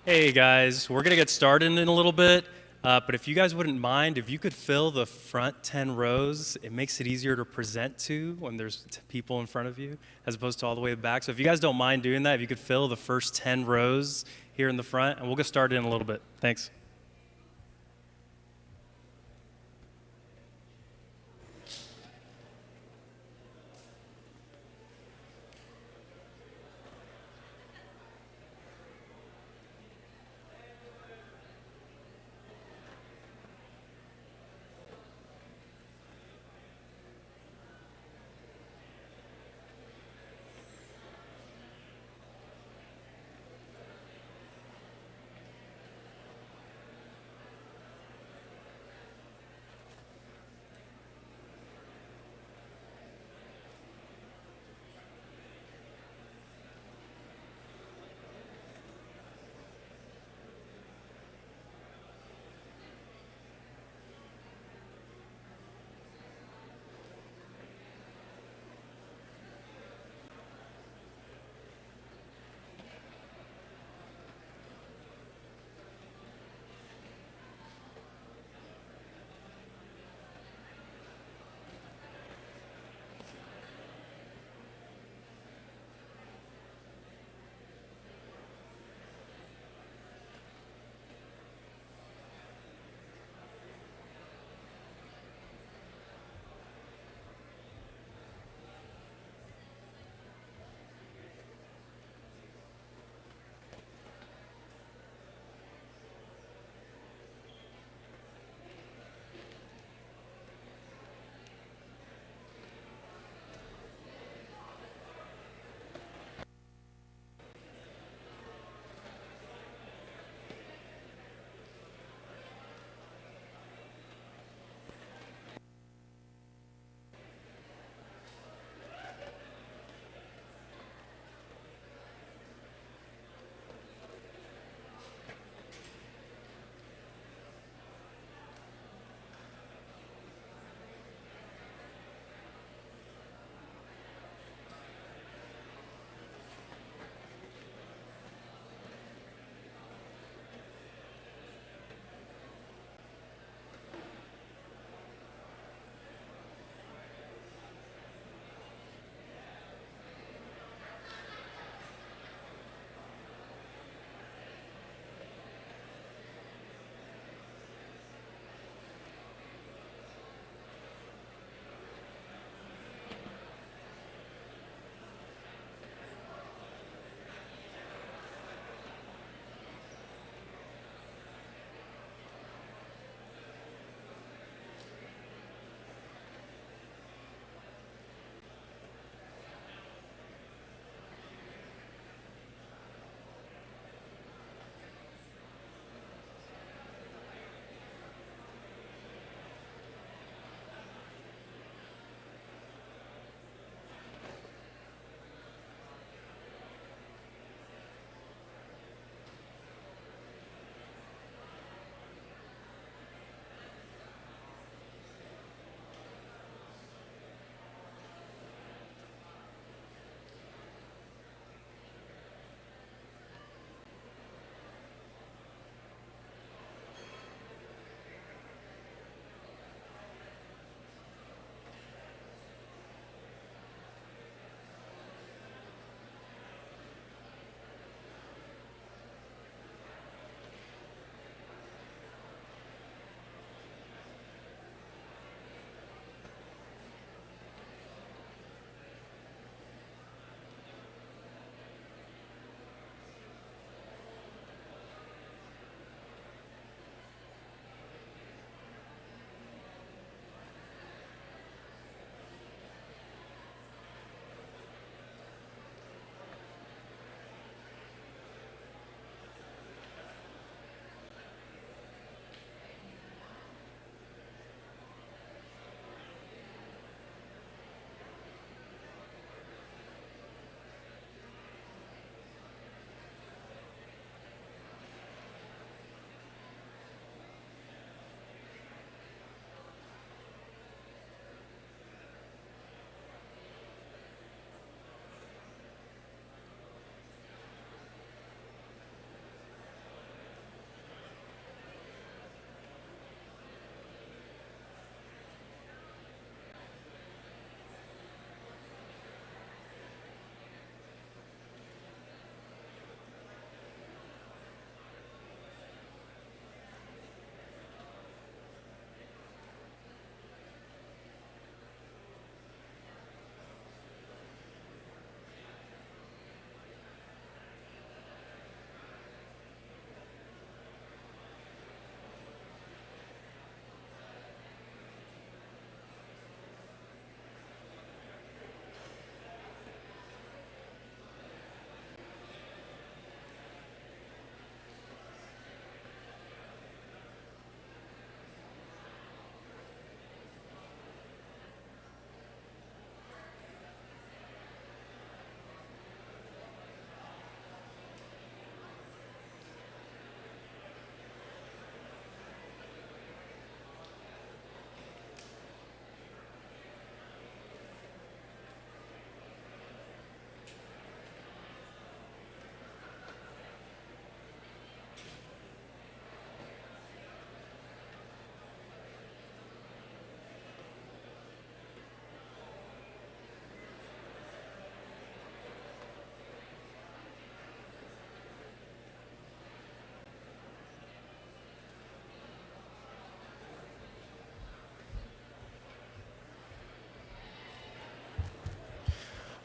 Hey guys, we're gonna get started in a little bit, but if you guys wouldn't mind, if you could fill the front 10 rows, it makes it easier to present to when there's people in front of you, as opposed to all the way back. So if you guys don't mind doing that, if you could fill the first 10 rows here in the front, and we'll get started in a little bit. Thanks.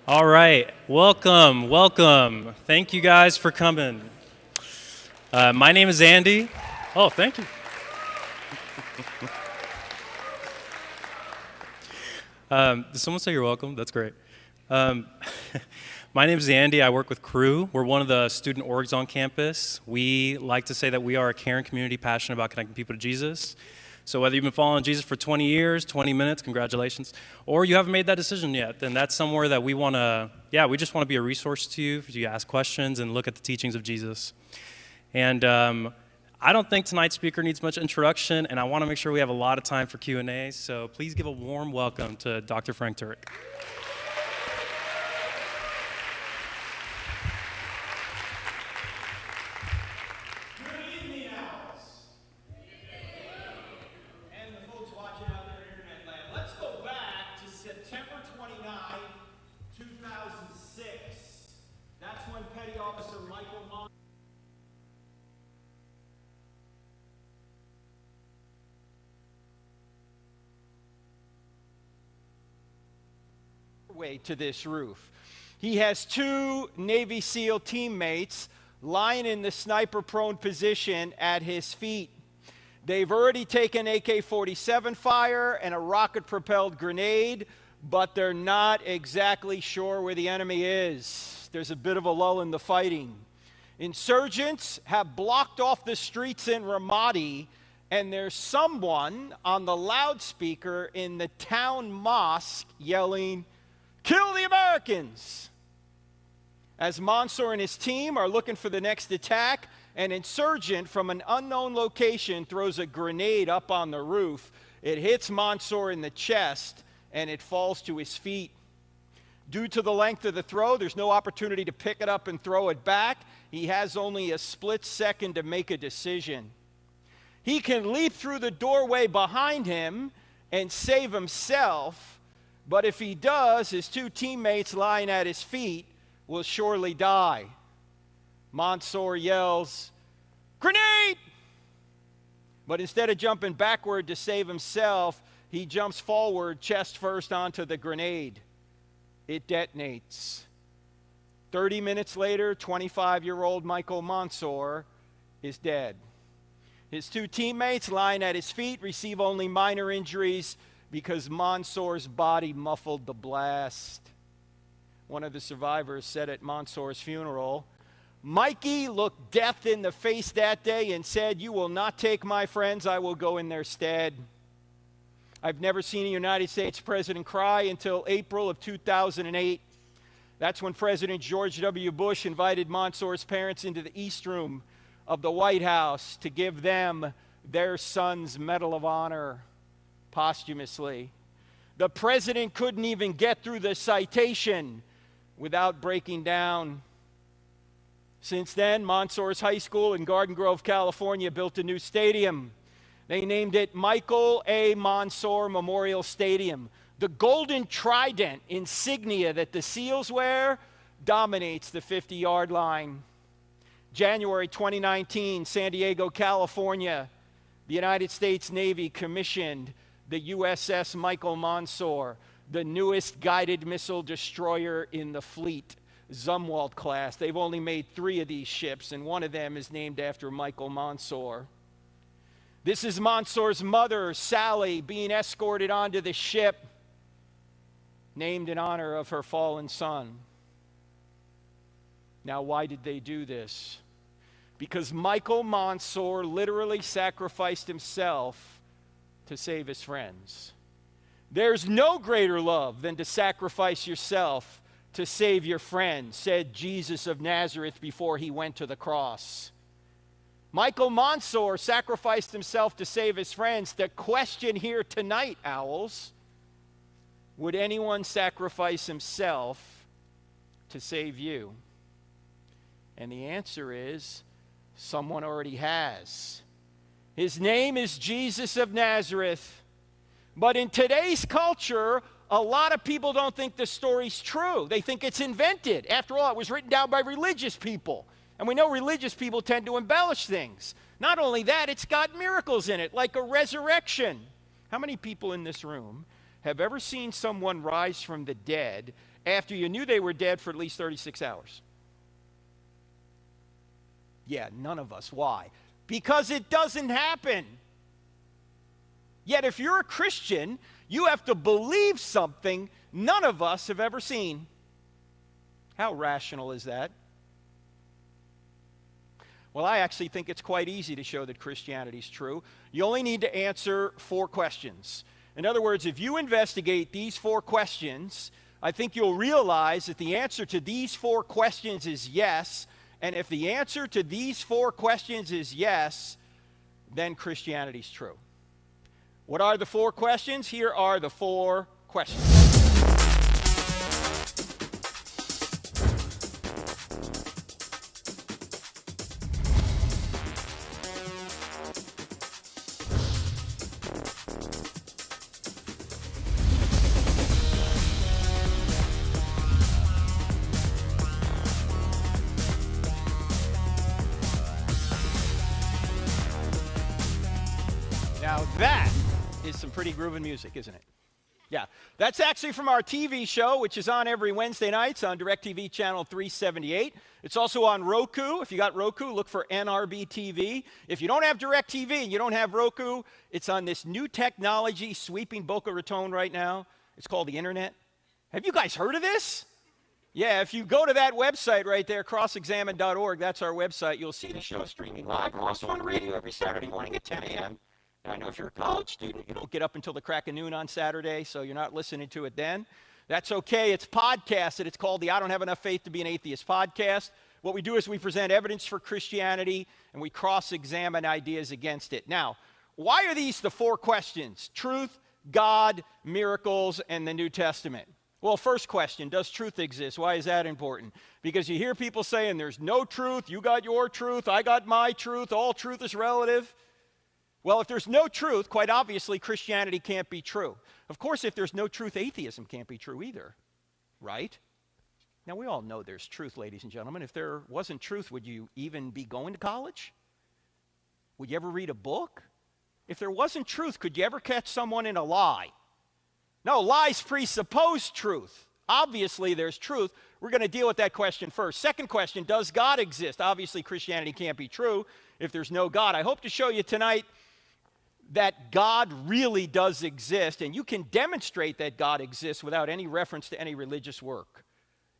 All right, welcome, welcome. Thank you guys for coming. My name is Andy. Oh, thank you. Did someone say you're welcome? That's great. My name is Andy. I work with Crew. We're one of the student orgs on campus. We like to say that we are a caring community passionate about connecting people to Jesus. So whether you've been following Jesus for 20 years, 20 minutes, congratulations, or you haven't made that decision yet, then that's somewhere that we want to, we just want to be a resource to you for you to ask questions and look at the teachings of Jesus. And I don't think tonight's speaker needs much introduction, and I want to make sure we have a lot of time for Q&A, so please give a warm welcome to Dr. Frank Turek. Way to this roof. He has two Navy SEAL teammates lying in the sniper-prone position at his feet. They've already taken AK-47 fire and a rocket-propelled grenade, but they're not exactly sure where the enemy is. There's a bit of a lull in the fighting. Insurgents have blocked off the streets in Ramadi, and there's someone on the loudspeaker in the town mosque yelling, "Kill the Americans!" As Mansour and his team are looking for the next attack, an insurgent from an unknown location throws a grenade up on the roof. It hits Mansour in the chest, and it falls to his feet. Due to the length of the throw, there's no opportunity to pick it up and throw it back. He has only a split second to make a decision. He can leap through the doorway behind him and save himself, but if he does, his two teammates lying at his feet will surely die. Mansour yells, "Grenade!" But instead of jumping backward to save himself, he jumps forward chest first onto the grenade. It detonates. 30 minutes later, 25-year-old Michael Mansour is dead. His two teammates lying at his feet receive only minor injuries because Mansour's body muffled the blast. One of the survivors said at Mansour's funeral, "Mikey looked death in the face that day and said, 'You will not take my friends, I will go in their stead.'" I've never seen a United States president cry until April of 2008. That's when President George W. Bush invited Mansour's parents into the East Room of the White House to give them their son's Medal of Honor posthumously. The president couldn't even get through the citation without breaking down. Since then, Mansour's High School in Garden Grove, California built a new stadium. They named it Michael A. Mansour Memorial Stadium. The golden trident insignia that the SEALs wear dominates the 50-yard line. January 2019, San Diego, California, the United States Navy commissioned the USS Michael Mansour, the newest guided missile destroyer in the fleet, Zumwalt class. They've only made 3 of these ships, and one of them is named after Michael Mansour. This is Mansour's mother, Sally, being escorted onto the ship, named in honor of her fallen son. Now, why did they do this? Because Michael Mansour literally sacrificed himself to save his friends. There's no greater love than to sacrifice yourself to save your friends, said Jesus of Nazareth before he went to the cross. Michael Mansour sacrificed himself to save his friends. The question here tonight, Owls, would anyone sacrifice himself to save you? And the answer is, someone already has. His name is Jesus of Nazareth. But in today's culture, a lot of people don't think this story's true. They think it's invented. After all, it was written down by religious people. And we know religious people tend to embellish things. Not only that, it's got miracles in it, like a resurrection. How many people in this room have ever seen someone rise from the dead after you knew they were dead for at least 36 hours? Yeah, none of us. Why? Because it doesn't happen. Yet if you're a Christian, you have to believe something none of us have ever seen. How rational is that? Well, I actually think it's quite easy to show that Christianity is true. You only need to answer 4 questions. In other words, if you investigate these 4 questions, I think you'll realize that the answer to these 4 questions is yes. And if the answer to these 4 questions is yes, then Christianity is true. What are the 4 questions? Here are the 4 questions. Now that is some pretty grooving music, isn't it? Yeah, that's actually from our TV show, which is on every Wednesday nights on DirecTV channel 378. It's also on Roku. If you got Roku, look for NRB TV. If you don't have DirecTV and you don't have Roku, it's on this new technology sweeping Boca Raton right now. It's called the internet. Have you guys heard of this? Yeah, if you go to that website right there, crossexamine.org, that's our website, you'll see the show streaming live. We're also on radio every Saturday morning at 10 a.m. I know if you're a college student, you don't get up until the crack of noon on Saturday, so you're not listening to it then. That's okay. It's podcasted. It's called the I Don't Have Enough Faith to Be an Atheist podcast. What we do is we present evidence for Christianity, and we cross-examine ideas against it. Now, why are these the 4 questions? Truth, God, miracles, and the New Testament. Well, first question, does truth exist? Why is that important? Because you hear people saying there's no truth, you got your truth, I got my truth, all truth is relative. Well, if there's no truth, quite obviously Christianity can't be true. Of course, if there's no truth, atheism can't be true either, right? Now, we all know there's truth, ladies and gentlemen. If there wasn't truth, would you even be going to college? Would you ever read a book? If there wasn't truth, could you ever catch someone in a lie? No, lies presuppose truth. Obviously, there's truth. We're going to deal with that question first. Second question, does God exist? Obviously, Christianity can't be true if there's no God. I hope to show you tonight that God really does exist, and you can demonstrate that God exists without any reference to any religious work.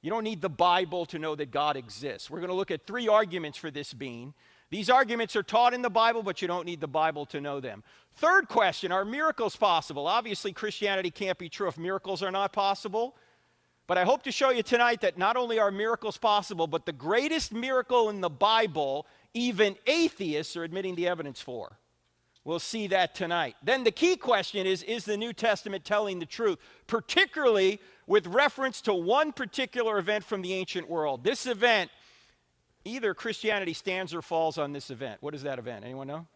You don't need the Bible to know that God exists. We're going to look at 3 arguments for this being. These arguments are taught in the Bible, but you don't need the Bible to know them. Third question, are miracles possible? Obviously, Christianity can't be true if miracles are not possible. But I hope to show you tonight that not only are miracles possible, but the greatest miracle in the Bible, even atheists are admitting the evidence for. We'll see that tonight. Then the key question is the New Testament telling the truth, particularly with reference to one particular event from the ancient world? This event, either Christianity stands or falls on this event. What is that event? Anyone know?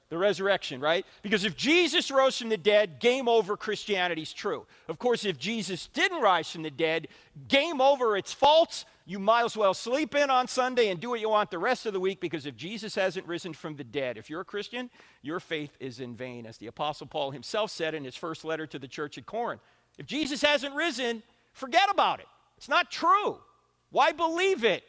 The resurrection, right? Because if Jesus rose from the dead, game over, Christianity's true. Of course, if Jesus didn't rise from the dead, game over, it's false. You might as well sleep in on Sunday and do what you want the rest of the week, because if Jesus hasn't risen from the dead, if you're a Christian, your faith is in vain, as the Apostle Paul himself said in his first letter to the church at Corinth. If Jesus hasn't risen, forget about it. It's not true. Why believe it?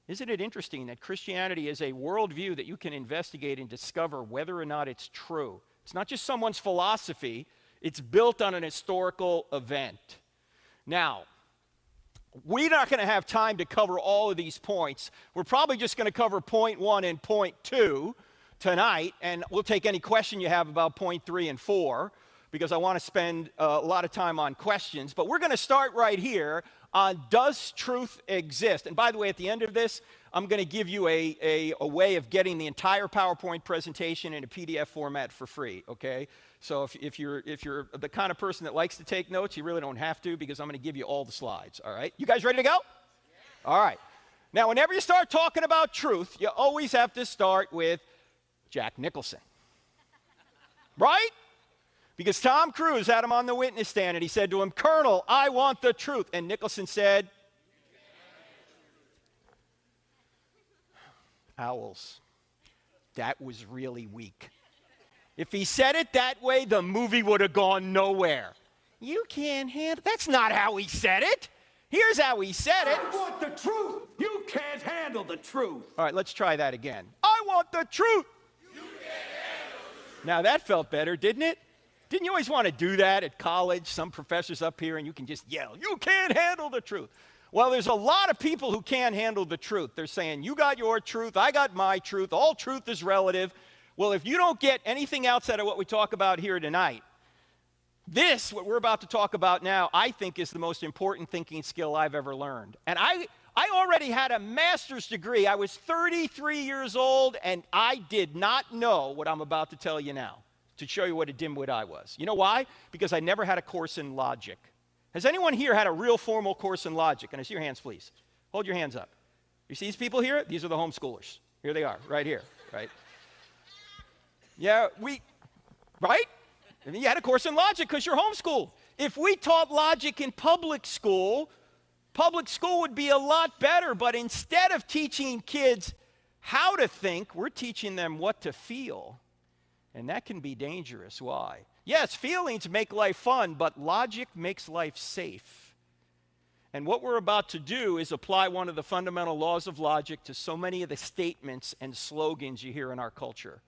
Isn't it interesting that Christianity is a worldview that you can investigate and discover whether or not it's true? It's not just someone's philosophy. It's built on an historical event. Now, we're not going to have time to cover all of these points. We're probably just going to cover point 1 and point 2 tonight, and we'll take any question you have about point 3 and 4, because I want to spend a lot of time on questions. But we're going to start right here on does truth exist? And by the way, at the end of this, I'm going to give you a way of getting the entire PowerPoint presentation in a PDF format for free, okay? So if you're the kind of person that likes to take notes, you really don't have to, because I'm going to give you all the slides, all right? You guys ready to go? Yeah. All right. Now, whenever you start talking about truth, you always have to start with Jack Nicholson, right? Because Tom Cruise had him on the witness stand, and he said to him, "Colonel, I want the truth." And Nicholson said, "Owls, that was really weak." If he said it that way, the movie would have gone nowhere. You can't handle. That's not how he said it. Here's how he said it. I want the truth. You can't handle the truth. All right, let's try that again. I want the truth. You can't handle the truth. Now that felt better, didn't it? Didn't you always want to do that at college? Some professors up here and you can just yell, you can't handle the truth. Well, there's a lot of people who can't handle the truth. They're saying, you got your truth, I got my truth, all truth is relative. Well, if you don't get anything outside of what we talk about here tonight, this, what we're about to talk about now, I think is the most important thinking skill I've ever learned. And I already had a master's degree. I was 33 years old, and I did not know what I'm about to tell you now, to show you what a dimwit I was. You know why? Because I never had a course in logic. Has anyone here had a real formal course in logic? Can I see your hands, please? Hold your hands up. You see these people here? These are the homeschoolers. Here they are, right here, right? Yeah, right? I mean, you had a course in logic because you're homeschooled. If we taught logic in public school would be a lot better, but instead of teaching kids how to think, we're teaching them what to feel. And that can be dangerous. Why? Yes, feelings make life fun, but logic makes life safe. And what we're about to do is apply one of the fundamental laws of logic to so many of the statements and slogans you hear in our culture.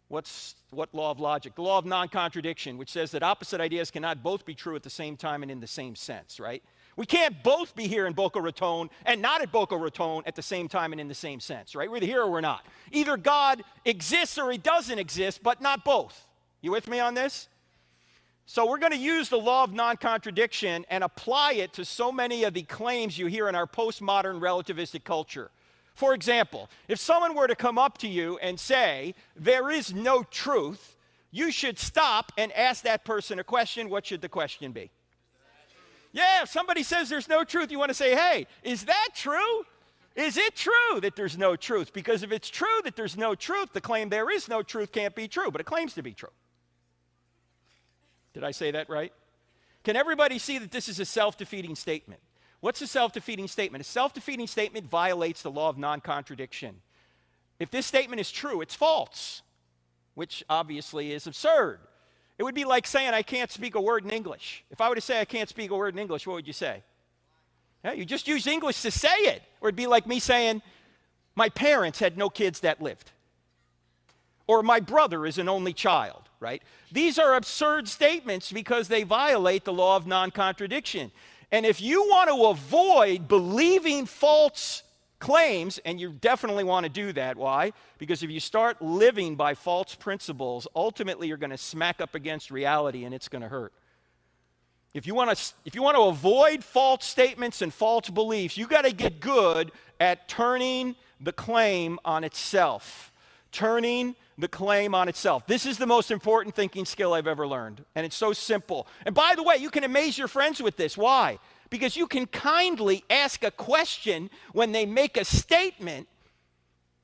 What law of logic? The law of non-contradiction, which says that opposite ideas cannot both be true at the same time and in the same sense, right? We can't both be here in Boca Raton and not at Boca Raton at the same time and in the same sense, right? We're either here or we're not. Either God exists or he doesn't exist, but not both. You with me on this? So we're going to use the law of non-contradiction and apply it to so many of the claims you hear in our postmodern relativistic culture. For example, if someone were to come up to you and say, there is no truth, you should stop and ask that person a question. What should the question be? Yeah, if somebody says there's no truth, you want to say, hey, is that true? Is it true that there's no truth? Because if it's true that there's no truth, the claim there is no truth can't be true, but it claims to be true. Did I say that right? Can everybody see that this is a self-defeating statement? What's a self-defeating statement? A self-defeating statement violates the law of non-contradiction. If this statement is true, it's false, which obviously is absurd. It would be like saying I can't speak a word in English. If I were to say I can't speak a word in English, what would you say? Yeah, you just use English to say it. Or it'd be like me saying my parents had no kids that lived. Or my brother is an only child, right? These are absurd statements because they violate the law of non-contradiction. And if you want to avoid believing false claims, and you definitely want to do that, why? Because if you start living by false principles, ultimately you're going to smack up against reality and it's going to hurt. If you want to avoid false statements and false beliefs, you got to get good at turning the claim on itself. Turning the claim on itself. This is the most important thinking skill I've ever learned, and it's so simple. And by the way, you can amaze your friends with this. Why? Because you can kindly ask a question when they make a statement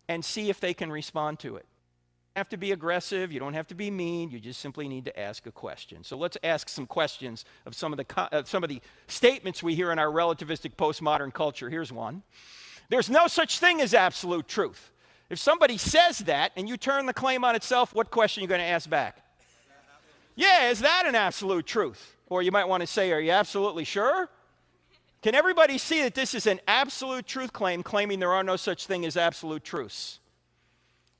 and see if they can respond to it. You don't have to be aggressive, you don't have to be mean, you just simply need to ask a question. So let's ask some questions of some of the statements we hear in our relativistic postmodern culture. Here's one. There's no such thing as absolute truth. If somebody says that and you turn the claim on itself, what question are you going to ask back? Yeah, is that an absolute truth? Or you might want to say, are you absolutely sure? Can everybody see that this is an absolute truth claim, claiming there are no such thing as absolute truths?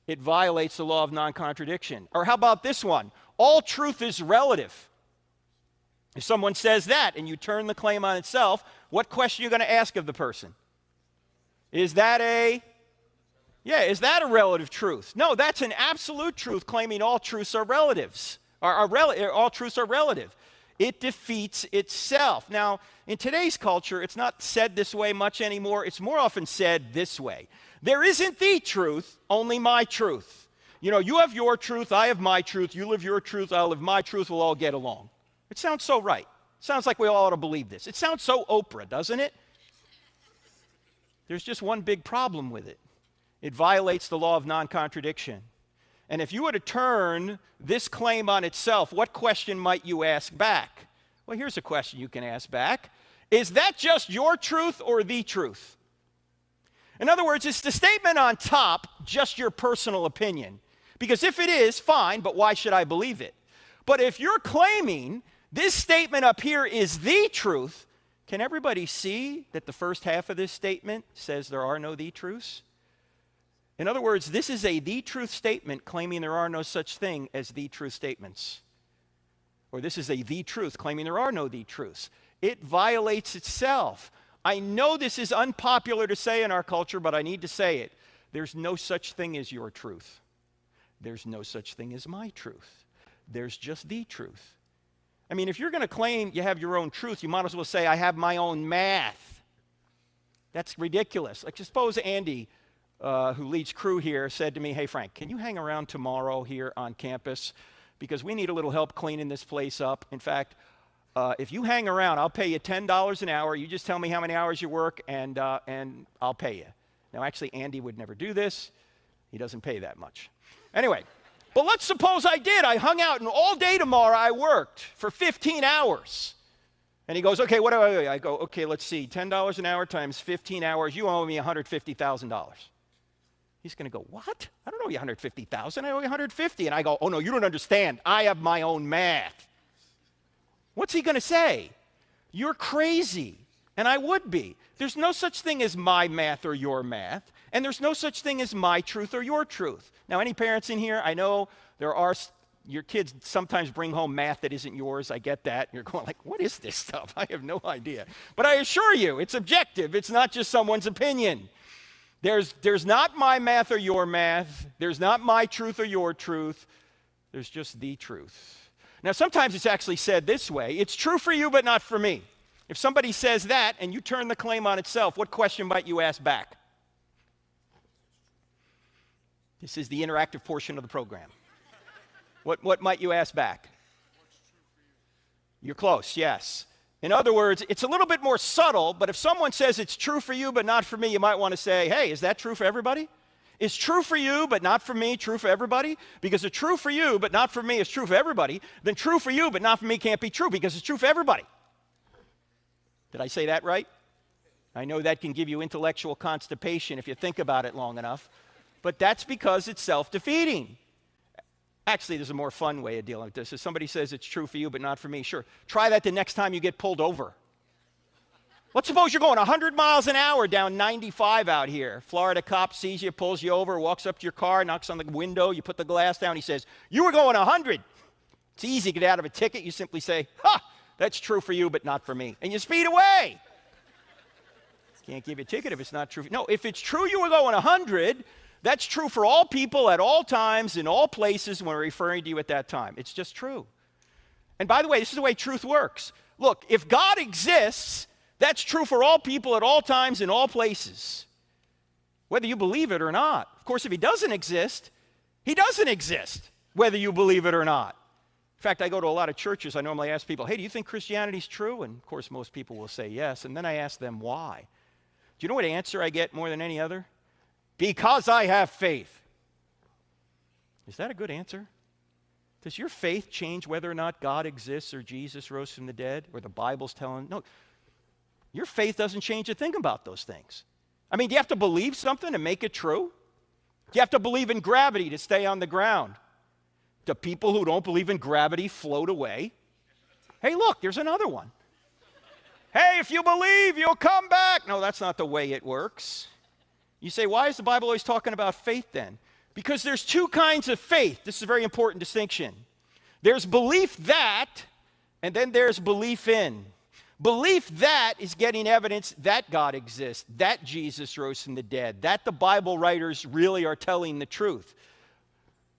It violates the law of non-contradiction. Or how about this one? All truth is relative. If someone says that and you turn the claim on itself, what question are you going to ask of the person? Is that a relative truth? No, that's an absolute truth claiming all truths are relatives. All truths are relative. It defeats itself. Now, in today's culture, it's not said this way much anymore. It's more often said this way. There isn't the truth, only my truth. You know, you have your truth, I have my truth, you live your truth, I'll live my truth, we'll all get along. It sounds so right. It sounds like we all ought to believe this. It sounds so Oprah, doesn't it? There's just one big problem with it. It violates the law of non-contradiction. And if you were to turn this claim on itself, what question might you ask back? Well, here's a question you can ask back. Is that just your truth or the truth? In other words, is the statement on top just your personal opinion? Because if it is, fine, but why should I believe it? But if you're claiming this statement up here is the truth, can everybody see that the first half of this statement says there are no the truths? In other words, this is a the truth statement claiming there are no such thing as the truth statements. Or this is a the truth claiming there are no the truths. It violates itself. I know this is unpopular to say in our culture, but I need to say it. There's no such thing as your truth. There's no such thing as my truth. There's just the truth. I mean, if you're going to claim you have your own truth, you might as well say, I have my own math. That's ridiculous. Like, suppose Andy, who leads crew here, said to me, hey, Frank, can you hang around tomorrow here on campus? Because we need a little help cleaning this place up. In fact, if you hang around, I'll pay you $10 an hour. You just tell me how many hours you work, and I'll pay you. Now, actually, Andy would never do this. He doesn't pay that much. Anyway, but let's suppose I did. I hung out, and all day tomorrow I worked for 15 hours. And he goes, okay, what do I go, okay, let's see. $10 an hour times 15 hours, you owe me $150,000. He's going to go, what? I don't owe you $150,000. I owe you $150,000. And I go, oh, no, you don't understand. I have my own math. What's he going to say? You're crazy. And I would be. There's no such thing as my math or your math. And there's no such thing as my truth or your truth. Now, any parents in here, I know there are, your kids sometimes bring home math that isn't yours. I get that. You're going like, what is this stuff? I have no idea. But I assure you, it's objective. It's not just someone's opinion. There's not my math or your math. There's not my truth or your truth. There's just the truth. Now, sometimes it's actually said this way. It's true for you, but not for me. If somebody says that and you turn the claim on itself, what question might you ask back? This is the interactive portion of the program. What might you ask back? You're close, yes. In other words, it's a little bit more subtle, but if someone says it's true for you but not for me, you might want to say, hey, is that true for everybody? Is true for you but not for me true for everybody? Because if true for you but not for me is true for everybody, then true for you but not for me can't be true because it's true for everybody. Did I say that right? I know that can give you intellectual constipation if you think about it long enough, but that's because it's self-defeating. Actually, there's a more fun way of dealing with this. If somebody says it's true for you but not for me, sure, try that the next time you get pulled over. Let's suppose you're going 100 miles an hour down 95 out here. Florida cop sees you, pulls you over, walks up to your car, knocks on the window, you put the glass down, he says, you were going 100. It's easy to get out of a ticket. You simply say, ha, that's true for you but not for me. And you speed away. Can't give you a ticket if it's not true. No, if it's true you were going 100, that's true for all people at all times, in all places when we're referring to you at that time. It's just true. And by the way, this is the way truth works. Look, if God exists, that's true for all people at all times, in all places, whether you believe it or not. Of course, if he doesn't exist, he doesn't exist, whether you believe it or not. In fact, I go to a lot of churches. I normally ask people, hey, do you think Christianity's true? And of course, most people will say yes. And then I ask them why. Do you know what answer I get more than any other? Because I have faith. Is that a good answer? Does your faith change whether or not God exists or Jesus rose from the dead or the Bible's telling? No, your faith doesn't change a thing about those things. I mean, do you have to believe something to make it true? Do you have to believe in gravity to stay on the ground? Do people who don't believe in gravity float away? Hey, look, there's another one. Hey, if you believe, you'll come back. No, that's not the way it works. You say, why is the Bible always talking about faith then? Because there's two kinds of faith. This is a very important distinction. There's belief that, and then there's belief in. Belief that is getting evidence that God exists, that Jesus rose from the dead, that the Bible writers really are telling the truth.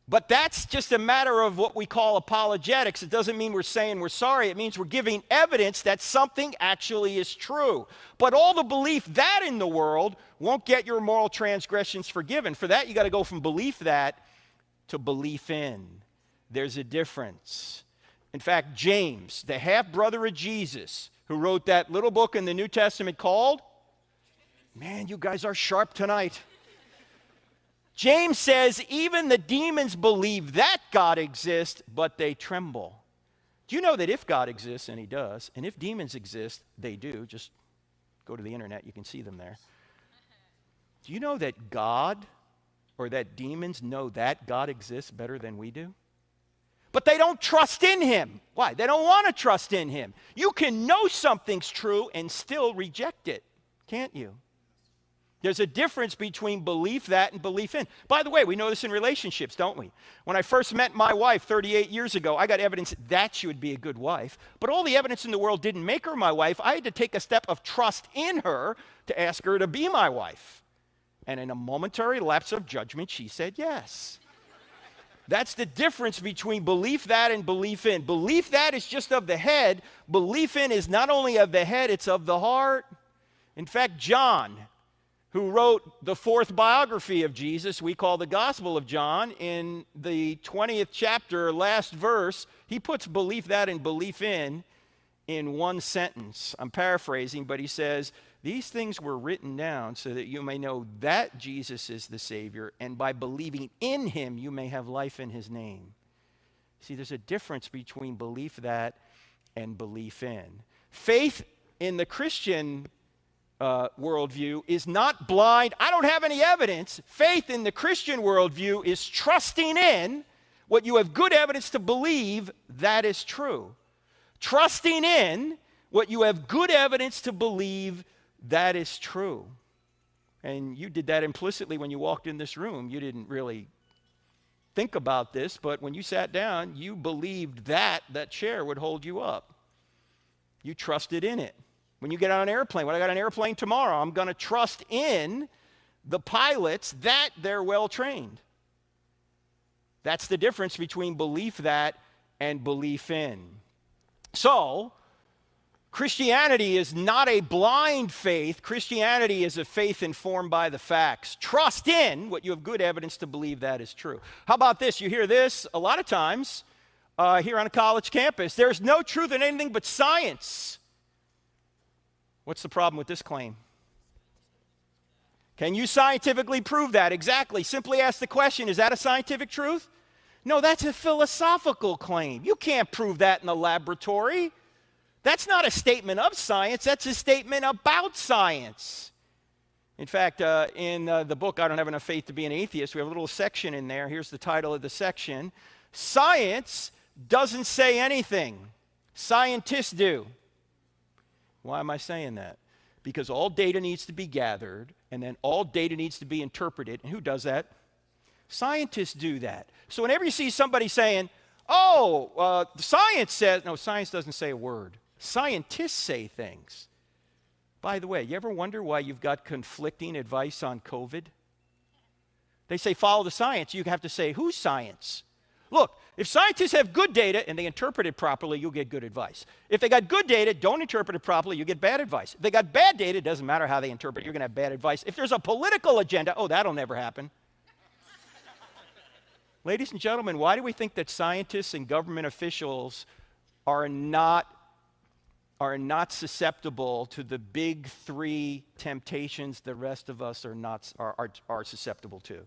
But that's just a matter of what we call apologetics. It doesn't mean we're saying we're sorry. It means we're giving evidence that something actually is true. But all the belief that in the world won't get your moral transgressions forgiven. For that, you got to go from belief that to belief in. There's a difference. In fact, James, the half-brother of Jesus, who wrote that little book in the New Testament called, man, you guys are sharp tonight. James says, even the demons believe that God exists, but they tremble. Do you know that if God exists, and he does, and if demons exist, they do, just go to the internet, you can see them there. Do you know that God, or that demons know that God exists better than we do? But they don't trust in him. Why? They don't want to trust in him. You can know something's true and still reject it, can't you? There's a difference between belief that and belief in. By the way, we know this in relationships, don't we? When I first met my wife 38 years ago, I got evidence that she would be a good wife. But all the evidence in the world didn't make her my wife. I had to take a step of trust in her to ask her to be my wife. And in a momentary lapse of judgment, she said yes. That's the difference between belief that and belief in. Belief that is just of the head. Belief in is not only of the head, it's of the heart. In fact, John, who wrote the 4th biography of Jesus, we call the Gospel of John, in the 20th chapter, last verse, he puts belief that and belief in one sentence. I'm paraphrasing, but he says, "These things were written down so that you may know that Jesus is the Savior, and by believing in him, you may have life in his name." See, there's a difference between belief that and belief in. Faith in the Christian worldview is not blind. I don't have any evidence. Faith in the Christian worldview is trusting in what you have good evidence to believe that is true. Trusting in what you have good evidence to believe that is true. And you did that implicitly when you walked in this room. You didn't really think about this, but when you sat down, you believed that chair would hold you up. You trusted in it. When you get on an airplane, when I got an airplane tomorrow, I'm going to trust in the pilots that they're well trained. That's the difference between belief that and belief in. So, Christianity is not a blind faith. Christianity is a faith informed by the facts. Trust in what you have good evidence to believe that is true. How about this? You hear this a lot of times here on a college campus. There's no truth in anything but science. What's the problem with this claim? Can you scientifically prove that? Exactly. Simply ask the question, is that a scientific truth? No, that's a philosophical claim. You can't prove that in the laboratory. That's not a statement of science. That's a statement about science. In fact, in the book, I Don't Have Enough Faith to Be an Atheist, we have a little section in there. Here's the title of the section. Science doesn't say anything. Scientists do. Why am I saying that? Because all data needs to be gathered, and then all data needs to be interpreted. And who does that? Scientists do that. So whenever you see somebody saying, science says, no, science doesn't say a word. Scientists say things. By the way, you ever wonder why you've got conflicting advice on COVID? They say follow the science. You have to say, whose science? Look, if scientists have good data and they interpret it properly, you'll get good advice. If they got good data, don't interpret it properly, you get bad advice. If they got bad data, it doesn't matter how they interpret it, you're going to have bad advice. If there's a political agenda, that'll never happen. Ladies and gentlemen, why do we think that scientists and government officials are not susceptible to the big 3 temptations the rest of us are susceptible to?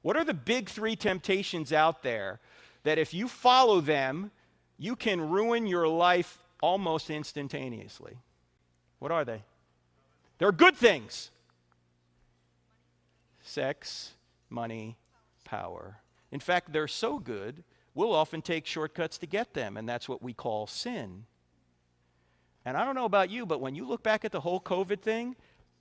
What are the big 3 temptations out there that if you follow them, you can ruin your life almost instantaneously? What are they? They're good things. Sex, money, power. In fact, they're so good, we'll often take shortcuts to get them, and that's what we call sin. And I don't know about you, but when you look back at the whole COVID thing,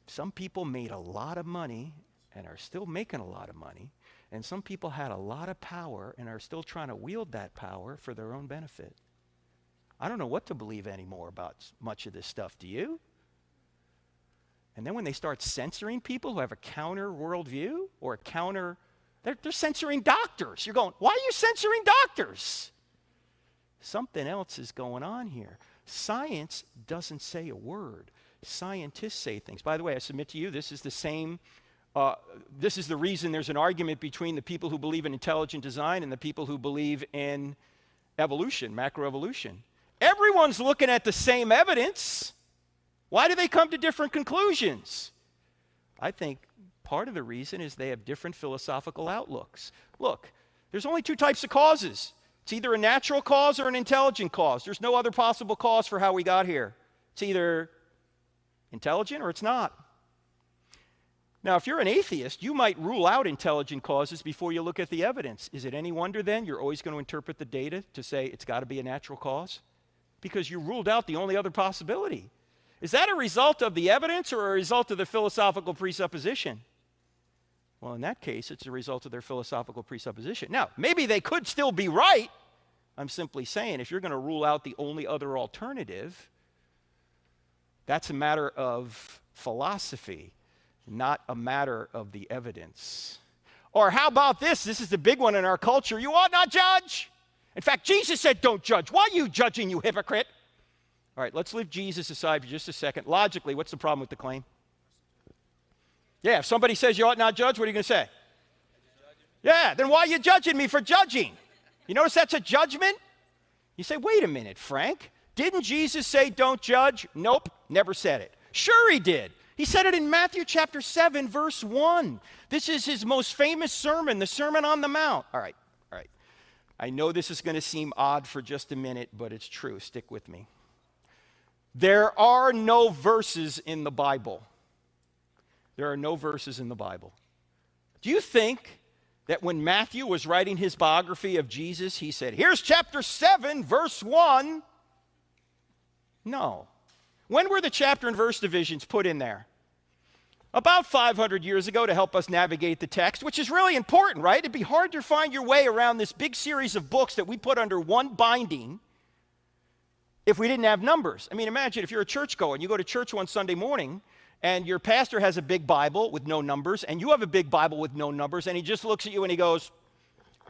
some people made a lot of money and are still making a lot of money, and some people had a lot of power and are still trying to wield that power for their own benefit. I don't know what to believe anymore about much of this stuff. Do you? And then when they start censoring people who have a counter worldview or a counter, they're censoring doctors. You're going, why are you censoring doctors? Something else is going on here. Science doesn't say a word. Scientists say things. By the way, I submit to you, this is the same. This is the reason there's an argument between the people who believe in intelligent design and the people who believe in evolution, macroevolution. Everyone's looking at the same evidence. Why do they come to different conclusions? I think part of the reason is they have different philosophical outlooks. Look, there's only 2 types of causes. It's either a natural cause or an intelligent cause. There's no other possible cause for how we got here. It's either intelligent or it's not. Now, if you're an atheist, you might rule out intelligent causes before you look at the evidence. Is it any wonder then you're always going to interpret the data to say it's got to be a natural cause? Because you ruled out the only other possibility. Is that a result of the evidence or a result of the philosophical presupposition? Well, in that case, it's a result of their philosophical presupposition. Now, maybe they could still be right. I'm simply saying if you're going to rule out the only other alternative, that's a matter of philosophy, not a matter of the evidence. Or how about this? This is the big one in our culture. You ought not judge. In fact, Jesus said, don't judge. Why are you judging, you hypocrite? All right, let's leave Jesus aside for just a second. Logically, what's the problem with the claim? Yeah, if somebody says you ought not judge, what are you going to say? Yeah, then why are you judging me for judging? You notice that's a judgment? You say, wait a minute, Frank. Didn't Jesus say don't judge? Nope, never said it. Sure he did. He said it in Matthew chapter 7, verse 1. This is his most famous sermon, the Sermon on the Mount. All right. I know this is going to seem odd for just a minute, but it's true. Stick with me. There are no verses in the Bible. There are no verses in the Bible. Do you think that when Matthew was writing his biography of Jesus, he said, here's chapter 7, verse 1? No. When were the chapter and verse divisions put in there? About 500 years ago to help us navigate the text, which is really important, right? It'd be hard to find your way around this big series of books that we put under one binding if we didn't have numbers. I mean, imagine if you're a churchgoer and you go to church one Sunday morning and your pastor has a big Bible with no numbers and you have a big Bible with no numbers and he just looks at you and he goes,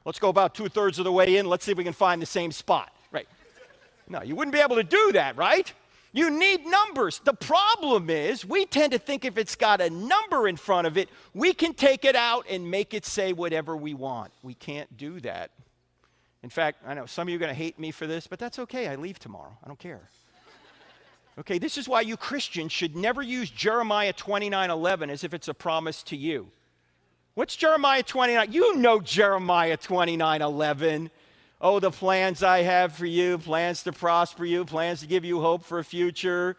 let's go about 2/3 of the way in. Let's see if we can find the same spot, right? No, you wouldn't be able to do that, right? You need numbers. The problem is we tend to think if it's got a number in front of it, we can take it out and make it say whatever we want. We can't do that. In fact, I know some of you are going to hate me for this, but that's okay. I leave tomorrow. I don't care. Okay, this is why you Christians should never use Jeremiah 29:11 as if it's a promise to you. What's Jeremiah 29? You know Jeremiah 29:11. Oh, the plans I have for you, plans to prosper you, plans to give you hope for a future.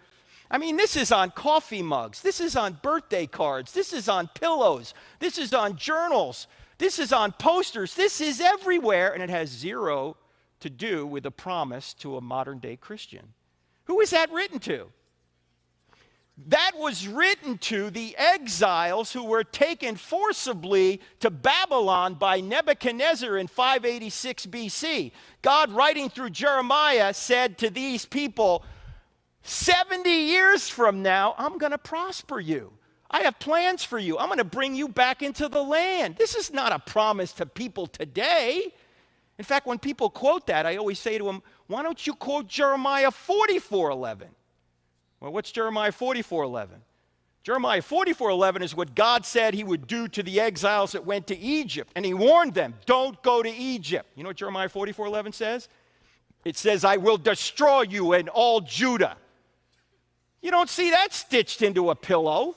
I mean, this is on coffee mugs. This is on birthday cards. This is on pillows. This is on journals. This is on posters. This is everywhere, and it has zero to do with a promise to a modern-day Christian. Who is that written to? That was written to the exiles who were taken forcibly to Babylon by Nebuchadnezzar in 586 BC. God, writing through Jeremiah, said to these people, 70 years from now, I'm going to prosper you. I have plans for you. I'm going to bring you back into the land. This is not a promise to people today. In fact, when people quote that, I always say to them, why don't you quote Jeremiah 44:11? Well, what's Jeremiah 44:11? Jeremiah 44:11 is what God said he would do to the exiles that went to Egypt. And he warned them, don't go to Egypt. You know what Jeremiah 44:11 says? It says, I will destroy you and all Judah. You don't see that stitched into a pillow.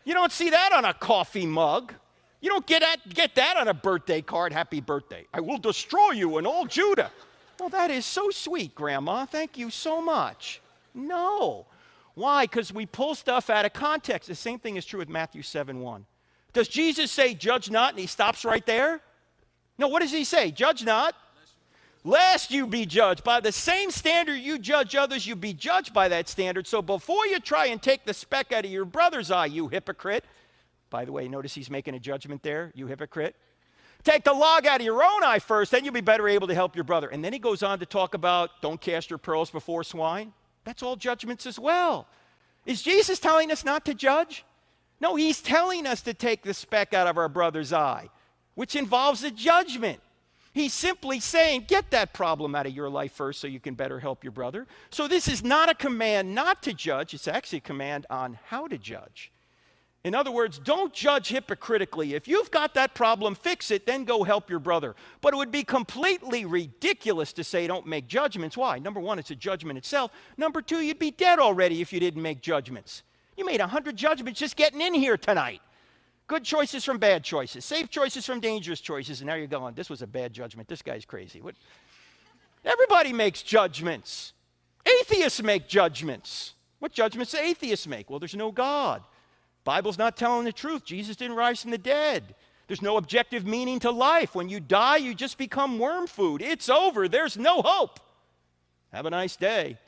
You don't see that on a coffee mug. You don't get that on a birthday card, happy birthday. I will destroy you and all Judah. Well, that is so sweet, Grandma. Thank you so much. No. Why? Because we pull stuff out of context. The same thing is true with Matthew 7:1. Does Jesus say, judge not, and he stops right there? No, what does he say? Judge not, lest you be judged. By the same standard you judge others, you be judged by that standard. So before you try and take the speck out of your brother's eye, you hypocrite. By the way, notice he's making a judgment there, you hypocrite. Take the log out of your own eye first, then you'll be better able to help your brother. And then he goes on to talk about don't cast your pearls before swine. That's all judgments as well. Is Jesus telling us not to judge? No, he's telling us to take the speck out of our brother's eye, which involves a judgment. He's simply saying, get that problem out of your life first so you can better help your brother. So this is not a command not to judge. It's actually a command on how to judge. In other words, don't judge hypocritically. If you've got that problem, fix it, then go help your brother. But it would be completely ridiculous to say don't make judgments. Why? Number one, it's a judgment itself. Number two, you'd be dead already if you didn't make judgments. You made 100 judgments just getting in here tonight. Good choices from bad choices. Safe choices from dangerous choices. And now you're going, this was a bad judgment. This guy's crazy. What? Everybody makes judgments. Atheists make judgments. What judgments do atheists make? Well, there's no God. Bible's not telling the truth. Jesus didn't rise from the dead. There's no objective meaning to life. When you die, you just become worm food. It's over. There's no hope. Have a nice day.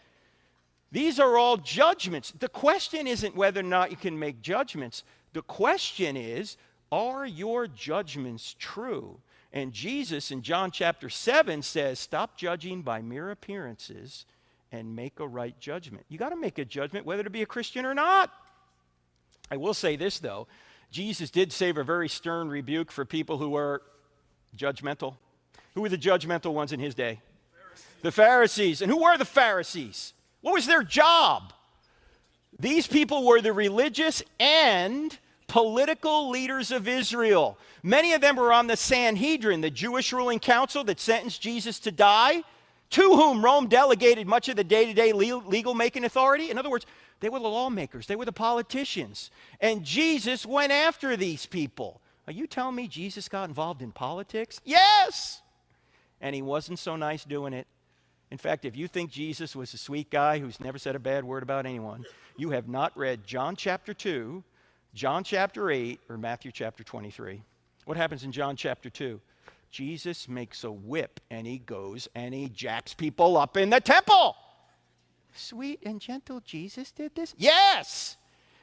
These are all judgments. The question isn't whether or not you can make judgments. The question is, are your judgments true? And Jesus in John chapter 7 says, stop judging by mere appearances and make a right judgment. You got to make a judgment whether to be a Christian or not. I will say this, though. Jesus did save a very stern rebuke for people who were judgmental. Who were the judgmental ones in his day? The Pharisees. And who were the Pharisees? What was their job? These people were the religious and political leaders of Israel. Many of them were on the Sanhedrin, the Jewish ruling council that sentenced Jesus to die, to whom Rome delegated much of the day-to-day legal making authority. In other words, they were the lawmakers. They were the politicians. And Jesus went after these people. Are you telling me Jesus got involved in politics? Yes! And he wasn't so nice doing it. In fact, if you think Jesus was a sweet guy who's never said a bad word about anyone, you have not read John chapter 2, John chapter 8, or Matthew chapter 23. What happens in John chapter 2? Jesus makes a whip, and he goes and he jacks people up in the temple. Sweet and gentle Jesus did this? Yes!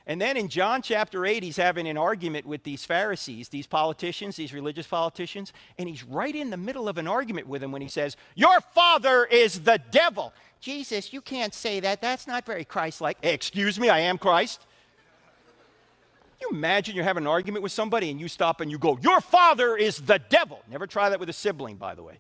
And then in John chapter 8, he's having an argument with these Pharisees, these politicians, these religious politicians, and he's right in the middle of an argument with them when he says, your father is the devil. Jesus, you can't say that. That's not very Christ-like. Excuse me, I am Christ. Can you imagine you're having an argument with somebody and you stop and you go, your father is the devil. Never try that with a sibling, by the way.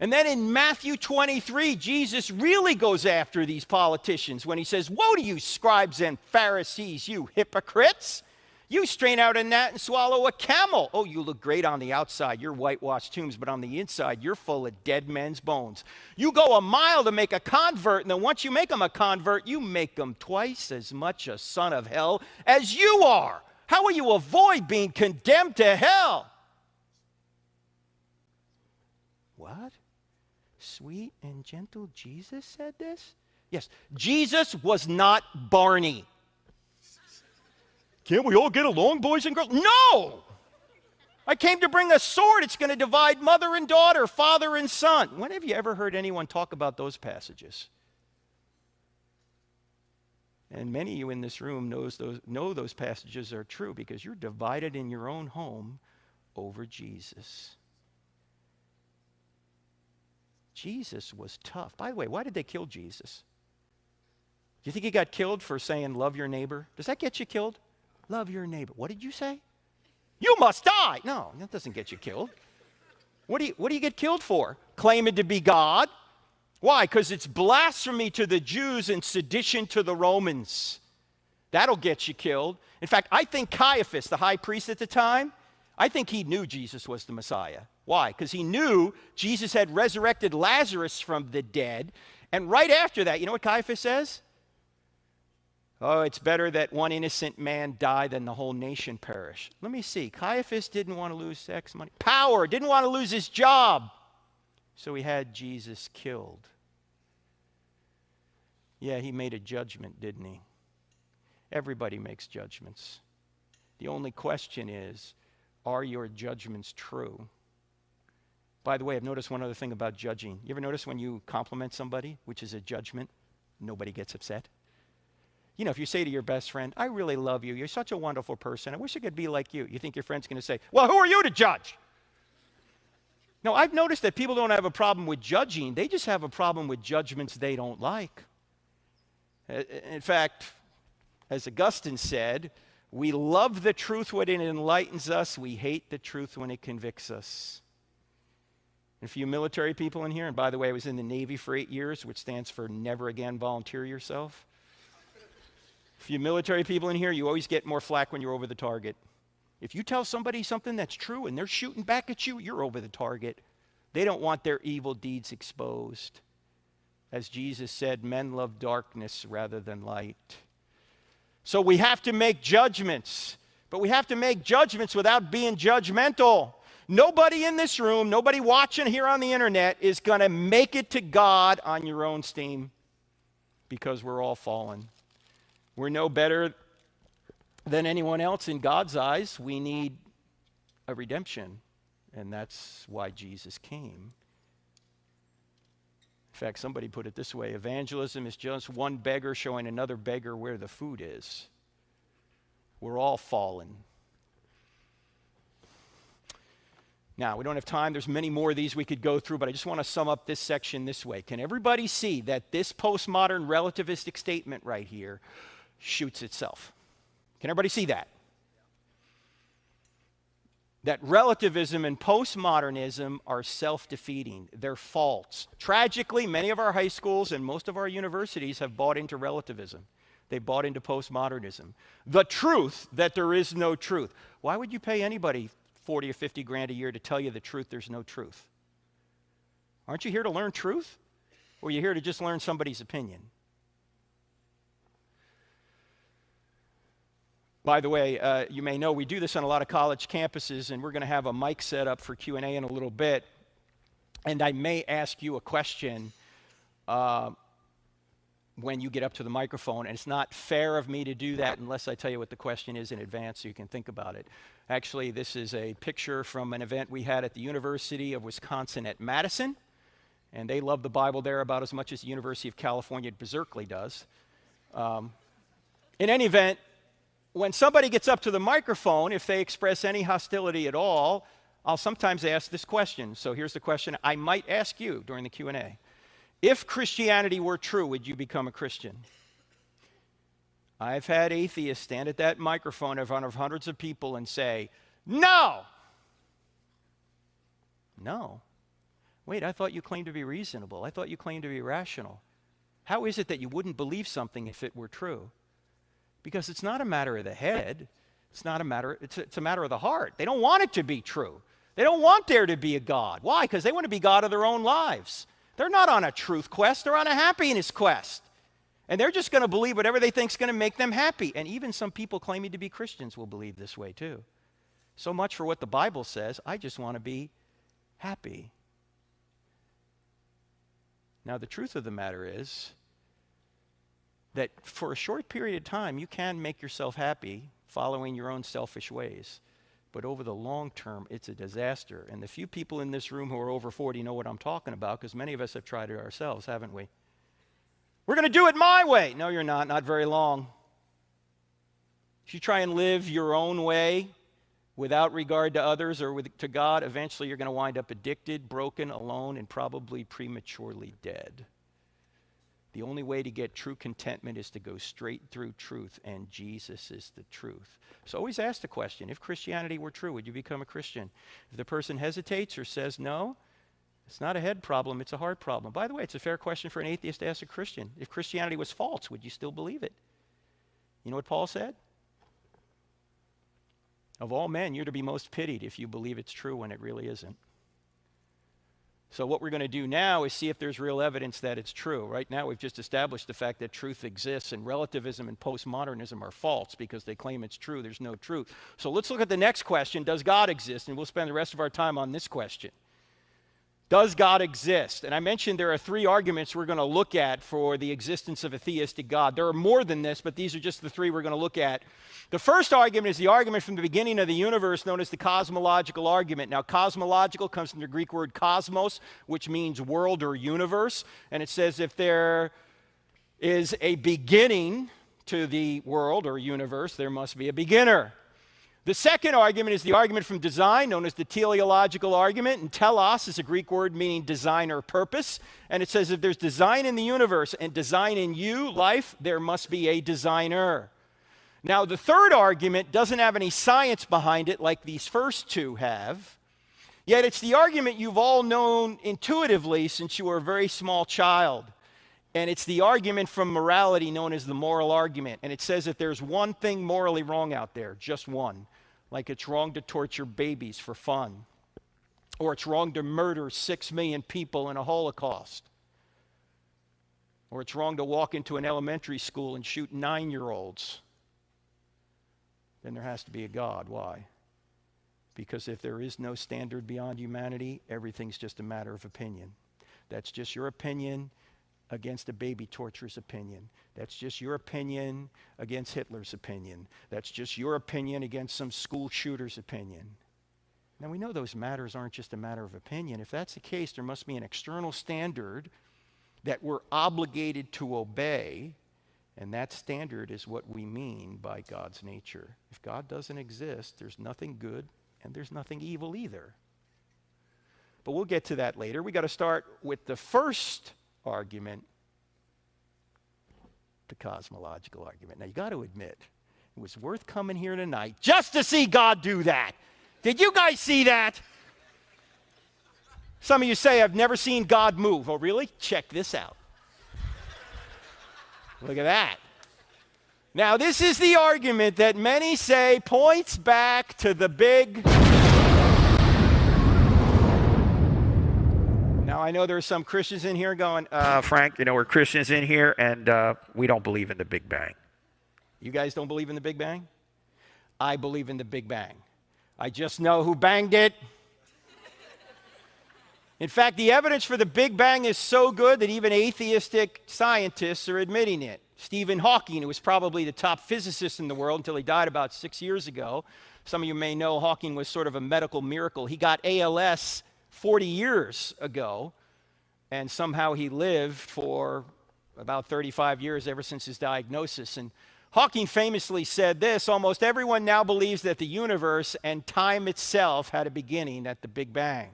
And then in Matthew 23, Jesus really goes after these politicians when he says, woe to you, scribes and Pharisees, you hypocrites! You strain out a gnat and swallow a camel. Oh, you look great on the outside. You're whitewashed tombs, but on the inside, you're full of dead men's bones. You go a mile to make a convert, and then once you make them a convert, you make them twice as much a son of hell as you are. How will you avoid being condemned to hell? What? Sweet and gentle Jesus said this? Yes, Jesus was not Barney. Can't we all get along, boys and girls? No! I came to bring a sword. It's going to divide mother and daughter, father and son. When have you ever heard anyone talk about those passages? And many of you in this room know those passages are true because you're divided in your own home over Jesus. Jesus was tough. By the way, why did they kill Jesus? Do you think he got killed for saying, love your neighbor? Does that get you killed? Love your neighbor. What did you say? You must die. No, that doesn't get you killed. What do you get killed for? Claiming to be God. Why? Because it's blasphemy to the Jews and sedition to the Romans. That'll get you killed. In fact, I think Caiaphas, the high priest at the time, I think he knew Jesus was the Messiah. Why? Because he knew Jesus had resurrected Lazarus from the dead. And right after that, you know what Caiaphas says? Oh, it's better that one innocent man die than the whole nation perish. Let me see. Caiaphas didn't want to lose sex, money, power, didn't want to lose his job. So he had Jesus killed. Yeah, he made a judgment, didn't he? Everybody makes judgments. The only question is, are your judgments true? By the way, I've noticed one other thing about judging. You ever notice when you compliment somebody, which is a judgment, nobody gets upset? You know, if you say to your best friend, I really love you. You're such a wonderful person. I wish I could be like you. You think your friend's going to say, well, who are you to judge? No, I've noticed that people don't have a problem with judging. They just have a problem with judgments they don't like. In fact, as Augustine said, we love the truth when it enlightens us. We hate the truth when it convicts us. And for you military people in here, and by the way, I was in the Navy for 8 years, which stands for never again volunteer yourself. For you military people in here, you always get more flack when you're over the target. If you tell somebody something that's true and they're shooting back at you, you're over the target. They don't want their evil deeds exposed. As Jesus said, men love darkness rather than light. So we have to make judgments, but we have to make judgments without being judgmental. Nobody in this room, nobody watching here on the internet is going to make it to God on your own steam because we're all fallen. We're no better than anyone else in God's eyes. We need a redemption, and that's why Jesus came. In fact, somebody put it this way: evangelism is just one beggar showing another beggar where the food is. We're all fallen. Now, we don't have time. There's many more of these we could go through, but I just want to sum up this section this way. Can everybody see that this postmodern relativistic statement right here shoots itself? Can everybody see that? That relativism and postmodernism are self-defeating. They're false. Tragically, many of our high schools and most of our universities have bought into relativism. They bought into postmodernism. The truth that there is no truth. Why would you pay anybody 40 or 50 grand a year to tell you the truth there's no truth? Aren't you here to learn truth? Or are you here to just learn somebody's opinion? By the way, you may know we do this on a lot of college campuses, and we're going to have a mic set up for Q&A in a little bit. And I may ask you a question when you get up to the microphone, and it's not fair of me to do that unless I tell you what the question is in advance so you can think about it. Actually, this is a picture from an event we had at the University of Wisconsin at Madison, and they love the Bible there about as much as the University of California at Berkeley does. In any event, when somebody gets up to the microphone, if they express any hostility at all, I'll sometimes ask this question. So here's the question I might ask you during the Q&A. If Christianity were true, would you become a Christian? I've had atheists stand at that microphone in front of hundreds of people and say, no! No. Wait, I thought you claimed to be reasonable. I thought you claimed to be rational. How is it that you wouldn't believe something if it were true? Because it's not a matter of the head. It's a matter of the heart. They don't want it to be true. They don't want there to be a God. Why? Because they want to be God of their own lives. They're not on a truth quest. They're on a happiness quest. And they're just going to believe whatever they think is going to make them happy. And even some people claiming to be Christians will believe this way too. So much for what the Bible says. I just want to be happy. Now, the truth of the matter is that for a short period of time, you can make yourself happy following your own selfish ways. But over the long term, it's a disaster. And the few people in this room who are over 40 know what I'm talking about, because many of us have tried it ourselves, haven't we? We're going to do it my way. No, you're not very long. If you try and live your own way without regard to others or to God, eventually you're going to wind up addicted, broken, alone, and probably prematurely dead. The only way to get true contentment is to go straight through truth, and Jesus is the truth. So always ask the question, if Christianity were true, would you become a Christian? If the person hesitates or says no, it's not a head problem, it's a heart problem. By the way, it's a fair question for an atheist to ask a Christian. If Christianity was false, would you still believe it? You know what Paul said? Of all men, you're to be most pitied if you believe it's true when it really isn't. So what we're going to do now is see if there's real evidence that it's true. Right now, we've just established the fact that truth exists, and relativism and postmodernism are false because they claim it's true. There's no truth. So let's look at the next question. Does God exist? And we'll spend the rest of our time on this question. Does God exist? And I mentioned there are three arguments we're going to look at for the existence of a theistic God. There are more than this, but these are just the three we're going to look at. The first argument is the argument from the beginning of the universe known as the cosmological argument. Now, cosmological comes from the Greek word cosmos, which means world or universe. And it says if there is a beginning to the world or universe, there must be a beginner. The second argument is the argument from design, known as the teleological argument. And telos is a Greek word meaning design or purpose. And it says if there's design in the universe and design in you, life, there must be a designer. Now, the third argument doesn't have any science behind it like these first two have. Yet it's the argument you've all known intuitively since you were a very small child. And it's the argument from morality known as the moral argument. And it says that there's one thing morally wrong out there, just one. Like it's wrong to torture babies for fun. Or it's wrong to murder 6 million people in a Holocaust. Or it's wrong to walk into an elementary school and shoot 9-year-olds. Then there has to be a God. Why? Because if there is no standard beyond humanity, everything's just a matter of opinion. That's just your opinion. against a baby torturer's opinion. That's just your opinion against Hitler's opinion. That's just your opinion against some school shooter's opinion. Now, we know those matters aren't just a matter of opinion. If that's the case, there must be an external standard that we're obligated to obey, and that standard is what we mean by God's nature. If God doesn't exist, there's nothing good and there's nothing evil either. But we'll get to that later. We got to start with the first argument, the cosmological argument. Now, you got to admit, it was worth coming here tonight just to see God do that. Did you guys see that? Some of you say, I've never seen God move. Oh, really? Check this out. Look at that. Now, this is the argument that many say points back to the big... Now, I know there are some Christians in here going, Frank, we're Christians in here, and we don't believe in the Big Bang. You guys don't believe in the Big Bang? I believe in the Big Bang. I just know who banged it. In fact, the evidence for the Big Bang is so good that even atheistic scientists are admitting it. Stephen Hawking, who was probably the top physicist in the world until he died about 6 years ago. Some of you may know Hawking was sort of a medical miracle. He got ALS 40 years ago, and somehow he lived for about 35 years ever since his diagnosis. And Hawking famously said this: almost everyone now believes that the universe and time itself had a beginning at the Big Bang.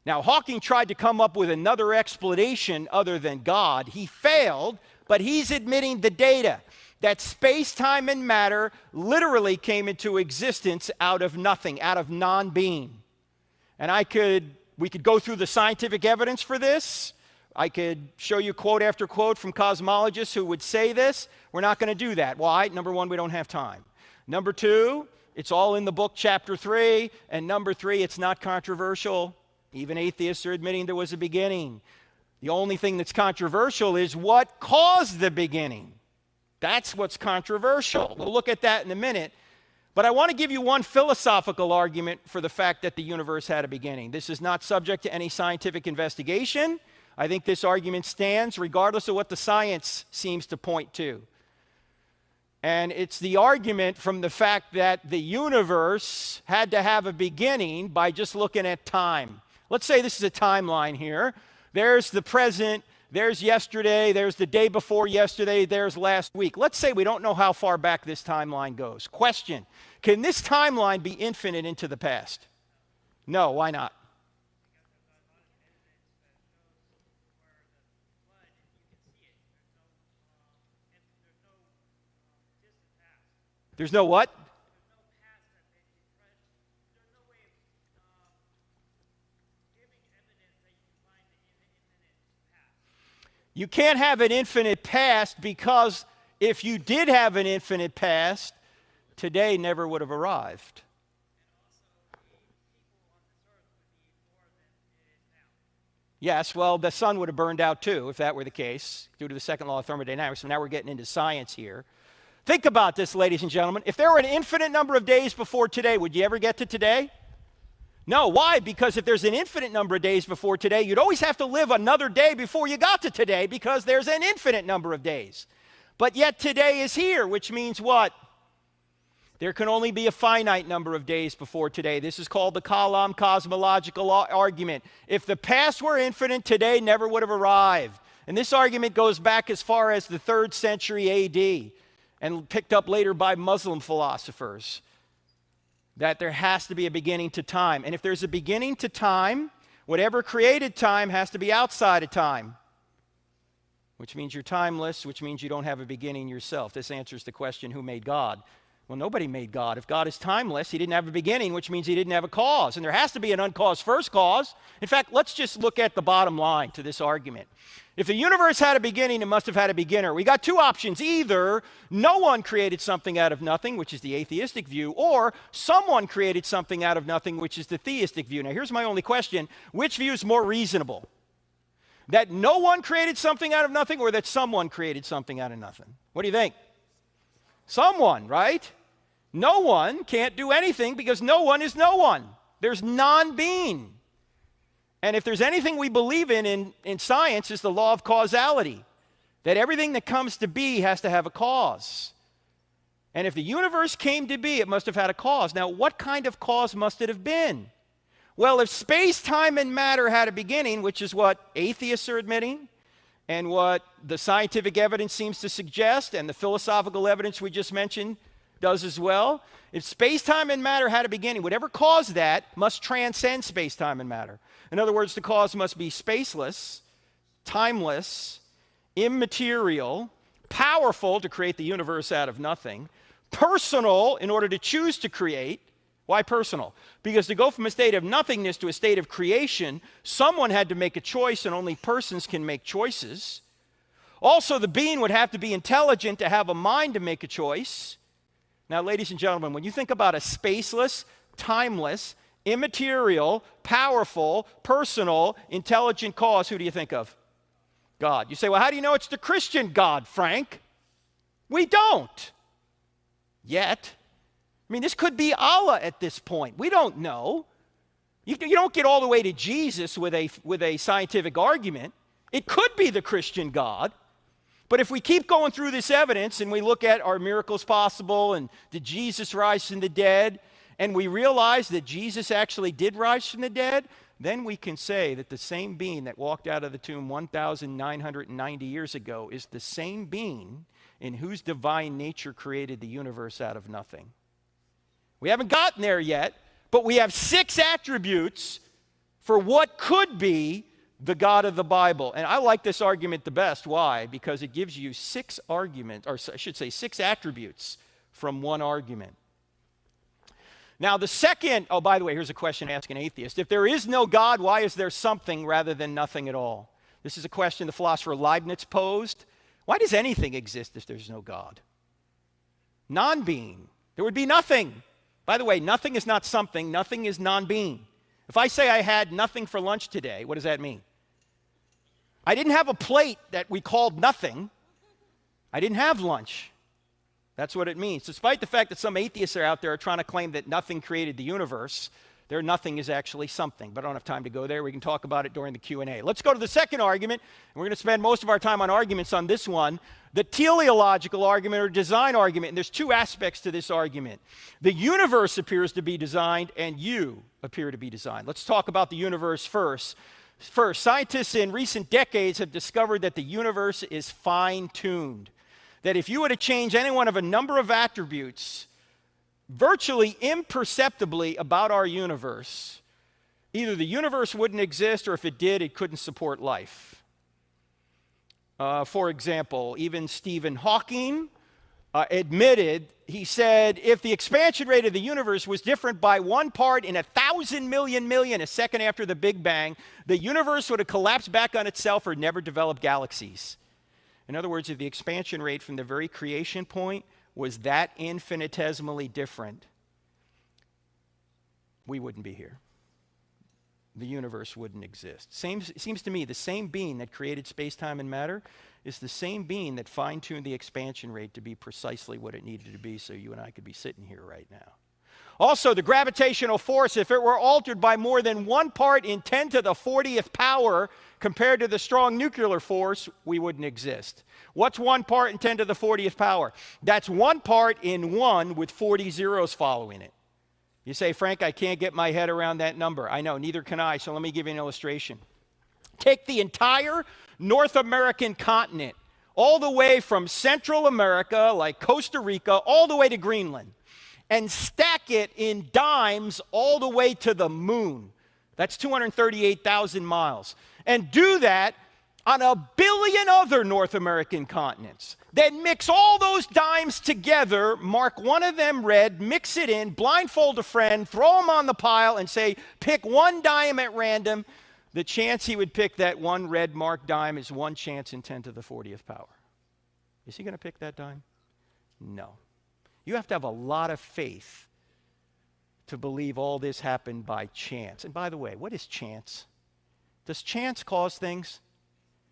Now, Hawking tried to come up with another explanation other than God. He failed, but he's admitting the data, that space, time, and matter literally came into existence out of nothing, out of non-being. And we could go through the scientific evidence for this. I could show you quote after quote from cosmologists who would say this. We're not going to do that. Why? Number one, we don't have time. Number two, it's all in the book, chapter 3. And number 3, it's not controversial. Even atheists are admitting there was a beginning. The only thing that's controversial is what caused the beginning. That's what's controversial. We'll look at that in a minute. But I want to give you one philosophical argument for the fact that the universe had a beginning. This is not subject to any scientific investigation. I think this argument stands regardless of what the science seems to point to. And it's the argument from the fact that the universe had to have a beginning by just looking at time. Let's say this is a timeline here. There's the present, there's yesterday, there's the day before yesterday, there's last week. Let's say we don't know how far back this timeline goes. Question: can this timeline be infinite into the past? No, why not? There's no what? You can't have an infinite past, because if you did have an infinite past, today never would have arrived. Yes, well, the sun would have burned out too if that were the case, due to the second law of thermodynamics. So now we're getting into science here. Think about this, ladies and gentlemen. If there were an infinite number of days before today, would you ever get to today? No. Why? Because if there's an infinite number of days before today, you'd always have to live another day before you got to today, because there's an infinite number of days. But yet today is here, which means what? There can only be a finite number of days before today. This is called the Kalam cosmological argument. If the past were infinite, today never would have arrived. And this argument goes back as far as the 3rd century AD, and picked up later by Muslim philosophers, that there has to be a beginning to time. And if there's a beginning to time, whatever created time has to be outside of time, which means you're timeless, which means you don't have a beginning yourself. This answers the question, who made God? Well, nobody made God. If God is timeless, he didn't have a beginning, which means he didn't have a cause. And there has to be an uncaused first cause. In fact, let's just look at the bottom line to this argument. If the universe had a beginning, it must have had a beginner. We got two options. Either no one created something out of nothing, which is the atheistic view, or someone created something out of nothing, which is the theistic view. Now, here's my only question. Which view is more reasonable? That no one created something out of nothing, or that someone created something out of nothing? What do you think? Someone, right? No one can't do anything because no one is no one. There's non-being. And if there's anything we believe in science, is the law of causality, that everything that comes to be has to have a cause. And if the universe came to be, it must have had a cause. Now, what kind of cause must it have been? Well, if space, time, and matter had a beginning, which is what atheists are admitting, and what the scientific evidence seems to suggest, and the philosophical evidence we just mentioned does as well, if space, time, and matter had a beginning, whatever caused that must transcend space, time, and matter. In other words, the cause must be spaceless, timeless, immaterial, powerful to create the universe out of nothing, personal in order to choose to create. Why personal? Because to go from a state of nothingness to a state of creation, someone had to make a choice, and only persons can make choices. Also, the being would have to be intelligent to have a mind to make a choice. Now, ladies and gentlemen, when you think about a spaceless, timeless, immaterial, powerful, personal, intelligent cause, who do you think of? God. You say, well, how do you know it's the Christian God, Frank? We don't. Yet. I mean, this could be Allah at this point. We don't know. You don't get all the way to Jesus with a scientific argument. It could be the Christian God. But if we keep going through this evidence and we look at, are miracles possible, and did Jesus rise from the dead, and we realize that Jesus actually did rise from the dead, then we can say that the same being that walked out of the tomb 1,990 years ago is the same being in whose divine nature created the universe out of nothing. We haven't gotten there yet, but we have 6 attributes for what could be the God of the Bible. And I like this argument the best. Why? Because it gives you 6 arguments, or I should say 6 attributes from one argument. Now the second, oh, by the way, here's a question asked an atheist. If there is no God, why is there something rather than nothing at all? This is a question the philosopher Leibniz posed. Why does anything exist if there's no God? Non-being. There would be nothing. By the way, nothing is not something. Nothing is non-being. If I say I had nothing for lunch today, what does that mean? I didn't have a plate that we called nothing. I didn't have lunch. That's what it means. Despite the fact that some atheists are out there trying to claim that nothing created the universe, their nothing is actually something. But I don't have time to go there. We can talk about it during the Q&A. Let's go to the second argument. And we're going to spend most of our time on arguments on this one, the teleological argument or design argument. And there's 2 aspects to this argument. The universe appears to be designed, and you appear to be designed. Let's talk about the universe first. First, scientists in recent decades have discovered that the universe is fine-tuned. That if you were to change any one of a number of attributes virtually imperceptibly about our universe, either the universe wouldn't exist, or if it did, it couldn't support life. For example, even Stephen Hawking admitted, he said, if the expansion rate of the universe was different by 1 part in 1,000 million, a second after the Big Bang, the universe would have collapsed back on itself or never developed galaxies. In other words, if the expansion rate from the very creation point was that infinitesimally different, we wouldn't be here. The universe wouldn't exist. Seems to me the same being that created space, time, and matter is the same being that fine-tuned the expansion rate to be precisely what it needed to be so you and I could be sitting here right now. Also, the gravitational force, if it were altered by more than 1 part in 10 to the 40th power compared to the strong nuclear force, we wouldn't exist. What's 1 part in 10 to the 40th power? That's 1 part in 1 with 40 zeros following it. You say, Frank, I can't get my head around that number. I know, neither can I, so let me give you an illustration. Take the entire North American continent, all the way from Central America, like Costa Rica, all the way to Greenland, and stack it in dimes all the way to the moon. That's 238,000 miles. And do that on 1 billion other North American continents. Then mix all those dimes together, mark one of them red, mix it in, blindfold a friend, throw them on the pile, and say, pick 1 dime at random. The chance he would pick that 1 red marked dime is 1 chance in 10 to the 40th power. Is he going to pick that dime? No. You have to have a lot of faith to believe all this happened by chance. And by the way, what is chance? Does chance cause things?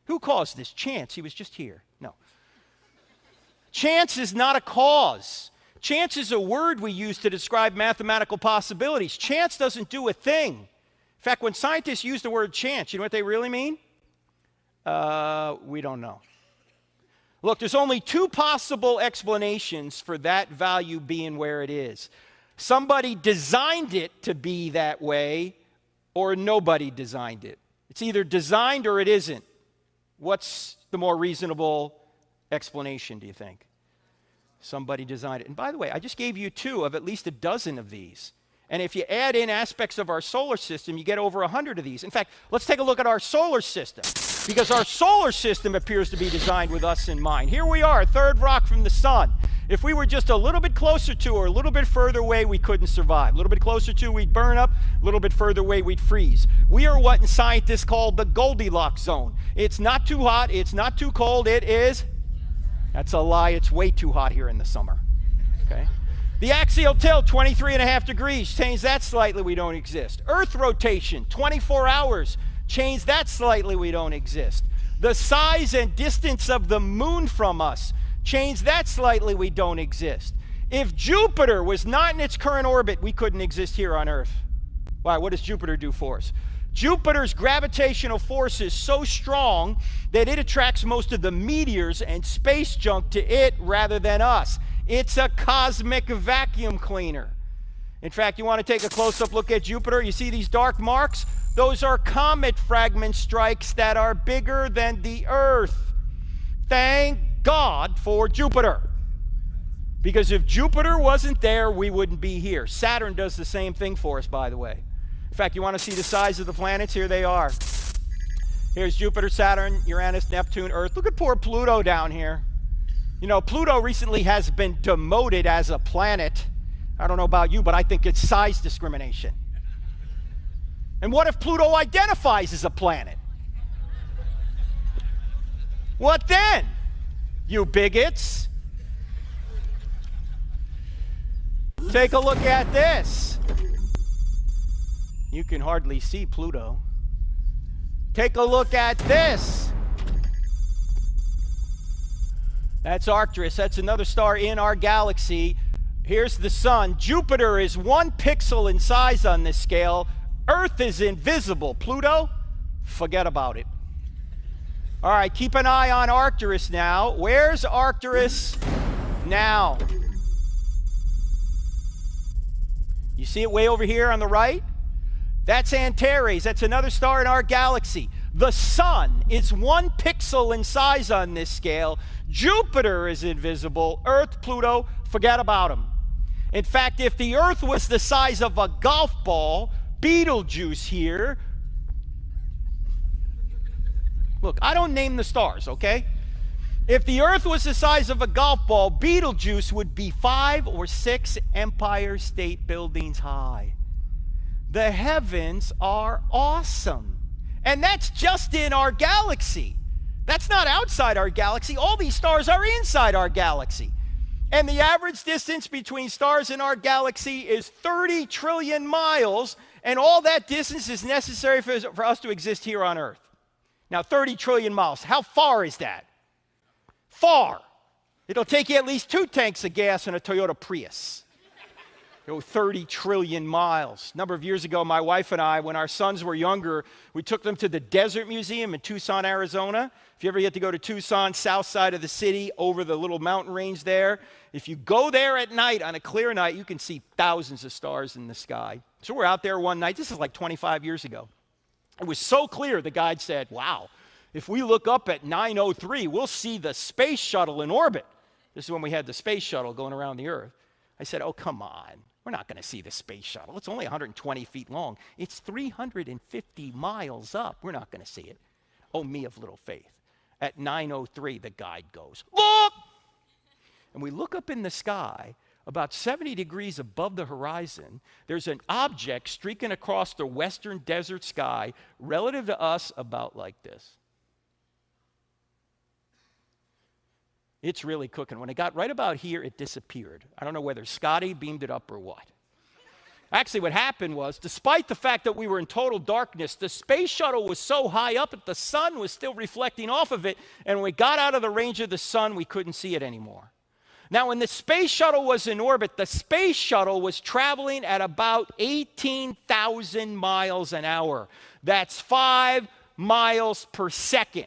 Who caused this? Chance. He was just here. No. Chance is not a cause. Chance is a word we use to describe mathematical possibilities. Chance doesn't do a thing. In fact, when scientists use the word chance, you know what they really mean? We don't know. Look, there's only two possible explanations for that value being where it is. Somebody designed it to be that way, or nobody designed it. It's either designed or it isn't. What's the more reasonable explanation, do you think? Somebody designed it. And by the way, I just gave you two of at least a dozen of these. And if you add in aspects of our solar system, you get over 100 of these. In fact, let's take a look at our solar system, because our solar system appears to be designed with us in mind. Here we are, a third rock from the sun. If we were just a little bit closer to or a little bit further away, we couldn't survive. A little bit closer to, we'd burn up. A little bit further away, we'd freeze. We are what scientists call the Goldilocks zone. It's not too hot. It's not too cold. It is... That's a lie. It's way too hot here in the summer. Okay? The axial tilt, 23.5 degrees. Change that slightly, we don't exist. Earth rotation, 24 hours. Change that slightly, we don't exist. The size and distance of the moon from us, change that slightly, we don't exist. If Jupiter was not in its current orbit, we couldn't exist here on Earth. Why? What does Jupiter do for us? Jupiter's gravitational force is so strong that it attracts most of the meteors and space junk to it rather than us. It's a cosmic vacuum cleaner. In fact, you want to take a close-up look at Jupiter? You see these dark marks? Those are comet fragment strikes that are bigger than the Earth. Thank God for Jupiter. Because if Jupiter wasn't there, we wouldn't be here. Saturn does the same thing for us, by the way. In fact, you want to see the size of the planets? Here they are. Here's Jupiter, Saturn, Uranus, Neptune, Earth. Look at poor Pluto down here. You know, Pluto recently has been demoted as a planet. I don't know about you, but I think it's size discrimination. And what if Pluto identifies as a planet? What then, you bigots? Take a look at this. You can hardly see Pluto. Take a look at this. That's Arcturus. That's another star in our galaxy. Here's the sun. Jupiter is 1 pixel in size on this scale. Earth is invisible. Pluto, forget about it. All right, keep an eye on Arcturus now. Where's Arcturus now? You see it way over here on the right? That's Antares. That's another star in our galaxy. The sun is 1 pixel in size on this scale. Jupiter is invisible. Earth, Pluto, forget about them. In fact, if the Earth was the size of a golf ball, Betelgeuse here. Look, I don't name the stars, okay? If the Earth was the size of a golf ball, Betelgeuse would be 5 or 6 Empire State Buildings high. The heavens are awesome. And that's just in our galaxy. That's not outside our galaxy. All these stars are inside our galaxy. And the average distance between stars in our galaxy is 30 trillion miles, and all that distance is necessary for us to exist here on Earth. Now, 30 trillion miles, how far is that? Far. It'll take you at least 2 tanks of gas in a Toyota Prius. 30 trillion miles. A number of years ago, my wife and I, when our sons were younger, we took them to the Desert Museum in Tucson, Arizona. If you ever get to go to Tucson, south side of the city, over the little mountain range there, if you go there at night, on a clear night, you can see thousands of stars in the sky. So we're out there one night. This is like 25 years ago. It was so clear, the guide said, wow, if we look up at 9:03, we'll see the space shuttle in orbit. This is when we had the space shuttle going around the Earth. I said, oh, come on. We're not going to see the space shuttle. It's only 120 feet long. It's 350 miles up. We're not going to see it. Oh, me of little faith. At 9:03, the guide goes, look! And we look up in the sky, about 70 degrees above the horizon. There's an object streaking across the western desert sky, relative to us, about like this. It's really cooking. When it got right about here, it disappeared. I don't know whether Scotty beamed it up or what. Actually, what happened was, despite the fact that we were in total darkness, the space shuttle was so high up that the sun was still reflecting off of it, and when we got out of the range of the sun, we couldn't see it anymore. Now, when the space shuttle was in orbit, the space shuttle was traveling at about 18,000 miles an hour. That's 5 miles per second.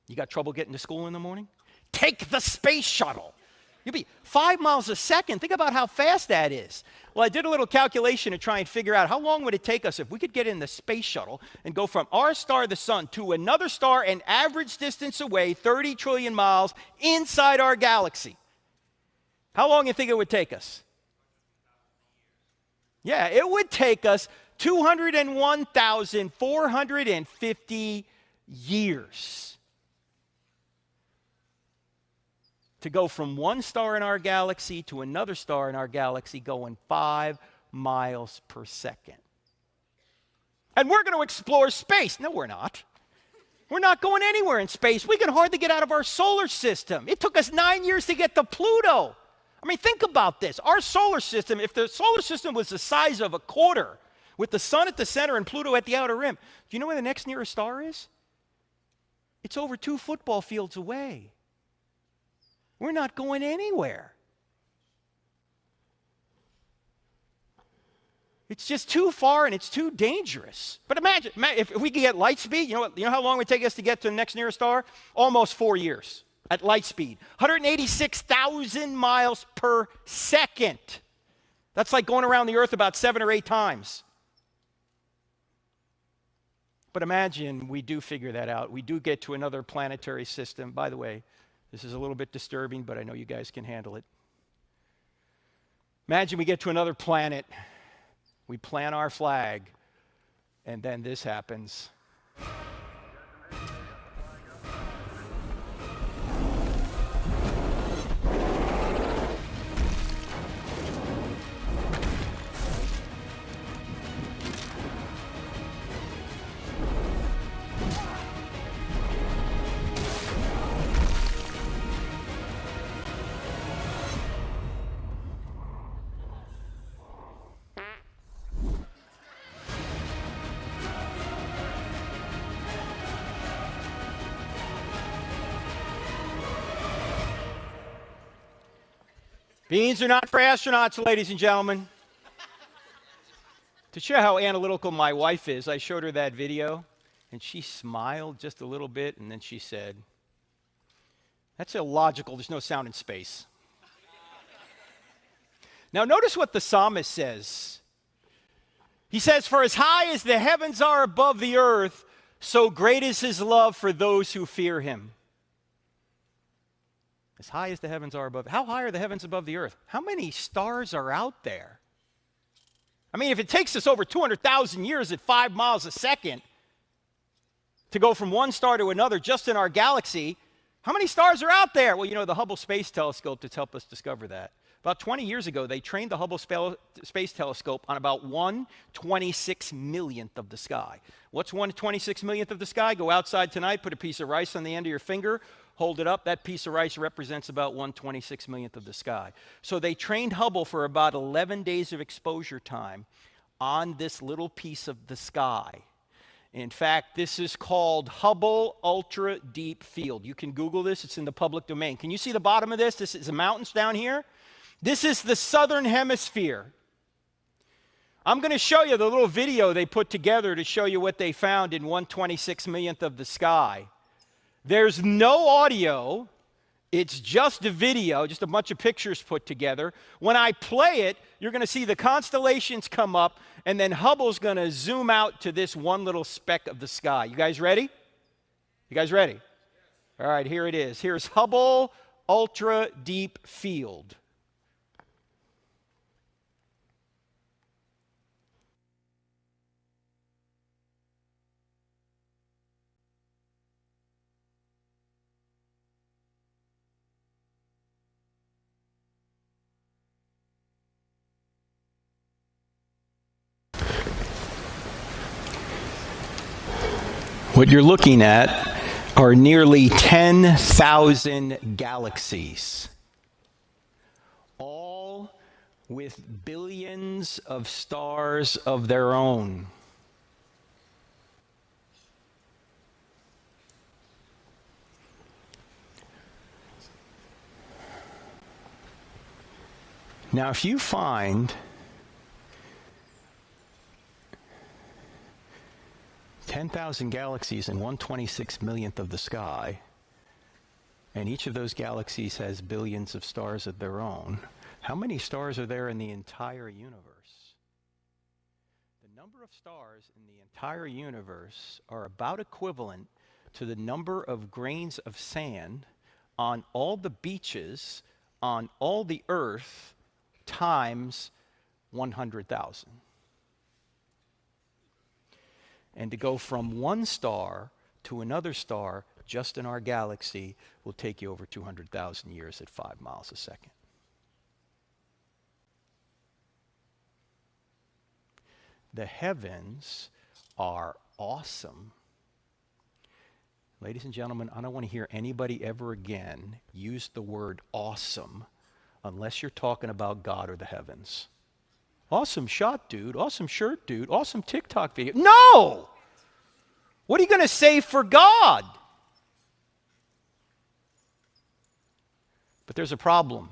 You got trouble getting to school in the morning? Take the space shuttle. You'll be 5 miles a second. Think about how fast that is. Well, I did a little calculation to try and figure out how long would it take us if we could get in the space shuttle and go from our star, the sun, to another star an average distance away, 30 trillion miles, inside our galaxy. How long do you think it would take us? Yeah, it would take us 201,450 years to go from one star in our galaxy to another star in our galaxy going 5 miles per second. And we're going to explore space. No, we're not. We're not going anywhere in space. We can hardly get out of our solar system. It took us 9 years to get to Pluto. I mean, think about this. Our solar system, if the solar system was the size of a quarter, with the sun at the center and Pluto at the outer rim, do you know where the next nearest star is? It's over 2 football fields away. We're not going anywhere. It's just too far and it's too dangerous. But imagine if we could get light speed, you know how long it would take us to get to the next nearest star? Almost 4 years at light speed. 186,000 miles per second. That's like going around the Earth about 7 or 8 times. But imagine we do figure that out. We do get to another planetary system. By the way, this is a little bit disturbing, but I know you guys can handle it. Imagine we get to another planet, we plant our flag, and then this happens. Beans are not for astronauts, ladies and gentlemen. To show how analytical my wife is, I showed her that video, and she smiled just a little bit, and then she said, "That's illogical. There's no sound in space." Now, notice what the psalmist says. He says, "For as high as the heavens are above the earth, so great is his love for those who fear him." As high as the heavens are above. How high are the heavens above the earth? How many stars are out there? I mean, if it takes us over 200,000 years at 5 miles a second to go from one star to another just in our galaxy, how many stars are out there? Well, you know, the Hubble Space Telescope has helped us discover that. About 20 years ago, they trained the Hubble Space Telescope on about 1/26 millionth of the sky. What's 1/26 millionth of the sky? Go outside tonight, put a piece of rice on the end of your finger, hold it up. That piece of rice represents about 1/26 millionth of the sky. So they trained Hubble for about 11 days of exposure time on this little piece of the sky. In fact, this is called Hubble Ultra Deep Field. You can Google this. It's in the public domain. Can you see the bottom of this? This is the mountains down here. This is the southern hemisphere. I'm going to show you the little video they put together to show you what they found in 1/26 millionth of the sky. There's no audio. It's just a video, just a bunch of pictures put together. When I play it, you're going to see the constellations come up, and then Hubble's going to zoom out to this one little speck of the sky. You guys ready? You guys ready? All right, here it is. Here's Hubble Ultra Deep Field. What you're looking at are nearly 10,000 galaxies, all with billions of stars of their own. Now, if you find 10,000 galaxies in 1/26 millionth of the sky, and each of those galaxies has billions of stars of their own, how many stars are there in the entire universe? The number of stars in the entire universe are about equivalent to the number of grains of sand on all the beaches on all the earth times 100,000. And to go from one star to another star just in our galaxy will take you over 200,000 years at 5 miles a second. The heavens are awesome. Ladies and gentlemen, I don't want to hear anybody ever again use the word awesome unless you're talking about God or the heavens. Awesome shot, dude. Awesome shirt, dude. Awesome TikTok video. No! What are you going to say for God? But there's a problem.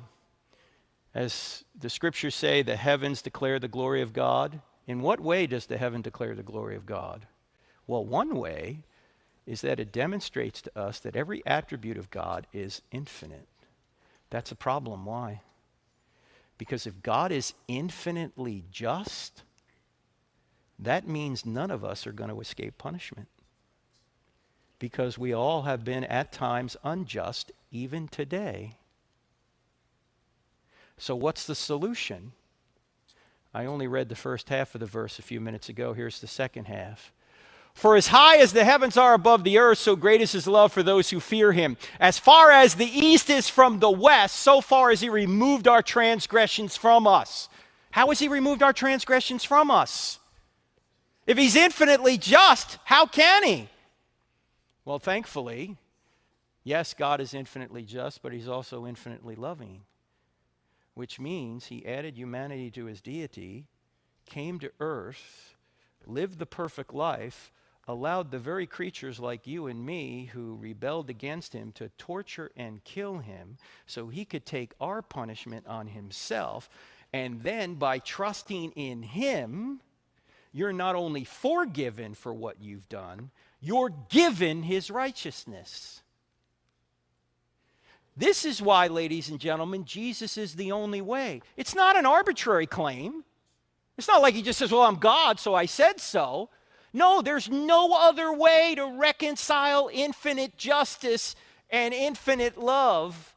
As the scriptures say, the heavens declare the glory of God. In what way does the heaven declare the glory of God? Well, one way is that it demonstrates to us that every attribute of God is infinite. That's a problem. Why? Because if God is infinitely just, that means none of us are going to escape punishment. Because we all have been at times unjust, even today. So what's the solution? I only read the first half of the verse a few minutes ago. Here's the second half. For as high as the heavens are above the earth, so great is his love for those who fear him. As far as the east is from the west, so far as he removed our transgressions from us. How has he removed our transgressions from us? If he's infinitely just, how can he? Well, thankfully, yes, God is infinitely just, but he's also infinitely loving. Which means he added humanity to his deity, came to earth, lived the perfect life, allowed the very creatures like you and me who rebelled against him to torture and kill him so he could take our punishment on himself. And then by trusting in him, you're not only forgiven for what you've done, you're given his righteousness. This is why, ladies and gentlemen, Jesus is the only way. It's not an arbitrary claim. It's not like he just says, well, I'm God, so I said so. No, there's no other way to reconcile infinite justice and infinite love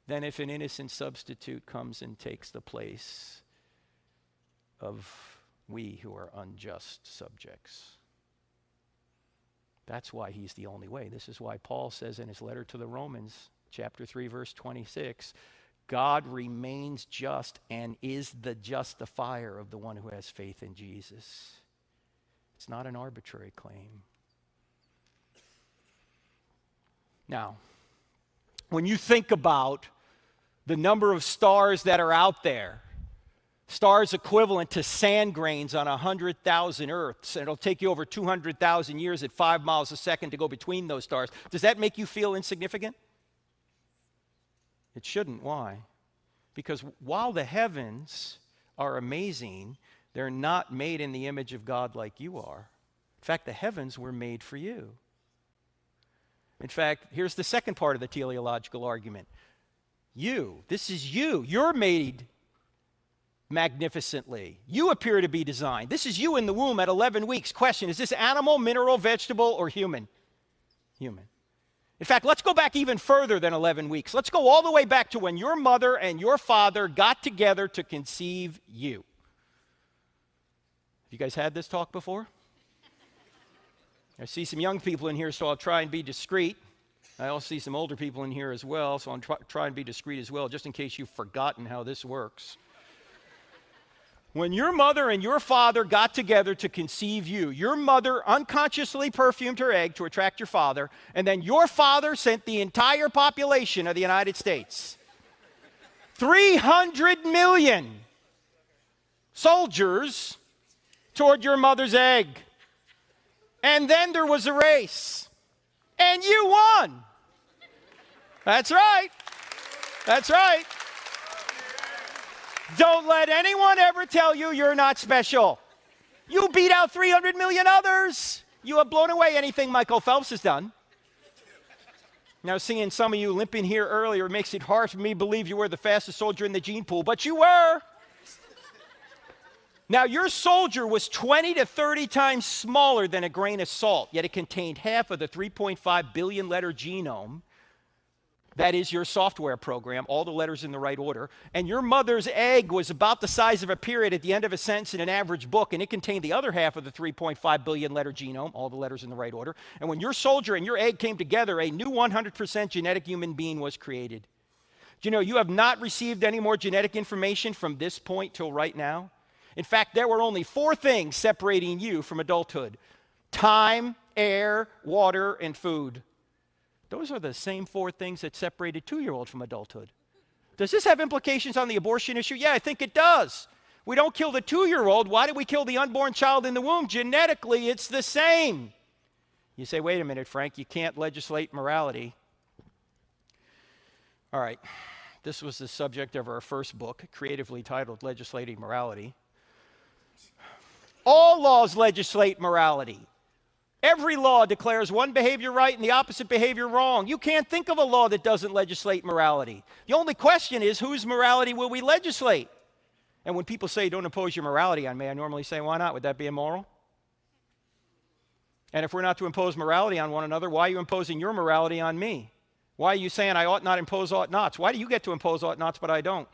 than if an innocent substitute comes and takes the place of we who are unjust subjects. That's why he's the only way. This is why Paul says in his letter to the Romans, chapter 3, verse 26, God remains just and is the justifier of the one who has faith in Jesus. It's not an arbitrary claim. Now, when you think about the number of stars that are out there, stars equivalent to sand grains on 100,000 Earths, and it'll take you over 200,000 years at 5 miles a second to go between those stars. Does that make you feel insignificant? It shouldn't. Why? Because while the heavens are amazing, they're not made in the image of God like you are. In fact, the heavens were made for you. In fact, here's the second part of the teleological argument. This is you. You're made magnificently. You appear to be designed. This is you in the womb at 11 weeks. Question, is this animal, mineral, vegetable, or human? Human. In fact, let's go back even further than 11 weeks. Let's go all the way back to when your mother and your father got together to conceive you. Have you guys had this talk before? I see some young people in here, so I'll try and be discreet. I also see some older people in here as well, so I'll try and be discreet as well, just in case you've forgotten how this works. When your mother and your father got together to conceive you, your mother unconsciously perfumed her egg to attract your father, and then your father sent the entire population of the United States, 300 million soldiers, toward your mother's egg. And then there was a race, and you won. That's right. That's right. Don't let anyone ever tell you you're not special. You beat out 300 million others. You have blown away anything Michael Phelps has done. Now, seeing some of you limping here earlier makes it hard for me to believe you were the fastest soldier in the gene pool, but you were. Now, your soldier was 20 to 30 times smaller than a grain of salt, yet it contained half of the 3.5 billion letter genome. That is your software program, all the letters in the right order. And your mother's egg was about the size of a period at the end of a sentence in an average book, and it contained the other half of the 3.5 billion letter genome, all the letters in the right order. And when your soldier and your egg came together, a new 100% genetic human being was created. Do you know you have not received any more genetic information from this point till right now? In fact, there were only 4 things separating you from adulthood: time, air, water, and food. Those are the same 4 things that separate a 2-year-old from adulthood. Does this have implications on the abortion issue? Yeah, I think it does. We don't kill the 2-year-old. Why do we kill the unborn child in the womb? Genetically, it's the same. You say, wait a minute, Frank, you can't legislate morality. All right, this was the subject of our first book, creatively titled Legislating Morality. All laws legislate morality. Every law declares one behavior right and the opposite behavior wrong. You can't think of a law that doesn't legislate morality. The only question is, whose morality will we legislate? And when people say, don't impose your morality on me, I normally say, why not? Would that be immoral? And if we're not to impose morality on one another, why are you imposing your morality on me? Why are you saying I ought not impose ought nots? Why do you get to impose ought nots, but I don't?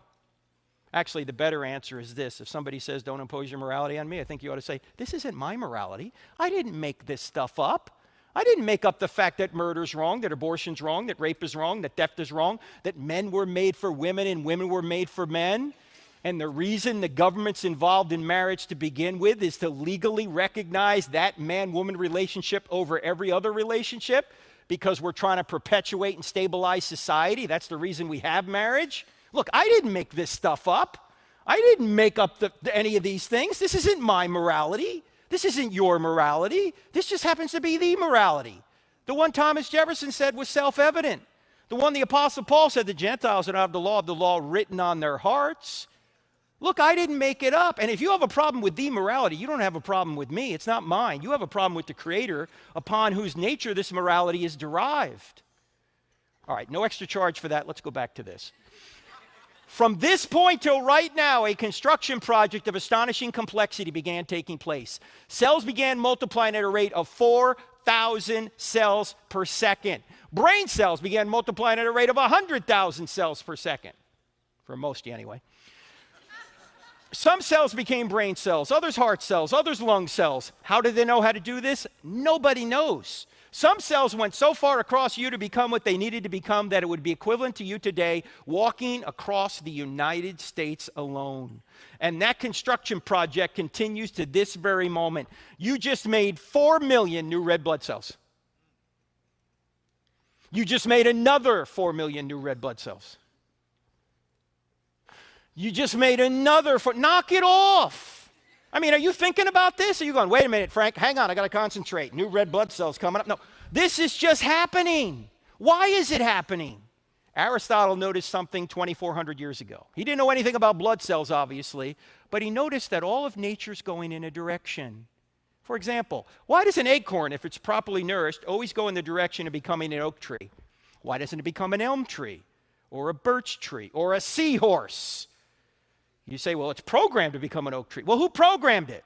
Actually, the better answer is this. If somebody says, don't impose your morality on me, I think you ought to say, this isn't my morality. I didn't make this stuff up. I didn't make up the fact that murder's wrong, that abortion's wrong, that rape is wrong, that theft is wrong, that men were made for women and women were made for men. And the reason the government's involved in marriage to begin with is to legally recognize that man-woman relationship over every other relationship, because we're trying to perpetuate and stabilize society. That's the reason we have marriage. Look, I didn't make this stuff up. I didn't make up any of these things. This isn't my morality. This isn't your morality. This just happens to be the morality. The one Thomas Jefferson said was self-evident. The one the Apostle Paul said the Gentiles don't have the law written on their hearts. Look, I didn't make it up. And if you have a problem with the morality, you don't have a problem with me. It's not mine. You have a problem with the Creator, upon whose nature this morality is derived. All right, no extra charge for that. Let's go back to this. From this point till right now, a construction project of astonishing complexity began taking place. Cells began multiplying at a rate of 4,000 cells per second. Brain cells began multiplying at a rate of 100,000 cells per second. For most of you, anyway. Some cells became brain cells, others heart cells, others lung cells. How did they know how to do this? Nobody knows. Some cells went so far across you to become what they needed to become that it would be equivalent to you today walking across the United States alone. And that construction project continues to this very moment. You just made 4 million new red blood cells. You just made another 4 million new red blood cells. You just made another, knock it off. I mean, are you thinking about this? Are you going, wait a minute, Frank, hang on, I got to concentrate. New red blood cells coming up. No, this is just happening. Why is it happening? Aristotle noticed something 2,400 years ago. He didn't know anything about blood cells, obviously, but he noticed that all of nature's going in a direction. For example, why does an acorn, if it's properly nourished, always go in the direction of becoming an oak tree? Why doesn't it become an elm tree or a birch tree or a seahorse? You say, well, it's programmed to become an oak tree. Well, who programmed it?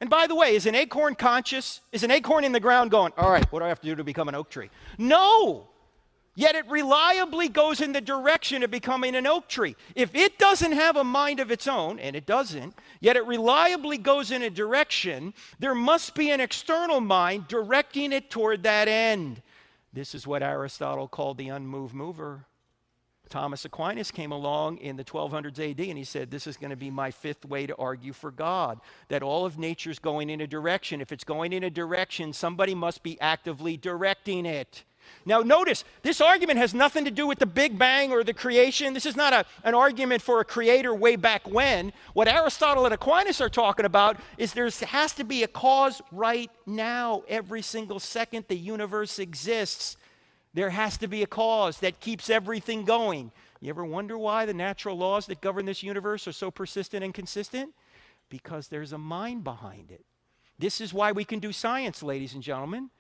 And by the way, is an acorn conscious? Is an acorn in the ground going, all right, what do I have to do to become an oak tree? No. Yet it reliably goes in the direction of becoming an oak tree. If it doesn't have a mind of its own, and it doesn't, yet it reliably goes in a direction, there must be an external mind directing it toward that end. This is what Aristotle called the unmoved mover. Thomas Aquinas came along in the 1200s AD and he said, this is going to be my 5th way to argue for God, that all of nature is going in a direction. If it's going in a direction, somebody must be actively directing it. Now notice, this argument has nothing to do with the Big Bang or the creation. This is not an argument for a creator way back when. What Aristotle and Aquinas are talking about is there has to be a cause right now. Every single second the universe exists. There has to be a cause that keeps everything going. You ever wonder why the natural laws that govern this universe are so persistent and consistent? Because there's a mind behind it. This is why we can do science, ladies and gentlemen.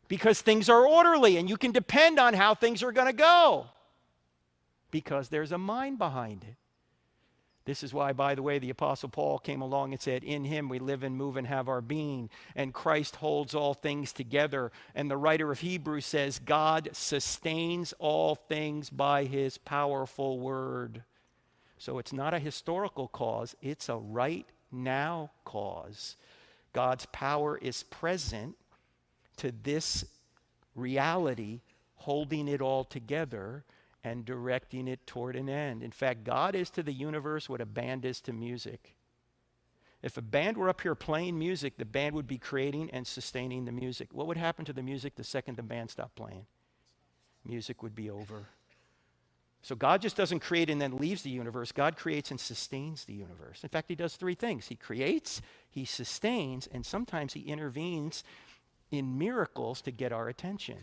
Because things are orderly and you can depend on how things are going to go. Because there's a mind behind it. This is why, by the way, the Apostle Paul came along and said, in him we live and move and have our being, and Christ holds all things together. And the writer of Hebrews says, God sustains all things by his powerful word. So it's not a historical cause, it's a right now cause. God's power is present to this reality, holding it all together and directing it toward an end. In fact, God is to the universe what a band is to music. If a band were up here playing music, the band would be creating and sustaining the music. What would happen to the music the second the band stopped playing? Music would be over. So God just doesn't create and then leaves the universe. God creates and sustains the universe. In fact, he does three things. He creates, he sustains, and sometimes he intervenes in miracles to get our attention.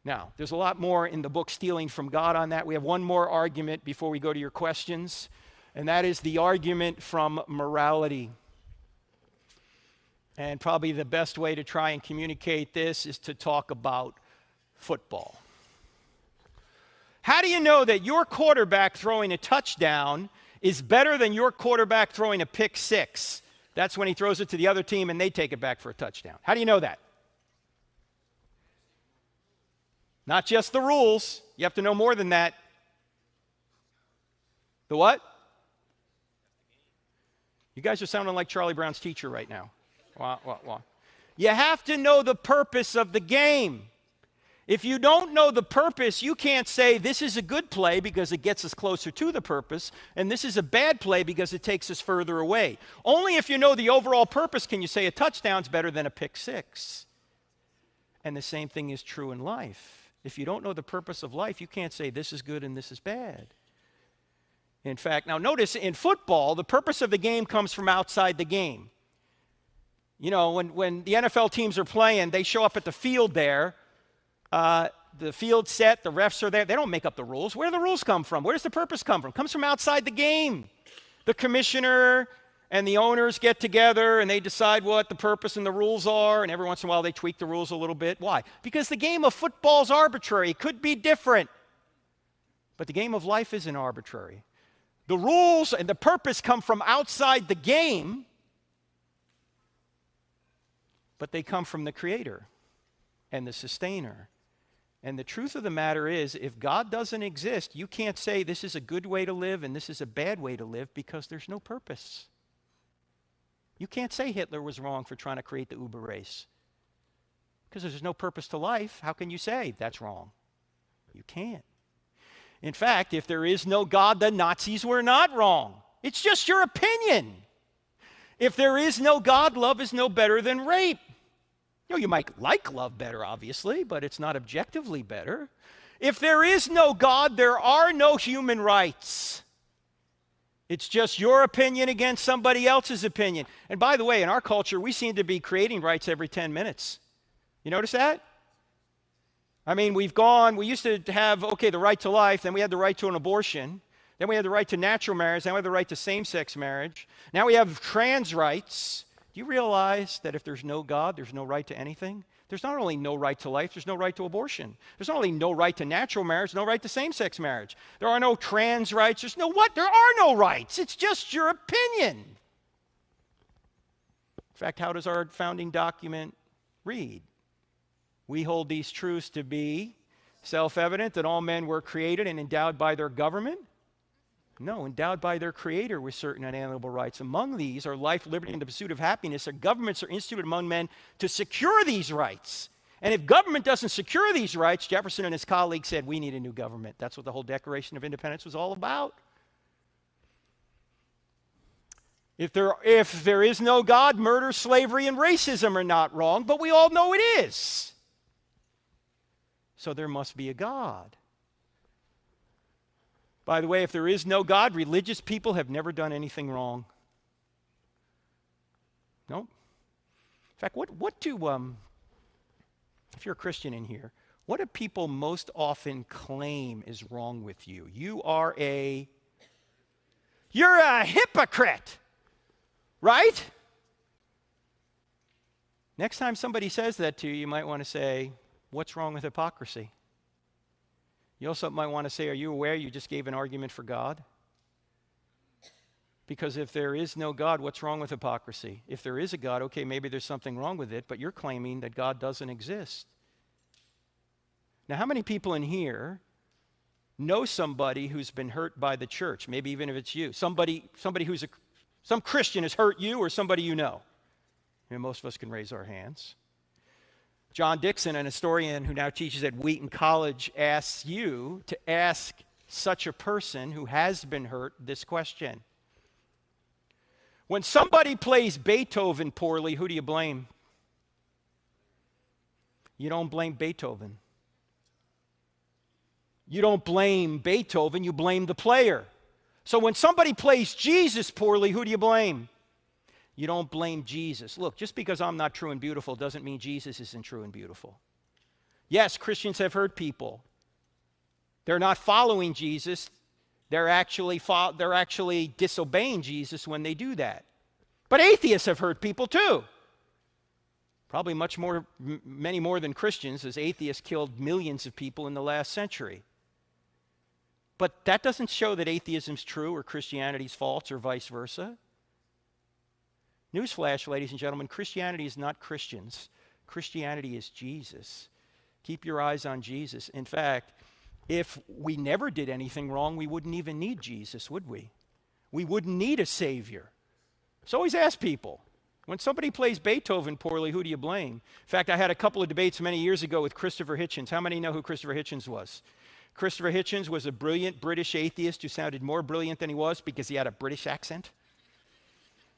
Now, there's a lot more in the book Stealing from God on that. We have one more argument before we go to your questions, and that is the argument from morality. And probably the best way to try and communicate this is to talk about football. How do you know that your quarterback throwing a touchdown is better than your quarterback throwing a pick six? That's when he throws it to the other team and they take it back for a touchdown. How do you know that? Not just the rules. You have to know more than that. The what? You guys are sounding like Charlie Brown's teacher right now. Wah. You have to know the purpose of the game. If you don't know the purpose, you can't say this is a good play because it gets us closer to the purpose, and this is a bad play because it takes us further away. Only if you know the overall purpose can you say a touchdown's better than a pick six. And the same thing is true in life. If you don't know the purpose of life, you can't say this is good and this is bad. In fact, now notice in football, the purpose of the game comes from outside the game. You know, when the NFL teams are playing, they show up at the field there. The field's set, the refs are there. They don't make up the rules. Where do the rules come from? Where does the purpose come from? It comes from outside the game. The commissioner and the owners get together and they decide what the purpose and the rules are, and every once in a while they tweak the rules a little bit. Why? Because the game of football is arbitrary. It could be different. But the game of life isn't arbitrary. The rules and the purpose come from outside the game, but they come from the Creator and the Sustainer. And the truth of the matter is, if God doesn't exist, you can't say this is a good way to live and this is a bad way to live because there's no purpose. You can't say Hitler was wrong for trying to create the Uber race. Because there's no purpose to life, how can you say that's wrong? You can't. In fact, if there is no God, the Nazis were not wrong. It's just your opinion. If there is no God, love is no better than rape. You know, you might like love better, obviously, but it's not objectively better. If there is no God, there are no human rights. It's just your opinion against somebody else's opinion. And by the way, in our culture, we seem to be creating rights every 10 minutes. You notice that? I mean, we used to have, the right to life, then we had the right to an abortion, then we had the right to natural marriage, then we had the right to same-sex marriage. Now we have trans rights. Do you realize that if there's no God, there's no right to anything? There's not only no right to life, there's no right to abortion. There's not only no right to natural marriage, no right to same-sex marriage. There are no trans rights. There's no what? There are no rights. It's just your opinion. In fact, how does our founding document read? We hold these truths to be self-evident that all men were created and endowed by their government. No, endowed by their Creator with certain unalienable rights. Among these are life, liberty, and the pursuit of happiness. Their governments are instituted among men to secure these rights. And if government doesn't secure these rights, Jefferson and his colleagues said, we need a new government. That's what the whole Declaration of Independence was all about. If there is no God, murder, slavery, and racism are not wrong, but we all know it is. So there must be a God. By the way, if there is no God, religious people have never done anything wrong. No. In fact, what do if you're a Christian in here, what do people most often claim is wrong with you? You're a hypocrite, right? Next time somebody says that to you, you might want to say, what's wrong with hypocrisy? You also might want to say, are you aware you just gave an argument for God? Because if there is no God, what's wrong with hypocrisy? If there is a God, okay, maybe there's something wrong with it, but you're claiming that God doesn't exist. Now, how many people in here know somebody who's been hurt by the church? Maybe even if it's you. Somebody who's some Christian has hurt you or somebody you know. And most of us can raise our hands. John Dixon, an historian who now teaches at Wheaton College, asks you to ask such a person who has been hurt this question. When somebody plays Beethoven poorly, who do you blame? You don't blame Beethoven. You don't blame Beethoven, you blame the player. So when somebody plays Jesus poorly, who do you blame? You don't blame Jesus. Look, just because I'm not true and beautiful doesn't mean Jesus isn't true and beautiful. Yes, Christians have hurt people. They're not following Jesus. They're actually disobeying Jesus when they do that. But atheists have hurt people too. Probably many more than Christians, as atheists killed millions of people in the last century. But that doesn't show that atheism's true or Christianity's false or vice versa. Newsflash, ladies and gentlemen, Christianity is not Christians. Christianity is Jesus. Keep your eyes on Jesus. In fact, if we never did anything wrong, we wouldn't even need Jesus, would we? We wouldn't need a Savior. So always ask people, when somebody plays Beethoven poorly, who do you blame? In fact, I had a couple of debates many years ago with Christopher Hitchens. How many know who Christopher Hitchens was? Christopher Hitchens was a brilliant British atheist who sounded more brilliant than he was because he had a British accent.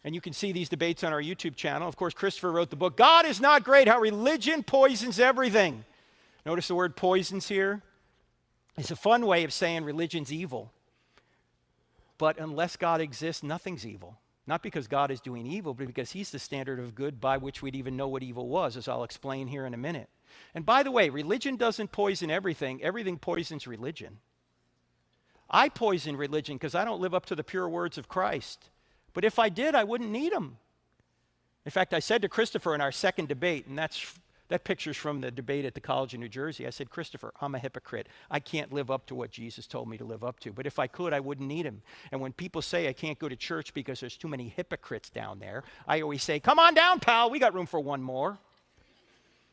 And you can see these debates on our YouTube channel. Of course, Christopher wrote the book, God is Not Great, How Religion Poisons Everything. Notice the word poisons here. It's a fun way of saying religion's evil. But unless God exists, nothing's evil. Not because God is doing evil, but because he's the standard of good by which we'd even know what evil was, as I'll explain here in a minute. And by the way, religion doesn't poison everything. Everything poisons religion. I poison religion because I don't live up to the pure words of Christ. But if I did, I wouldn't need them. In fact, I said to Christopher in our second debate, and that picture's from the debate at the College of New Jersey, I said, Christopher, I'm a hypocrite. I can't live up to what Jesus told me to live up to. But if I could, I wouldn't need him. And when people say I can't go to church because there's too many hypocrites down there, I always say, come on down, pal. We got room for one more.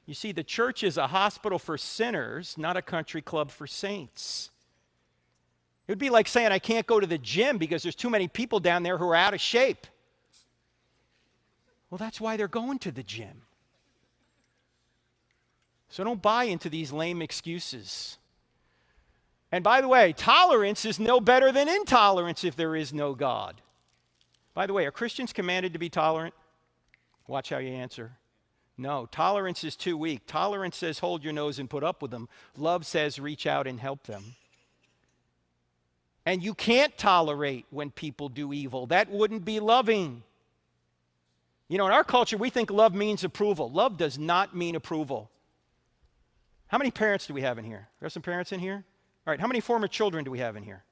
You see, the church is a hospital for sinners, not a country club for saints. It would be like saying I can't go to the gym because there's too many people down there who are out of shape. Well, that's why they're going to the gym. So don't buy into these lame excuses. And by the way, tolerance is no better than intolerance if there is no God. By the way, are Christians commanded to be tolerant? Watch how you answer. No, tolerance is too weak. Tolerance says hold your nose and put up with them. Love says reach out and help them. And you can't tolerate when people do evil. That wouldn't be loving. You know, in our culture, we think love means approval. Love does not mean approval. How many parents do we have in here? There are some parents in here? All right, how many former children do we have in here?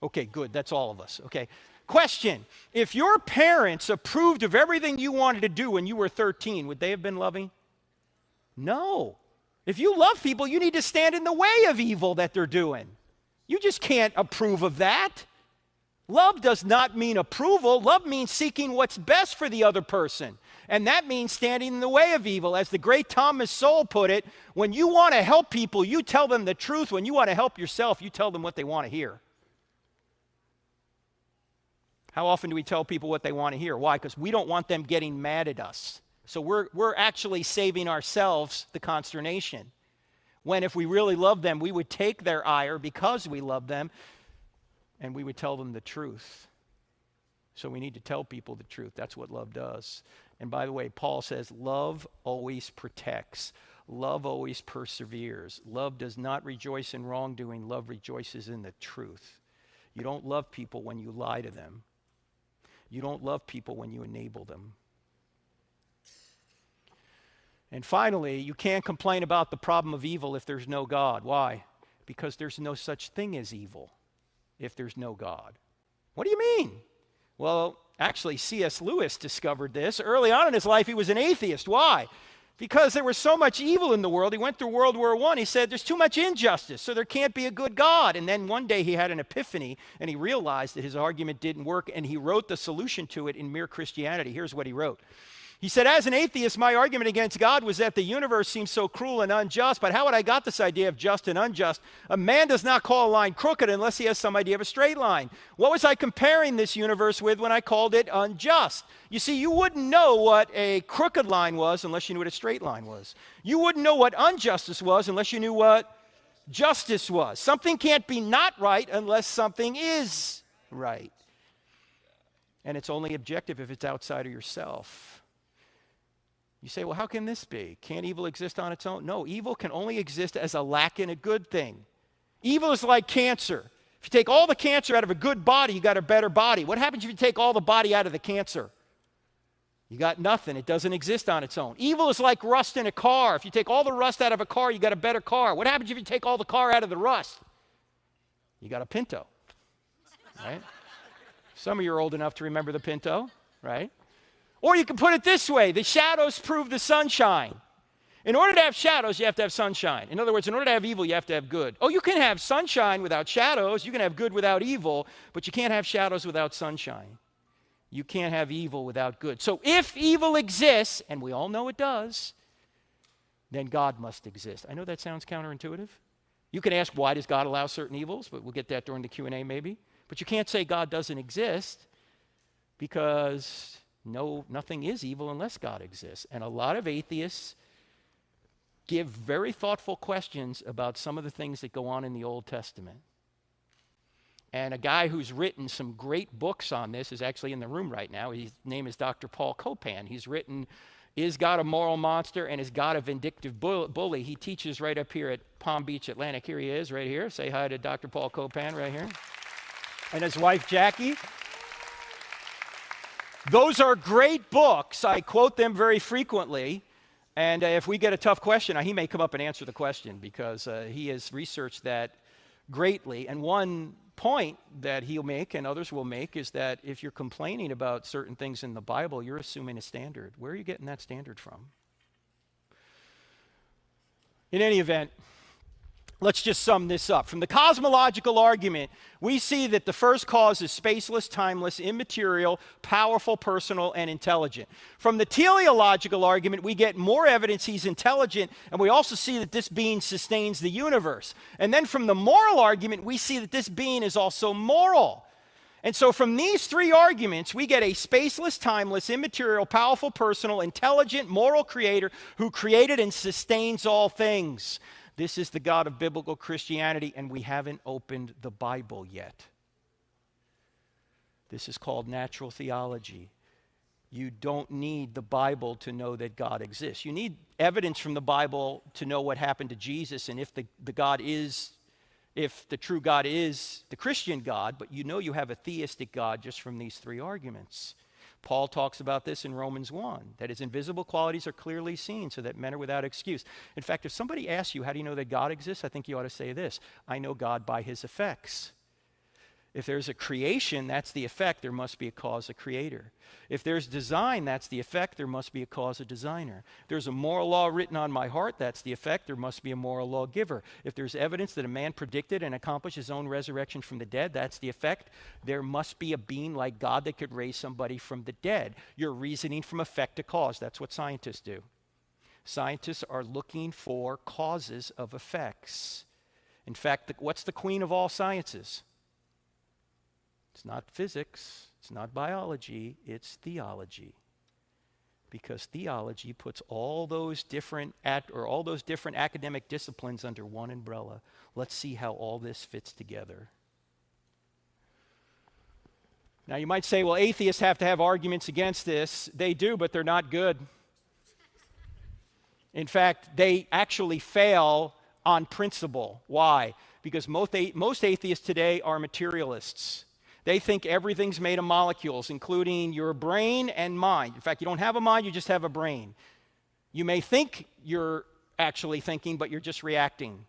Okay, good, that's all of us. Okay, question. If your parents approved of everything you wanted to do when you were 13, would they have been loving? No. If you love people, you need to stand in the way of evil that they're doing. You just can't approve of that. Love does not mean approval. Love means seeking what's best for the other person. And that means standing in the way of evil. As the great Thomas Sowell put it, when you want to help people, you tell them the truth. When you want to help yourself, you tell them what they want to hear. How often do we tell people what they want to hear? Why? Because we don't want them getting mad at us. So we're actually saving ourselves the consternation. When if we really love them, we would take their ire because we love them, and we would tell them the truth. So we need to tell people the truth. That's what love does. And by the way, Paul says, love always protects. Love always perseveres. Love does not rejoice in wrongdoing. Love rejoices in the truth. You don't love people when you lie to them. You don't love people when you enable them. And finally, you can't complain about the problem of evil if there's no God. Why? Because there's no such thing as evil if there's no God. What do you mean? Well, actually, C.S. Lewis discovered this. Early on in his life, he was an atheist. Why? Because there was so much evil in the world. He went through World War I. He said, there's too much injustice, so there can't be a good God. And then one day he had an epiphany, and he realized that his argument didn't work, and he wrote the solution to it in Mere Christianity. Here's what he wrote. He said, as an atheist, my argument against God was that the universe seems so cruel and unjust, but how would I got this idea of just and unjust? A man does not call a line crooked unless he has some idea of a straight line. What was I comparing this universe with when I called it unjust? You see, you wouldn't know what a crooked line was unless you knew what a straight line was. You wouldn't know what injustice was unless you knew what justice was. Something can't be not right unless something is right. And it's only objective if it's outside of yourself. You say, well, how can this be? Can't evil exist on its own? No, evil can only exist as a lack in a good thing. Evil is like cancer. If you take all the cancer out of a good body, you got a better body. What happens if you take all the body out of the cancer? You got nothing. It doesn't exist on its own. Evil is like rust in a car. If you take all the rust out of a car, you got a better car. What happens if you take all the car out of the rust? You got a Pinto, right? Some of you are old enough to remember the Pinto, right? Or you can put it this way, the shadows prove the sunshine. In order to have shadows, you have to have sunshine. In other words, in order to have evil, you have to have good. Oh, you can have sunshine without shadows. You can have good without evil, but you can't have shadows without sunshine. You can't have evil without good. So if evil exists, and we all know it does, then God must exist. I know that sounds counterintuitive. You can ask, why does God allow certain evils? But we'll get that during the Q&A maybe. But you can't say God doesn't exist because nothing is evil unless God exists. And a lot of atheists give very thoughtful questions about some of the things that go on in the Old Testament. And a guy who's written some great books on this is actually in the room right now. His name is Dr. Paul Copan. He's written, Is God a Moral Monster and Is God a Vindictive Bully? He teaches right up here at Palm Beach Atlantic. Here he is, right here. Say hi to Dr. Paul Copan right here. And his wife, Jackie. Those are great books. I quote them very frequently. And if we get a tough question, he may come up and answer the question because he has researched that greatly. And one point that he'll make and others will make is that if you're complaining about certain things in the Bible, you're assuming a standard. Where are you getting that standard from? In any event, let's just sum this up. From the cosmological argument, we see that the first cause is spaceless, timeless, immaterial, powerful, personal, and intelligent. From the teleological argument, we get more evidence he's intelligent, and we also see that this being sustains the universe. And then from the moral argument, we see that this being is also moral. And so from these three arguments, we get a spaceless, timeless, immaterial, powerful, personal, intelligent, moral creator who created and sustains all things. This is the God of biblical Christianity, and we haven't opened the Bible yet. This is called natural theology. You don't need the Bible to know that God exists. You need evidence from the Bible to know what happened to Jesus and if the true God is the Christian God, but you know you have a theistic God just from these three arguments. Paul talks about this in Romans 1, that his invisible qualities are clearly seen so that men are without excuse. In fact, if somebody asks you, how do you know that God exists? I think you ought to say this: I know God by his effects. If there's a creation, that's the effect. There must be a cause, a creator. If there's design, that's the effect. There must be a cause, a designer. If there's a moral law written on my heart, that's the effect. There must be a moral law giver. If there's evidence that a man predicted and accomplished his own resurrection from the dead, that's the effect. There must be a being like God that could raise somebody from the dead. You're reasoning from effect to cause. That's what scientists do. Scientists are looking for causes of effects. In fact, what's the queen of all sciences? It's not physics, it's not biology, it's theology. Because theology puts all those different academic disciplines under one umbrella. Let's see how all this fits together. Now you might say, well, atheists have to have arguments against this. They do, but they're not good. In fact, they actually fail on principle. Why? Because most atheists today are materialists. They think everything's made of molecules, including your brain and mind. In fact, you don't have a mind, you just have a brain. You may think you're actually thinking, but you're just reacting.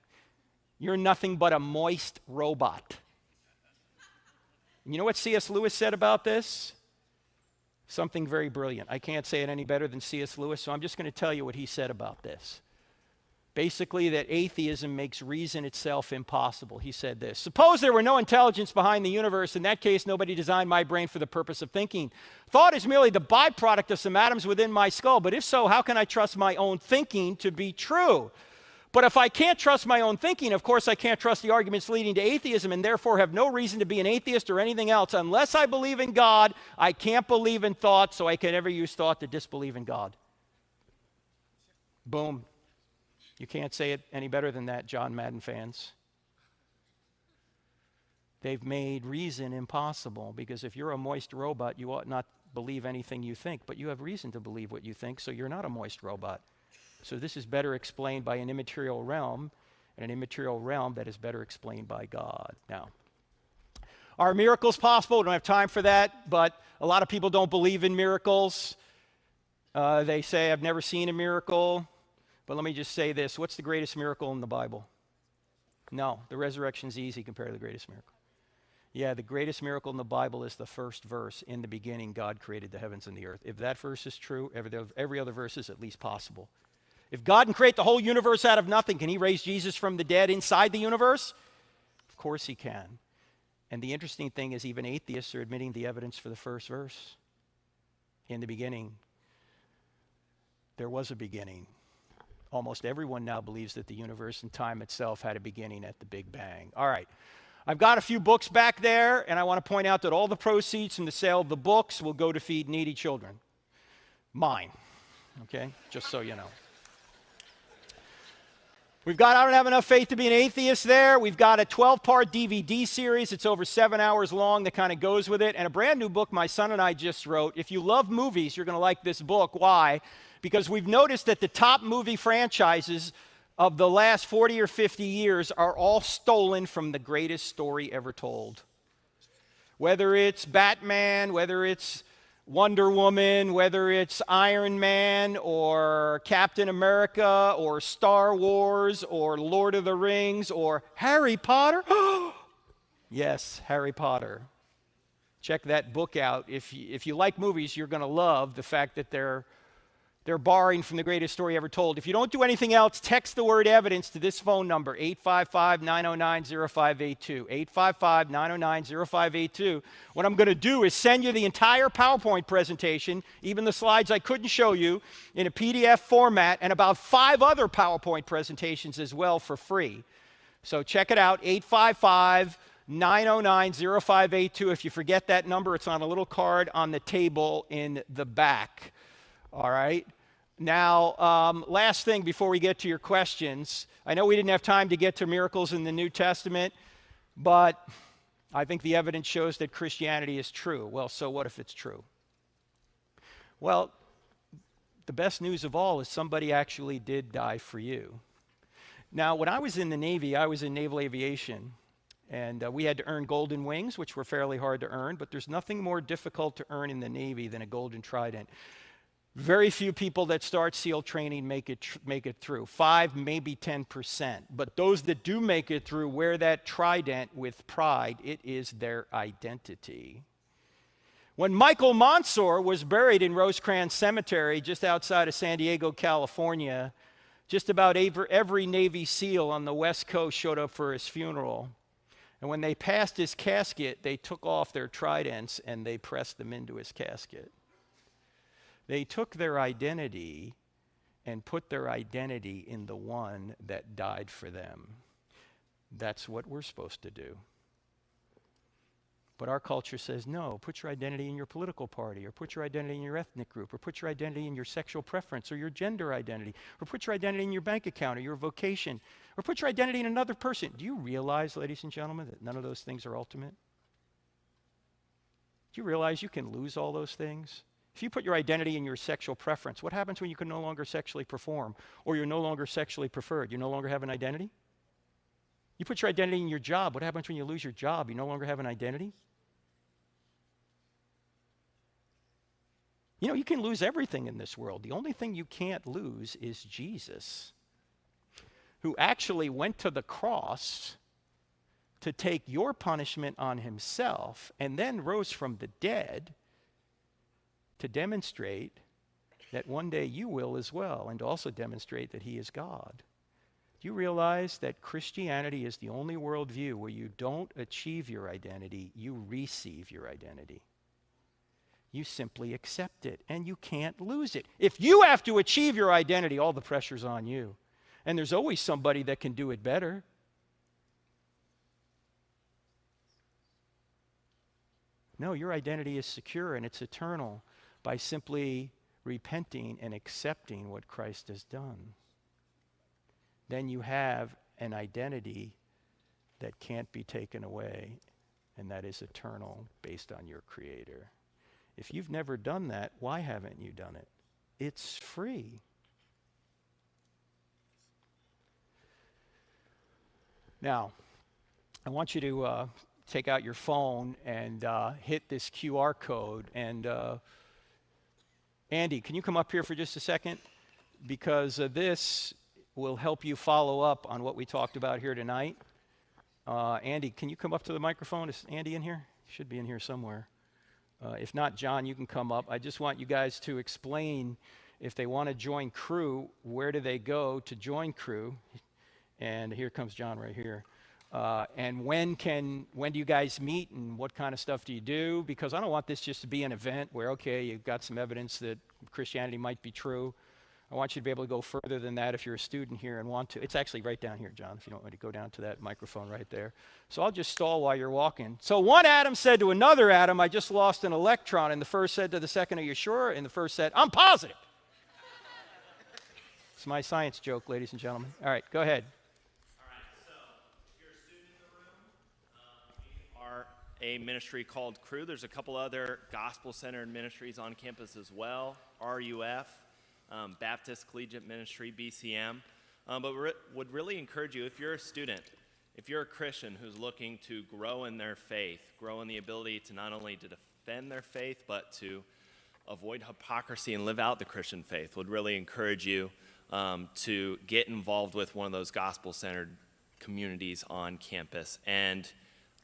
You're nothing but a moist robot. You know what C.S. Lewis said about this? Something very brilliant. I can't say it any better than C.S. Lewis, so I'm just going to tell you what he said about this. Basically, that atheism makes reason itself impossible. He said this: suppose there were no intelligence behind the universe. In that case, nobody designed my brain for the purpose of thinking. Thought is merely the byproduct of some atoms within my skull. But if so, how can I trust my own thinking to be true? But if I can't trust my own thinking, of course I can't trust the arguments leading to atheism, and therefore have no reason to be an atheist or anything else. Unless I believe in God, I can't believe in thought, so I can never use thought to disbelieve in God. Boom. You can't say it any better than that, John Madden fans. They've made reason impossible, because if you're a moist robot, you ought not believe anything you think, but you have reason to believe what you think, so you're not a moist robot. So this is better explained by an immaterial realm, and an immaterial realm that is better explained by God. Now, are miracles possible? We don't have time for that, but a lot of people don't believe in miracles. They say, I've never seen a miracle. But let me just say this: what's the greatest miracle in the Bible? No, the resurrection's easy compared to the greatest miracle. Yeah, the greatest miracle in the Bible is the first verse. In the beginning, God created the heavens and the earth. If that verse is true, every other verse is at least possible. If God can create the whole universe out of nothing, can he raise Jesus from the dead inside the universe? Of course he can. And the interesting thing is, even atheists are admitting the evidence for the first verse. In the beginning, there was a beginning. Almost everyone now believes that the universe and time itself had a beginning at the Big Bang. All right. I've got a few books back there, and I want to point out that all the proceeds from the sale of the books will go to feed needy children. Mine. Okay? Just so you know. We've got I Don't Have Enough Faith to Be an Atheist there. We've got a 12-part DVD series. It's over 7 hours long that kind of goes with it. And a brand new book my son and I just wrote. If you love movies, you're going to like this book. Why? Because we've noticed that the top movie franchises of the last 40 or 50 years are all stolen from the greatest story ever told. Whether it's Batman, whether it's Wonder Woman, whether it's Iron Man or Captain America or Star Wars or Lord of the Rings or Harry Potter. Yes, Harry Potter. Check that book out. If you like movies, you're going to love the fact that they're borrowing from the greatest story ever told. If you don't do anything else, text the word evidence to this phone number, 855-909-0582. 855-909-0582. What I'm going to do is send you the entire PowerPoint presentation, even the slides I couldn't show you, in a PDF format, and about 5 other PowerPoint presentations as well for free. So check it out, 855-909-0582. If you forget that number, it's on a little card on the table in the back. All right. Now, last thing before we get to your questions. I know we didn't have time to get to miracles in the New Testament, but I think the evidence shows that Christianity is true. Well, so what if it's true? Well, the best news of all is somebody actually did die for you. Now, when I was in the Navy, I was in naval aviation, and we had to earn golden wings, which were fairly hard to earn, but there's nothing more difficult to earn in the Navy than a golden trident. Very few people that start SEAL training make it through. 5, maybe 10%. But those that do make it through wear that trident with pride. It is their identity. When Michael Monsoor was buried in Rosecrans Cemetery just outside of San Diego, California, just about every Navy SEAL on the West Coast showed up for his funeral. And when they passed his casket, they took off their tridents and they pressed them into his casket. They took their identity and put their identity in the one that died for them. That's what we're supposed to do. But our culture says, no, put your identity in your political party, or put your identity in your ethnic group, or put your identity in your sexual preference, or your gender identity, or put your identity in your bank account, or your vocation, or put your identity in another person. Do you realize, ladies and gentlemen, that none of those things are ultimate? Do you realize you can lose all those things? If you put your identity in your sexual preference, what happens when you can no longer sexually perform, or you're no longer sexually preferred? You no longer have an identity? You put your identity in your job. What happens when you lose your job? You no longer have an identity? You know, you can lose everything in this world. The only thing you can't lose is Jesus, who actually went to the cross to take your punishment on himself and then rose from the dead to demonstrate that one day you will as well, and to also demonstrate that he is God. Do you realize that Christianity is the only worldview where you don't achieve your identity, you receive your identity? You simply accept it, and you can't lose it. If you have to achieve your identity, all the pressure's on you. And there's always somebody that can do it better. No, your identity is secure and it's eternal by simply repenting and accepting what Christ has done. Then you have an identity that can't be taken away, and that is eternal, based on your Creator. If you've never done that, why haven't you done it? It's free. Now, I want you to take out your phone and hit this QR code. And Andy, can you come up here for just a second? Because this will help you follow up on what we talked about here tonight. Andy, can you come up to the microphone? Is Andy in here? He should be in here somewhere. If not, John, you can come up. I just want you guys to explain, if they want to join Cru, where do they go to join Cru? And here comes John right here. And when do you guys meet, and what kind of stuff do you do? Because I don't want this just to be an event where, okay, you've got some evidence that Christianity might be true. I want you to be able to go further than that if you're a student here and want to. It's actually right down here, John, if you don't want to go down to that microphone right there. So I'll just stall while you're walking. So one atom said to another atom, I just lost an electron. And the first said to the second, are you sure? And the first said, I'm positive. It's my science joke, ladies and gentlemen. All right, go ahead. A ministry called Cru. There's a couple other gospel-centered ministries on campus as well, RUF, Baptist Collegiate Ministry, BCM. But would really encourage you, if you're a student, if you're a Christian who's looking to grow in their faith, grow in the ability to not only to defend their faith, but to avoid hypocrisy and live out the Christian faith, would really encourage you to get involved with one of those gospel-centered communities on campus. And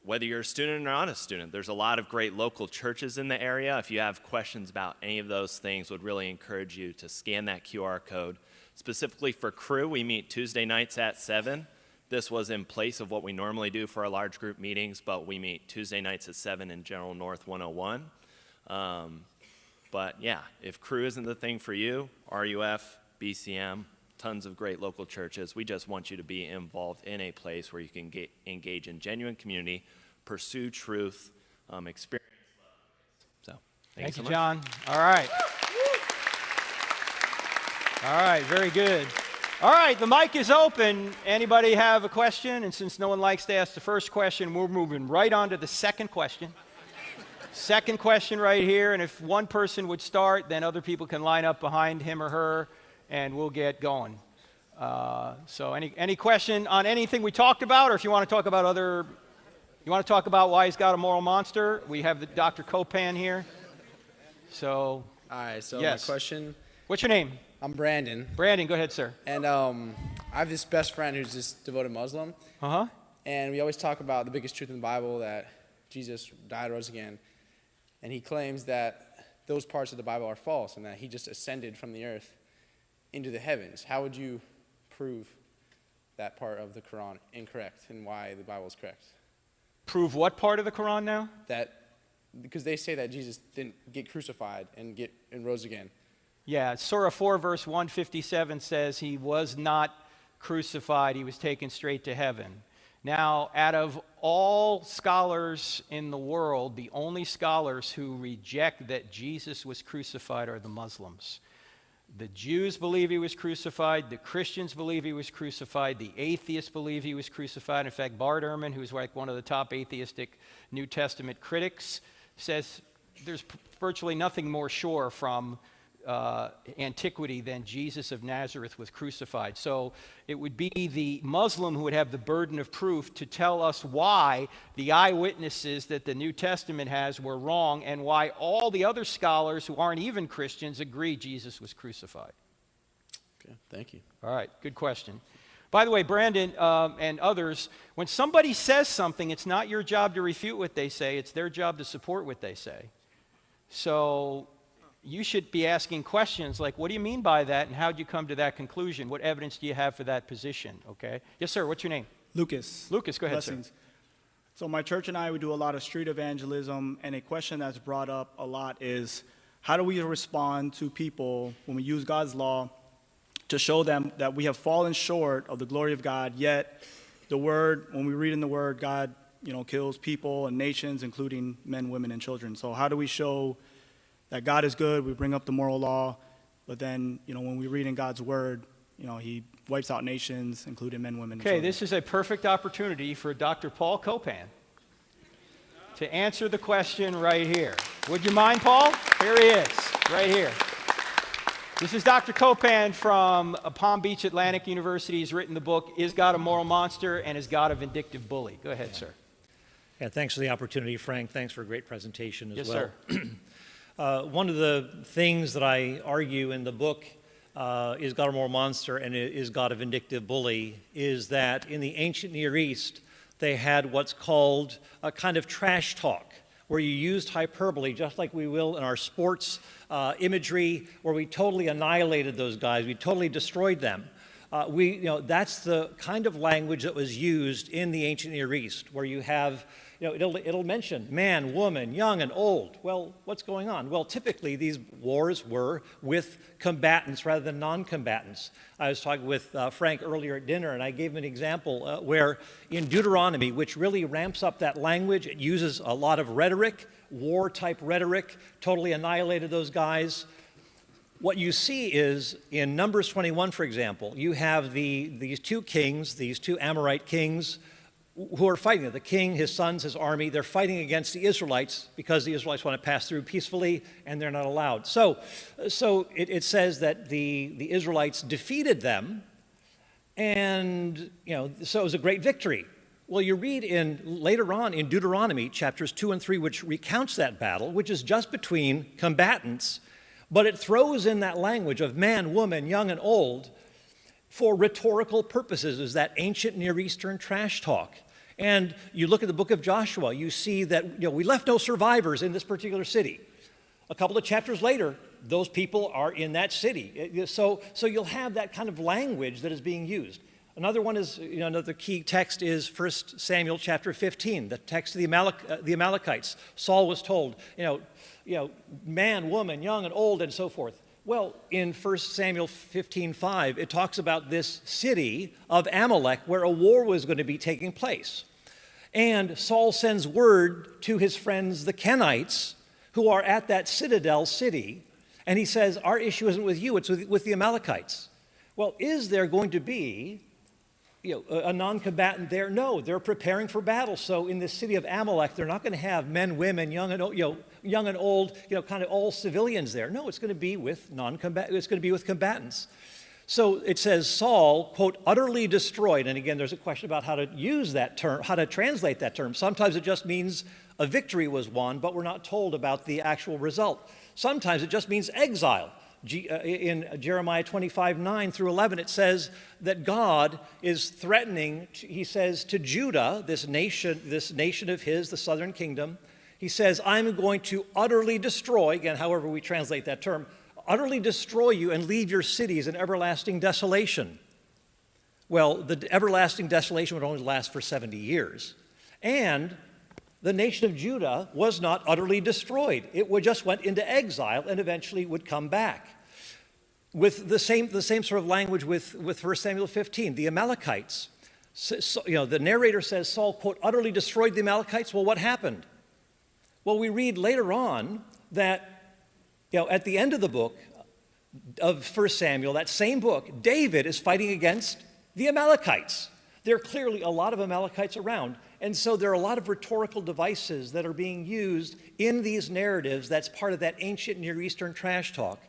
whether you're a student or not a student, there's a lot of great local churches in the area. If you have questions about any of those things, would really encourage you to scan that QR code. Specifically for Cru, we meet Tuesday nights at 7. This was in place of what we normally do for our large group meetings, but we meet Tuesday nights at 7 in General North 101. But yeah, if Cru isn't the thing for you, RUF, BCM, tons of great local churches. We just want you to be involved in a place where you can engage in genuine community, pursue truth, experience love. So, thank you so much. John. All right. All right, very good. All right, the mic is open. Anybody have a question? And since no one likes to ask the first question, we're moving right on to the second question. Second question right here, and if one person would start, then other people can line up behind him or her, and we'll get going. So any question on anything we talked about, or if you want to talk about you want to talk about why he's got a moral monster, we have the Dr. Copan here. So, all right, so yes. My question. What's your name? I'm Brandon. Brandon, go ahead, sir. And I have this best friend who's this devoted Muslim. Uh-huh. And we always talk about the biggest truth in the Bible, that Jesus died, rose again. And he claims that those parts of the Bible are false and that he just ascended from the earth into the heavens. How would you prove that part of the Quran incorrect and why the Bible is correct? Prove what part of the Quran now? That, because they say that Jesus didn't get crucified and rose again. Yeah, Surah 4, verse 157 says he was not crucified, he was taken straight to heaven. Now, out of all scholars in the world, the only scholars who reject that Jesus was crucified are the Muslims. The Jews believe he was crucified. The Christians believe he was crucified. The atheists believe he was crucified. In fact, Bart Ehrman, who's like one of the top atheistic New Testament critics, says there's virtually nothing more sure from antiquity than Jesus of Nazareth was crucified. So it would be the Muslim who would have the burden of proof to tell us why the eyewitnesses that the New Testament has were wrong and why all the other scholars who aren't even Christians agree Jesus was crucified. Okay, thank you. All right, good question. By the way, Brandon and others, when somebody says something, it's not your job to refute what they say, it's their job to support what they say. So you should be asking questions like, what do you mean by that, and how did you come to that conclusion? What evidence do you have for that position, okay? Yes, sir, what's your name? Lucas. Lucas, go ahead, Blessings. sir. So my church and I, we do a lot of street evangelism, and a question that's brought up a lot is, how do we respond to people when we use God's law to show them that we have fallen short of the glory of God, yet the word, when we read in the word, God, kills people and nations, including men, women, and children. So how do we show that God is good? We bring up the moral law, but then, when we read in God's word, he wipes out nations, including men, women, and children. Okay, this is a perfect opportunity for Dr. Paul Copan to answer the question right here. Would you mind, Paul? Here he is, right here. This is Dr. Copan from Palm Beach Atlantic University. He's written the book, Is God a Moral Monster and Is God a Vindictive Bully? Go ahead, sir. Yeah, thanks for the opportunity, Frank. Thanks for a great presentation as well. Yes, sir. One of the things that I argue in the book, Is God a Moral Monster and Is God a Vindictive Bully, is that in the ancient Near East, they had what's called a kind of trash talk, where you used hyperbole, just like we will in our sports imagery, where we totally annihilated those guys, we totally destroyed them. That's the kind of language that was used in the ancient Near East, where you have, it'll mention man, woman, young and old. Well, what's going on? Well, typically these wars were with combatants rather than non-combatants. I was talking with Frank earlier at dinner, and I gave him an example where in Deuteronomy, which really ramps up that language, it uses a lot of rhetoric, war-type rhetoric, totally annihilated those guys. What you see is, in Numbers 21, for example, you have these two kings, these two Amorite kings, who are fighting. The king, his sons, his army, they're fighting against the Israelites because the Israelites want to pass through peacefully, and they're not allowed. So it says that the Israelites defeated them, and so it was a great victory. Well, you read later on in Deuteronomy, chapters 2 and 3, which recounts that battle, which is just between combatants, but it throws in that language of man, woman, young and old for rhetorical purposes, is that ancient Near Eastern trash talk. And you look at the book of Joshua, you see that we left no survivors in this particular city. A couple of chapters later, those people are in that city. So you'll have that kind of language that is being used. Another one is, another key text is 1 Samuel chapter 15, the text of the Amalekites. Saul was told, man, woman, young and old, and so forth. Well, in 1 Samuel 15:5, it talks about this city of Amalek where a war was going to be taking place. And Saul sends word to his friends, the Kenites, who are at that citadel city, and he says, our issue isn't with you, it's with the Amalekites. Well, is there going to be a non-combatant there? No, they're preparing for battle. So in this city of Amalek, they're not going to have men, women, young and old, kind of all civilians there. No, it's going to be with it's going to be with combatants. So it says Saul, quote, utterly destroyed. And again, there's a question about how to use that term, how to translate that term. Sometimes it just means a victory was won, but we're not told about the actual result. Sometimes it just means exile. In Jeremiah 25:9 through 11, it says that God is threatening, he says, to Judah, this nation of his, the southern kingdom, he says, I'm going to utterly destroy, again, however we translate that term, utterly destroy you and leave your cities in everlasting desolation. Well, the everlasting desolation would only last for 70 years. And the nation of Judah was not utterly destroyed. It just went into exile and eventually would come back. With the same sort of language with 1 Samuel 15, the Amalekites. The narrator says Saul, quote, utterly destroyed the Amalekites. Well, what happened? Well, we read later on that, at the end of the book of 1 Samuel, that same book, David is fighting against the Amalekites. There are clearly a lot of Amalekites around. And so there are a lot of rhetorical devices that are being used in these narratives that's part of that ancient Near Eastern trash talk.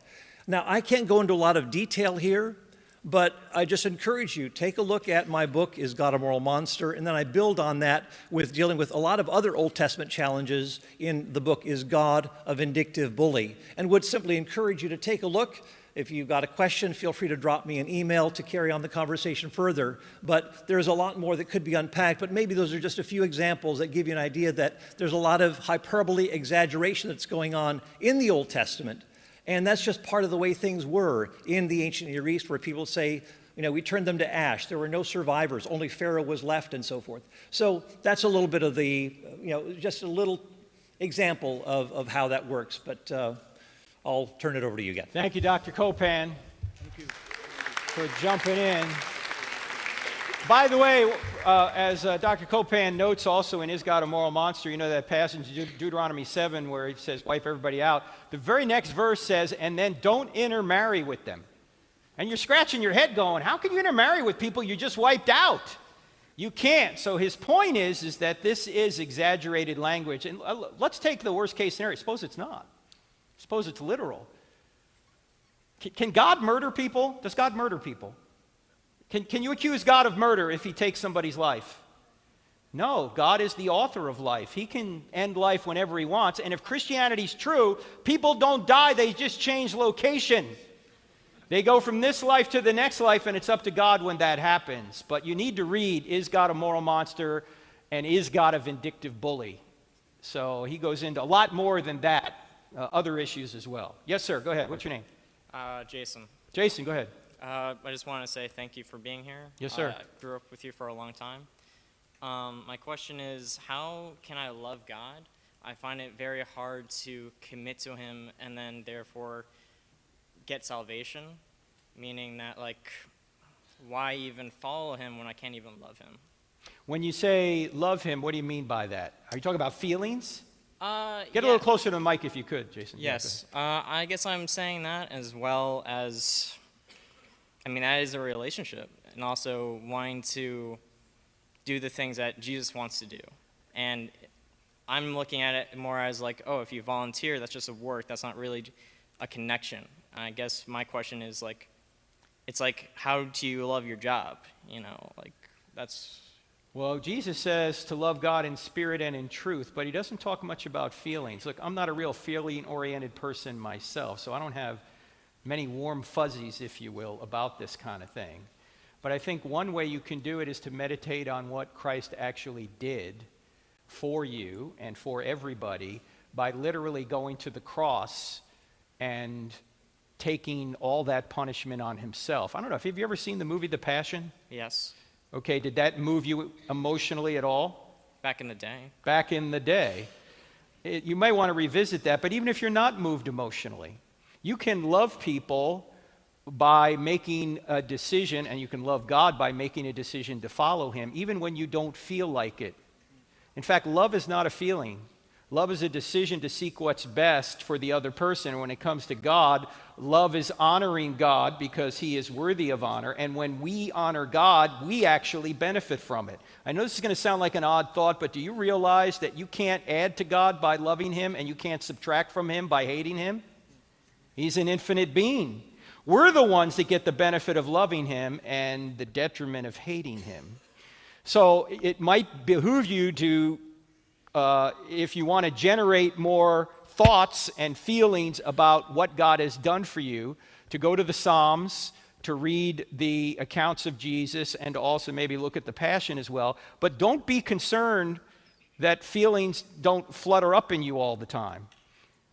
Now, I can't go into a lot of detail here, but I just encourage you, take a look at my book, Is God a Moral Monster? And then I build on that with dealing with a lot of other Old Testament challenges in the book, Is God a Vindictive Bully? And would simply encourage you to take a look. If you've got a question, feel free to drop me an email to carry on the conversation further. But there's a lot more that could be unpacked, but maybe those are just a few examples that give you an idea that there's a lot of hyperbole, exaggeration that's going on in the Old Testament. And that's just part of the way things were in the ancient Near East, where people say, we turned them to ash. There were no survivors. Only Pharaoh was left and so forth. So that's a little bit of the, just a little example of how that works. But I'll turn it over to you again. Thank you, Dr. Copan. Thank you for jumping in. By the way, as Dr. Copan notes also in Is God a Moral Monster, that passage in Deuteronomy 7 where he says, wipe everybody out. The very next verse says, and then don't intermarry with them. And you're scratching your head going, how can you intermarry with people you just wiped out? You can't. So his point is that this is exaggerated language. And let's take the worst case scenario. Suppose it's not. Suppose it's literal. Can God murder people? Does God murder people? Can you accuse God of murder if he takes somebody's life? No, God is the author of life. He can end life whenever he wants. And if Christianity's true, people don't die, they just change location. They go from this life to the next life, and it's up to God when that happens. But you need to read, Is God a Moral Monster? And Is God a Vindictive Bully? So he goes into a lot more than that, other issues as well. Yes, sir, go ahead. What's your name? Jason. Jason, go ahead. I just want to say thank you for being here. Yes, sir. I grew up with you for a long time. My question is, how can I love God? I find it very hard to commit to him and then therefore get salvation, meaning that, why even follow him when I can't even love him? When you say love him, what do you mean by that? Are you talking about feelings? Get yeah. a little closer to the mic if you could, Jason. Yes. I guess I'm saying that as well as, that is a relationship, and also wanting to do the things that Jesus wants to do. And I'm looking at it more as if you volunteer, that's just a work. That's not really a connection. And I guess my question is it's how do you love your job? That's... Well, Jesus says to love God in spirit and in truth, but he doesn't talk much about feelings. Look, I'm not a real feeling-oriented person myself, so I don't have many warm fuzzies, if you will, about this kind of thing. But I think one way you can do it is to meditate on what Christ actually did for you and for everybody by literally going to the cross and taking all that punishment on himself. I don't know, have you ever seen the movie The Passion? Yes. Okay, did that move you emotionally at all? Back in the day. Back in the day. You may want to revisit that, but even if you're not moved emotionally, you can love people by making a decision, and you can love God by making a decision to follow him, even when you don't feel like it. In fact, love is not a feeling. Love is a decision to seek what's best for the other person. When it comes to God, love is honoring God because he is worthy of honor. And when we honor God, we actually benefit from it. I know this is going to sound like an odd thought, but do you realize that you can't add to God by loving him and you can't subtract from him by hating him? He's an infinite being. We're the ones that get the benefit of loving him and the detriment of hating him. So it might behoove you to, if you want to generate more thoughts and feelings about what God has done for you, to go to the Psalms, to read the accounts of Jesus, and to also maybe look at the Passion as well. But don't be concerned that feelings don't flutter up in you all the time,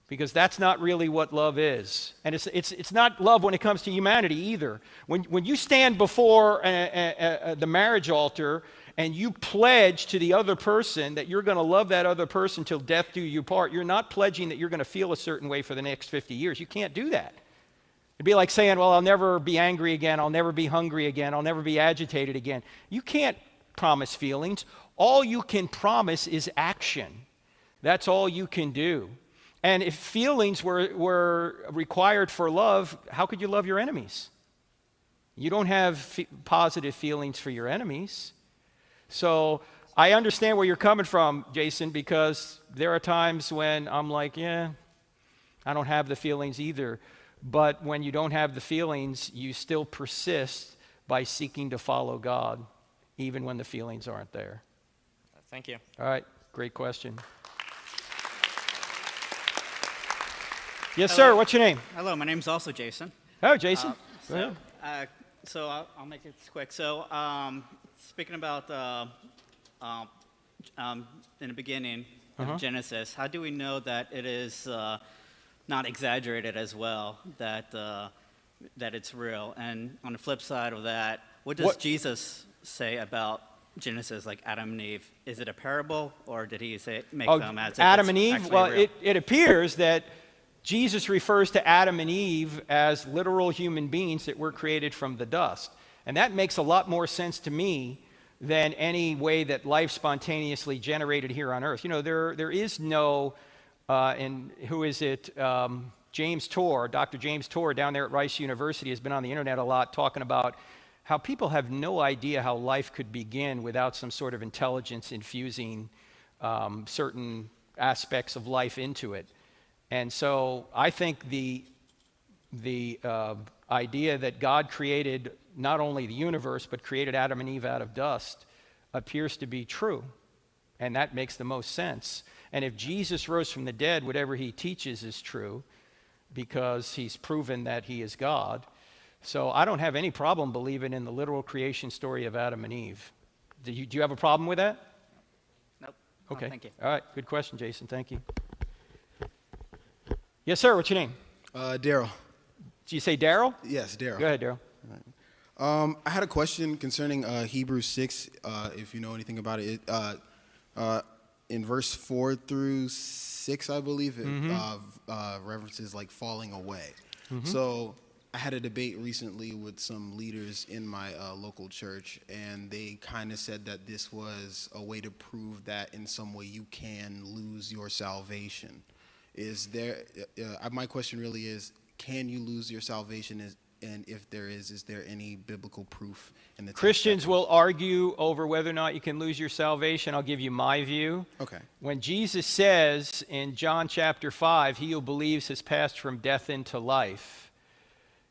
because that's not really what love is. And it's not love when it comes to humanity either. When you stand before the marriage altar and you pledge to the other person that you're going to love that other person till death do you part, you're not pledging that you're going to feel a certain way for the next 50 years. You can't do that. It'd be like saying, well, I'll never be angry again, I'll never be hungry again, I'll never be agitated again. You can't promise feelings. All you can promise is action. That's all you can do. And if feelings were required for love, how could you love your enemies? You don't have positive feelings for your enemies. So I understand where you're coming from, Jason, because there are times when I'm like, yeah, I don't have the feelings either. But when you don't have the feelings, you still persist by seeking to follow God, even when the feelings aren't there. Thank you. All right, great question. Yes, sir. What's your name? Hello, my name's also Jason. Oh, Jason. Go ahead. So I'll make it quick. So speaking about in the beginning of Genesis, how do we know that it is not exaggerated as well, that it's real? And on the flip side of that, what does Jesus say about Genesis, like Adam and Eve? Is it a parable, or did he make them as if Adam it's and Eve? actually Well, real? it appears that Jesus refers to Adam and Eve as literal human beings that were created from the dust. And that makes a lot more sense to me than any way that life spontaneously generated here on earth. You know, there is no, and who is it? James Torr, Dr. James Torr down there at Rice University has been on the internet a lot talking about how people have no idea how life could begin without some sort of intelligence infusing certain aspects of life into it. And so I think the idea that God created not only the universe, but created Adam and Eve out of dust appears to be true. And that makes the most sense. And if Jesus rose from the dead, whatever he teaches is true, because he's proven that he is God. So I don't have any problem believing in the literal creation story of Adam and Eve. Do you have a problem with that? Nope. Okay. Thank you. All right. Good question, Jason. Thank you. Yes, sir. What's your name? Daryl. Did you say Daryl? Yes, Daryl. Go ahead, Daryl. I had a question concerning Hebrews 6, if you know anything about it. In verse 4 through 6, I believe, it references like falling away. So I had a debate recently with some leaders in my local church, and they kind of said that this was a way to prove that in some way you can lose your salvation. Is there, my question really is, can you lose your salvation? And if there is there any biblical proof in the text? Christians will argue over whether or not you can lose your salvation. I'll give you my view. Okay. When Jesus says in John chapter 5, he who believes has passed from death into life,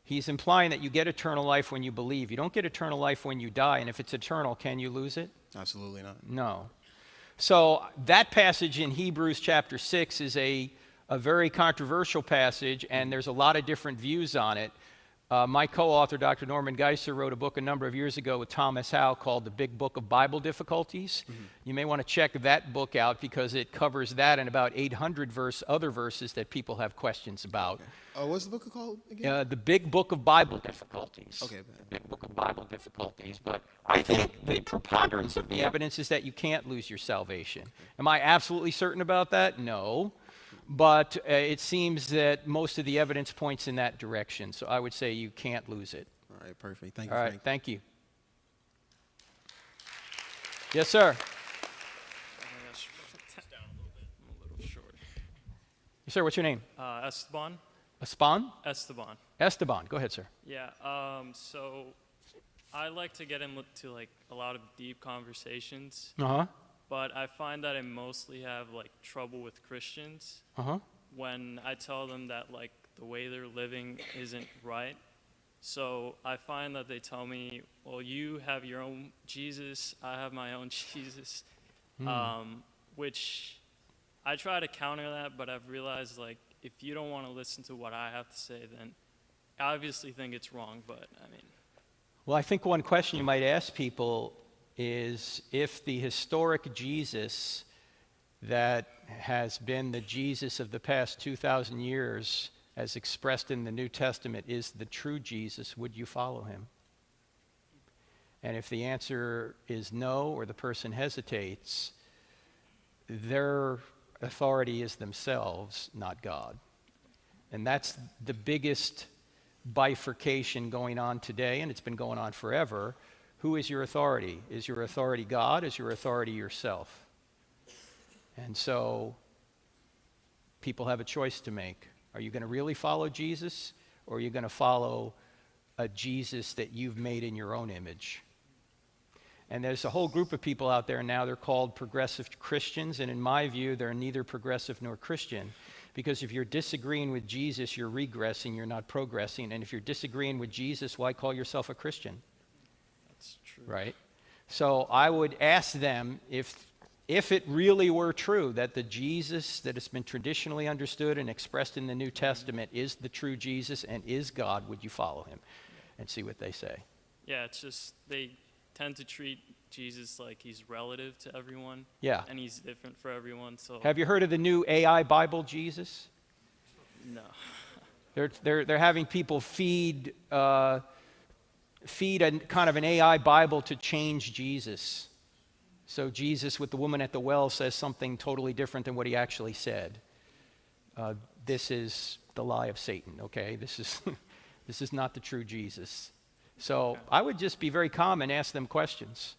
he's implying that you get eternal life when you believe. You don't get eternal life when you die. And if it's eternal, can you lose it? Absolutely not. No. So that passage in Hebrews chapter 6 is a very controversial passage, and there's a lot of different views on it. My co-author, Dr. Norman Geisler, wrote a book a number of years ago with Thomas Howe called The Big Book of Bible Difficulties. You may want to check that book out because it covers that and about 800 other verses that people have questions about. Okay. What's the book called again? The Big Book of Bible Difficulties. Okay. The Big Book of Bible Difficulties. But I think the preponderance of the evidence is that you can't lose your salvation. Am I absolutely certain about that? No. But it seems that most of the evidence points in that direction. So I would say you can't lose it. All right, perfect. Thank you. All right, thank you. Yes, sir. Yes, sir, what's your name? Esteban. Esteban? Esteban. Esteban, go ahead, sir. Yeah, so I like to get into like a lot of deep conversations. Uh-huh. But I find that I mostly have like trouble with Christians when I tell them that like the way they're living isn't right. So I find that they tell me, well, you have your own Jesus, I have my own Jesus, which I try to counter that, but I've realized like if you don't want to listen to what I have to say, then I obviously think it's wrong, but I mean. Well, I think one question you might ask people is if the historic Jesus that has been the Jesus of the past 2,000 years as expressed in the New Testament is the true Jesus, would you follow him? And if the answer is no, or the person hesitates, their authority is themselves, not God. And that's the biggest bifurcation going on today, and it's been going on forever. Who is your authority? Is your authority God? Is your authority yourself? And so people have a choice to make. Are you going to really follow Jesus, or are you going to follow a Jesus that you've made in your own image? And there's a whole group of people out there now, they're called progressive Christians, and in my view, they're neither progressive nor Christian. Because if you're disagreeing with Jesus, you're regressing, you're not progressing. And if you're disagreeing with Jesus, why call yourself a Christian? That's true. Right? So I would ask them if it really were true that the Jesus that has been traditionally understood and expressed in the New Testament is the true Jesus and is God, would you follow him? And see what they say. Yeah, it's just they tend to treat Jesus like he's relative to everyone. Yeah. And he's different for everyone. So Have you heard of the new AI Bible Jesus? no. They're having people feed a kind of an AI Bible to change Jesus. So Jesus with the woman at the well says something totally different than what he actually said. This is the lie of Satan, okay? This is not the true Jesus. So I would just be very calm and ask them questions.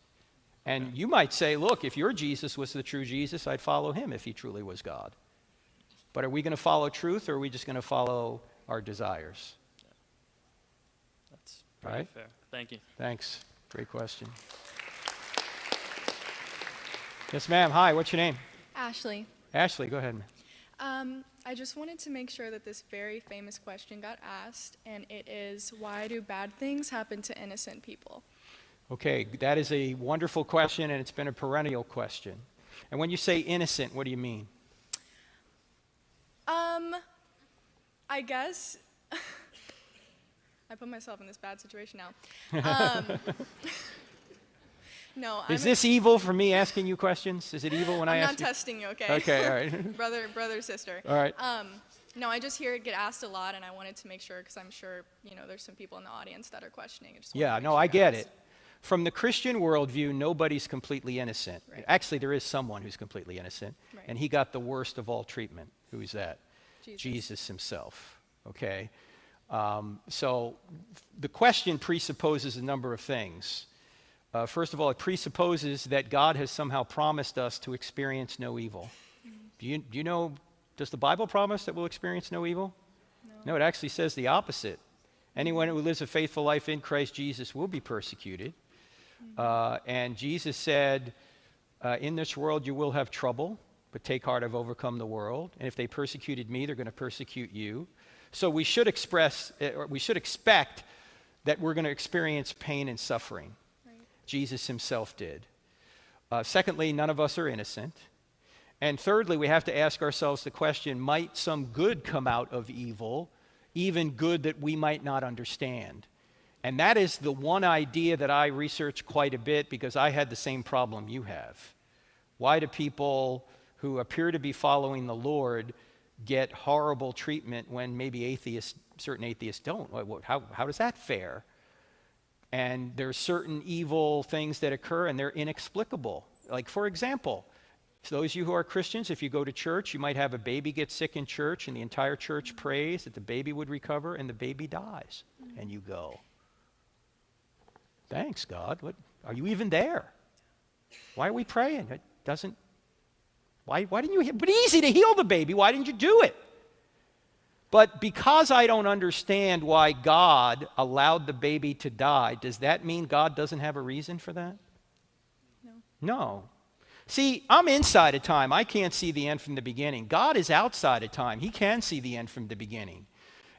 And you might say, look, if your Jesus was the true Jesus, I'd follow him if he truly was God. But are we going to follow truth, or are we just going to follow our desires? That's pretty Right? fair. Thank you. Thanks. Great question. Yes, ma'am. Hi, what's your name? Ashley. Ashley, go ahead, ma'am. I just wanted to make sure that this very famous question got asked, and it is, why do bad things happen to innocent people? Okay, that is a wonderful question, and it's been a perennial question. And when you say innocent, what do you mean? I guess I put myself in this bad situation now. No, Is this evil for me asking you questions? Is it evil when I I'm ask not you? testing you, okay? Okay, all right. brother, sister. All right. No, I just hear it get asked a lot, and I wanted to make sure, because I'm sure, there's some people in the audience that are questioning. Yeah, no, I get it. From the Christian worldview, nobody's completely innocent. Right. Actually, there is someone who's completely innocent, Right. and he got the worst of all treatment. Who is that? Jesus himself, okay? So the question presupposes a number of things. First of all, it presupposes that God has somehow promised us to experience no evil. Do you know, does the Bible promise that we'll experience no evil? No, it actually says the opposite. Anyone who lives a faithful life in Christ Jesus will be persecuted. And Jesus said, in this world you will have trouble, but take heart, I've overcome the world. And if they persecuted me, they're going to persecute you. So we should expect that we're going to experience pain and suffering. Right. Jesus himself did. Secondly, none of us are innocent. And thirdly, we have to ask ourselves the question, might some good come out of evil, even good that we might not understand? And that is the one idea that I researched quite a bit, because I had the same problem you have. Why do people who appear to be following the Lord get horrible treatment when maybe certain atheists don't? How does that fare? And there are certain evil things that occur, and they're inexplicable. Like, for example, those of you who are Christians, if you go to church, you might have a baby get sick in church, and the entire church prays that the baby would recover, and the baby dies. And you go, thanks, God. What, are you even there? Why are we praying? It doesn't. Why didn't you? But easy to heal the baby. Why didn't you do it? But because I don't understand why God allowed the baby to die, does that mean God doesn't have a reason for that? No. See, I'm inside of time. I can't see the end from the beginning. God is outside of time. He can see the end from the beginning.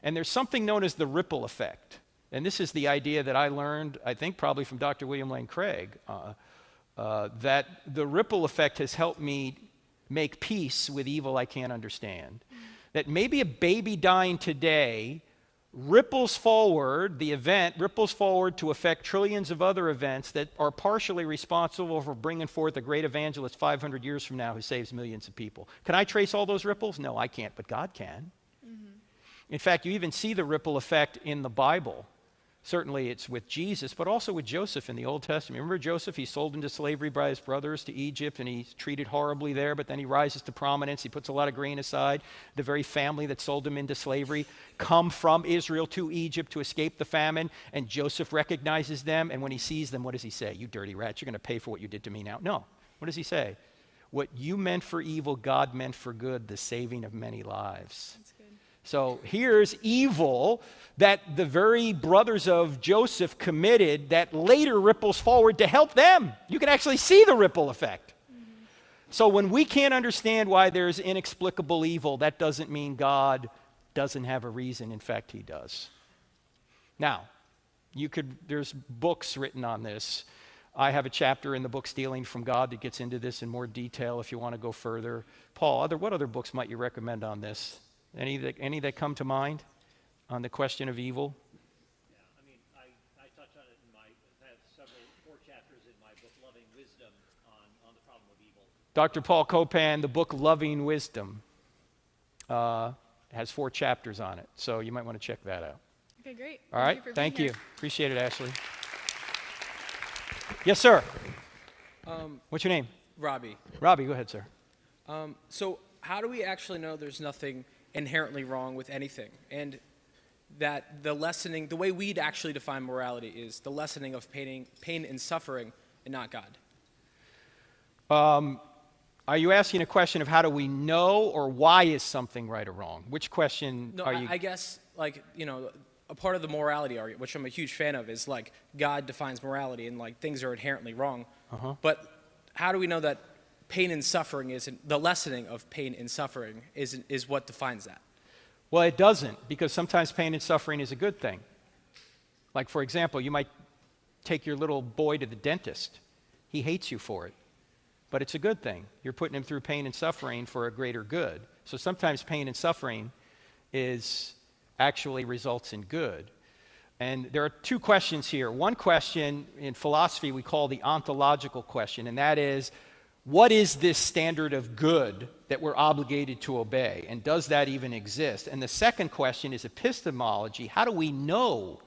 And there's something known as the ripple effect. And this is the idea that I learned, I think probably from Dr. William Lane Craig, that the ripple effect has helped me make peace with evil I can't understand. That maybe a baby dying today ripples forward, the event ripples forward to affect trillions of other events that are partially responsible for bringing forth a great evangelist 500 years from now who saves millions of people. Can I trace all those ripples? No, I can't, but God can. In fact, you even see the ripple effect in the Bible. Certainly it's with Jesus, but also with Joseph in the Old Testament. Remember Joseph? He's sold into slavery by his brothers to Egypt, and he's treated horribly there, but then he rises to prominence. He puts a lot of grain aside. The very family that sold him into slavery come from Israel to Egypt to escape the famine, and Joseph recognizes them, and when he sees them, what does he say? You dirty rats, you're going to pay for what you did to me now. No. What does he say? What you meant for evil, God meant for good, the saving of many lives. That's good. So here's evil that the very brothers of Joseph committed that later ripples forward to help them. You can actually see the ripple effect. So when we can't understand why there's inexplicable evil, that doesn't mean God doesn't have a reason. In fact, he does. Now, there's books written on this. I have a chapter in the book Stealing from God that gets into this in more detail if you want to go further. Paul, what other books might you recommend on this? Any that come to mind on the question of evil? Yeah, I mean, I touch on it I have 4 chapters in my book, Loving Wisdom, on the problem of evil. Dr. Paul Copan, the book Loving Wisdom, has 4 chapters on it, so you might want to check that out. Okay, great. All right, Thank you. Appreciate it, Ashley. Yes, sir. What's your name? Robbie. Robbie, go ahead, sir. So how do we actually know there's nothing inherently wrong with anything? And that the way we'd actually define morality is the lessening of pain and suffering and not God. Are you asking a question of how do we know, or why is something right or wrong? Which question are you? I guess, a part of the morality argument, which I'm a huge fan of, is God defines morality and things are inherently wrong. But how do we know that pain and suffering isn't, the lessening of pain and suffering is what defines that? Well, it doesn't, because sometimes pain and suffering is a good thing. Like, for example, you might take your little boy to the dentist. He hates you for it, but it's a good thing. You're putting him through pain and suffering for a greater good. So sometimes pain and suffering actually results in good. And there are 2 questions here. One question in philosophy we call the ontological question, and that is, what is this standard of good that we're obligated to obey? And does that even exist? And the second question is epistemology. How do we know